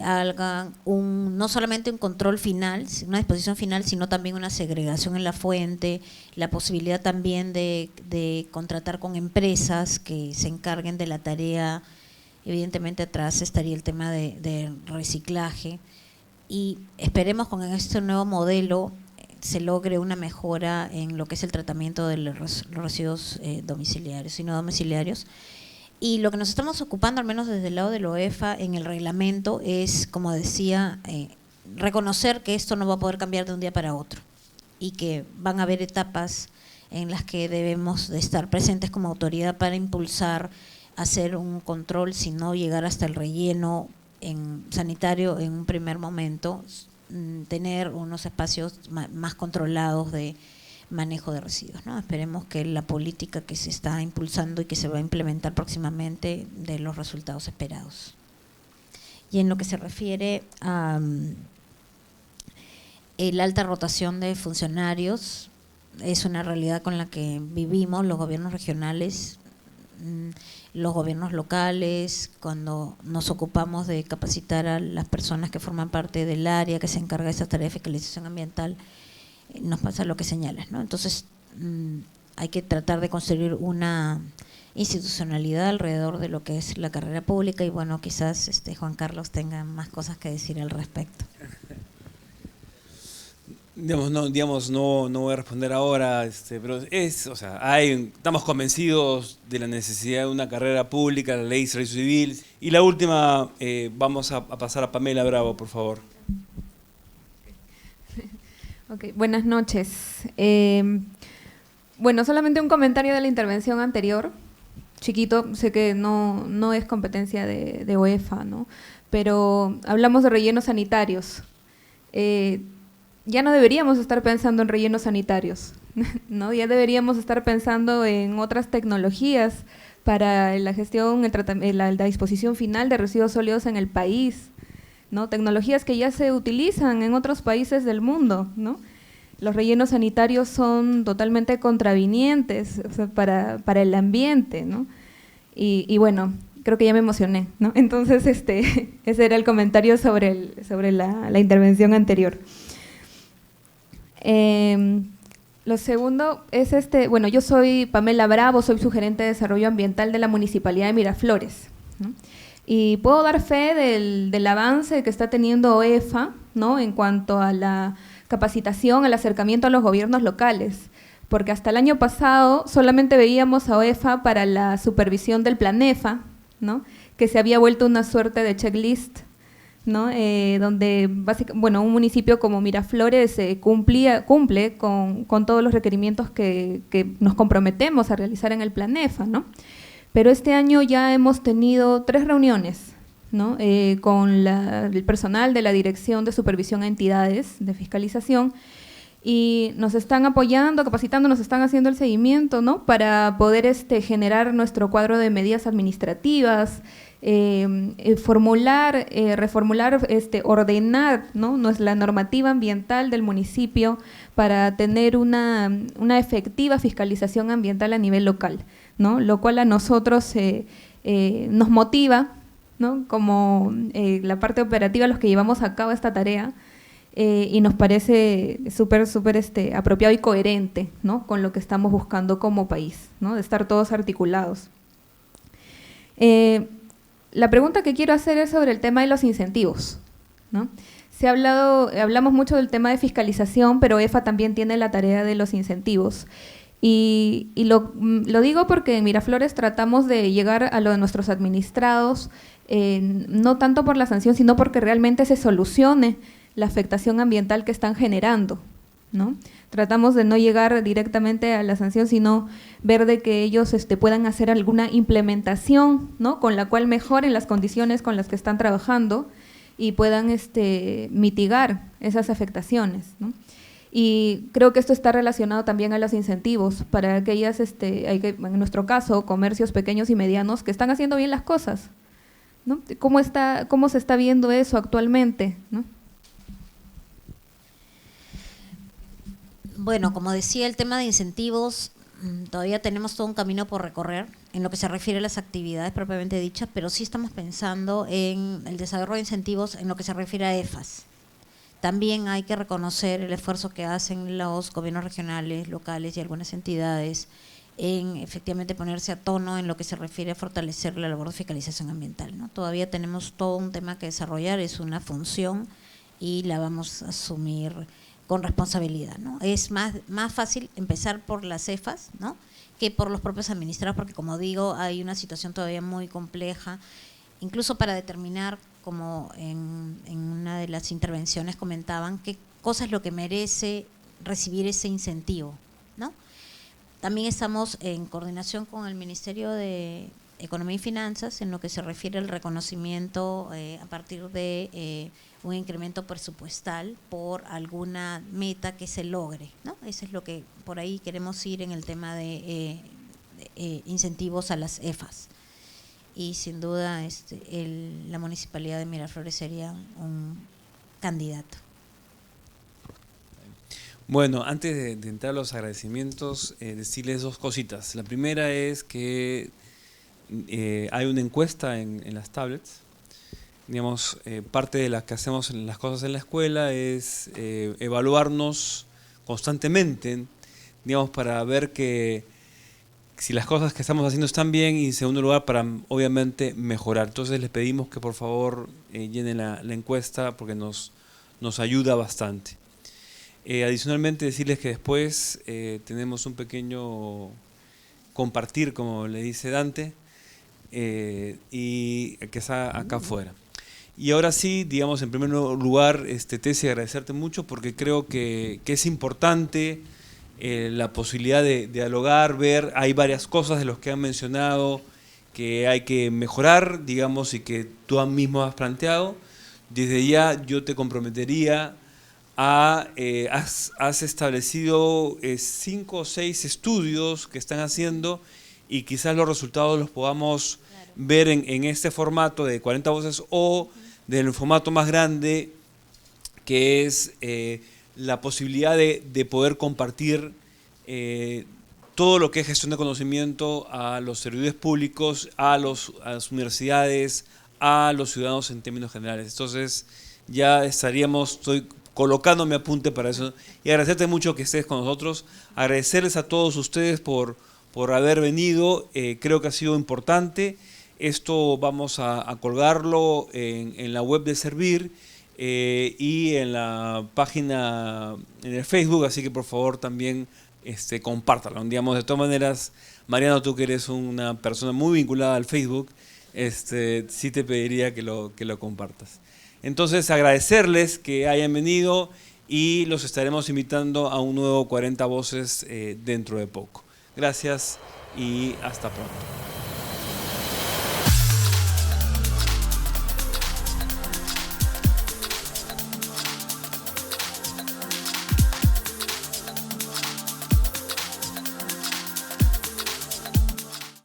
hagan no solamente un control final, una disposición final, sino también una segregación en la fuente, la posibilidad también de contratar con empresas que se encarguen de la tarea. Evidentemente atrás estaría el tema de reciclaje, y esperemos con este nuevo modelo se logre una mejora en lo que es el tratamiento de los residuos domiciliarios y no domiciliarios. Y lo que nos estamos ocupando, al menos desde el lado de la OEFA, en el reglamento es, como decía, reconocer que esto no va a poder cambiar de un día para otro y que van a haber etapas en las que debemos de estar presentes como autoridad para impulsar, hacer un control, si no llegar hasta el relleno sanitario en un primer momento, tener unos espacios más controlados de manejo de residuos, ¿no? Esperemos que la política que se está impulsando y que se va a implementar próximamente dé los resultados esperados. Y en lo que se refiere a la alta rotación de funcionarios, es una realidad con la que vivimos los gobiernos regionales, los gobiernos locales, cuando nos ocupamos de capacitar a las personas que forman parte del área que se encarga de esta tarea de fiscalización ambiental, nos pasa lo que señalas, ¿no? Entonces hay que tratar de construir una institucionalidad alrededor de lo que es la carrera pública, y bueno, quizás Juan Carlos tenga más cosas que decir al respecto. No voy a responder ahora, pero estamos convencidos de la necesidad de una carrera pública, la ley de servicio civil. Y la última, vamos a pasar a Pamela Bravo, por favor. Okay, buenas noches. Bueno, solamente un comentario de la intervención anterior, chiquito, sé que no es competencia de OEFA, ¿no? Pero hablamos de rellenos sanitarios. Ya no deberíamos estar pensando en rellenos sanitarios, ¿no? Ya deberíamos estar pensando en otras tecnologías para la gestión, la disposición final de residuos sólidos en el país, ¿no? Tecnologías que ya se utilizan en otros países del mundo, ¿no? Los rellenos sanitarios son totalmente contravinientes, o sea, para el ambiente, ¿no? Y bueno, creo que ya me emocioné, ¿no? Entonces, ese era el comentario sobre la intervención anterior. Lo segundo es bueno, yo soy Pamela Bravo, soy subgerente de desarrollo ambiental de la Municipalidad de Miraflores, ¿no? Y puedo dar fe del avance que está teniendo OEFA, ¿no? En cuanto a la capacitación, al acercamiento a los gobiernos locales, porque hasta el año pasado solamente veíamos a OEFA para la supervisión del Planefa, ¿no? Que se había vuelto una suerte de checklist, ¿no? Donde básicamente, un municipio como Miraflores cumple con todos los requerimientos que nos comprometemos a realizar en el Planefa, ¿no? Pero este año ya hemos tenido 3 reuniones, ¿no? Con el personal de la Dirección de Supervisión a Entidades de Fiscalización, y nos están apoyando, capacitando, nos están haciendo el seguimiento, ¿no? Para poder generar nuestro cuadro de medidas administrativas reformular, ordenar, ¿no?, la normativa ambiental del municipio para tener una efectiva fiscalización ambiental a nivel local, ¿no?, lo cual a nosotros nos motiva, ¿no?, como la parte operativa, los que llevamos a cabo esta tarea, y nos parece súper apropiado y coherente, ¿no?, con lo que estamos buscando como país, ¿no?, de estar todos articulados. La pregunta que quiero hacer es sobre el tema de los incentivos, ¿no? Hablamos mucho del tema de fiscalización, pero EFA también tiene la tarea de los incentivos. Y lo digo porque en Miraflores tratamos de llegar a lo de nuestros administrados, no tanto por la sanción, sino porque realmente se solucione la afectación ambiental que están generando, ¿no? Tratamos de no llegar directamente a la sanción, sino ver de que ellos puedan hacer alguna implementación, ¿no?, con la cual mejoren las condiciones con las que están trabajando y puedan mitigar esas afectaciones, ¿no? Y creo que esto está relacionado también a los incentivos para aquellas, en nuestro caso, comercios pequeños y medianos que están haciendo bien las cosas, ¿no? ¿Cómo se está viendo eso actualmente, ¿no? Bueno, como decía, el tema de incentivos, todavía tenemos todo un camino por recorrer en lo que se refiere a las actividades propiamente dichas, pero sí estamos pensando en el desarrollo de incentivos en lo que se refiere a EFAS. También hay que reconocer el esfuerzo que hacen los gobiernos regionales, locales y algunas entidades en efectivamente ponerse a tono en lo que se refiere a fortalecer la labor de fiscalización ambiental, ¿no? Todavía tenemos todo un tema que desarrollar, es una función y la vamos a asumir con responsabilidad, ¿no? Es más fácil empezar por las EFAS, ¿no?, que por los propios administrados, porque como digo, hay una situación todavía muy compleja, incluso para determinar, como en una de las intervenciones comentaban, qué cosa es lo que merece recibir ese incentivo, ¿no? También estamos en coordinación con el Ministerio de Economía y Finanzas en lo que se refiere al reconocimiento a partir de un incremento presupuestal por alguna meta que se logre, ¿no? Eso es lo que por ahí queremos ir en el tema de incentivos a las EFAS. Y sin duda la Municipalidad de Miraflores sería un candidato. Bueno, antes de entrar a los agradecimientos, decirles dos cositas. La primera es que hay una encuesta en las tablets. Digamos, parte de las que hacemos en las cosas en la escuela es evaluarnos constantemente, digamos, para ver que si las cosas que estamos haciendo están bien, y en segundo lugar para obviamente mejorar. Entonces les pedimos que por favor llenen la encuesta porque nos ayuda bastante. Adicionalmente decirles que después tenemos un pequeño compartir, como le dice Dante, y que está acá afuera. Y ahora sí, digamos, en primer lugar, Tessy, agradecerte mucho porque creo que es importante la posibilidad de dialogar, ver, hay varias cosas de los que han mencionado que hay que mejorar, digamos, y que tú mismo has planteado. Desde ya yo te comprometería has establecido 5 o 6 estudios que están haciendo y quizás los resultados los podamos ver en este formato de 40 voces o del formato más grande, que es la posibilidad de poder compartir todo lo que es gestión de conocimiento a los servidores públicos, a las universidades, a los ciudadanos en términos generales. Entonces ya estoy colocando mi apunte para eso y agradecerte mucho que estés con nosotros, agradecerles a todos ustedes por haber venido, creo que ha sido importante. Esto vamos a colgarlo en la web de Servir y en la página, en el Facebook, así que por favor también compártalo. Digamos, de todas maneras, Mariano, tú que eres una persona muy vinculada al Facebook, sí te pediría que lo compartas. Entonces, agradecerles que hayan venido y los estaremos invitando a un nuevo 40 Voces dentro de poco. Gracias y hasta pronto.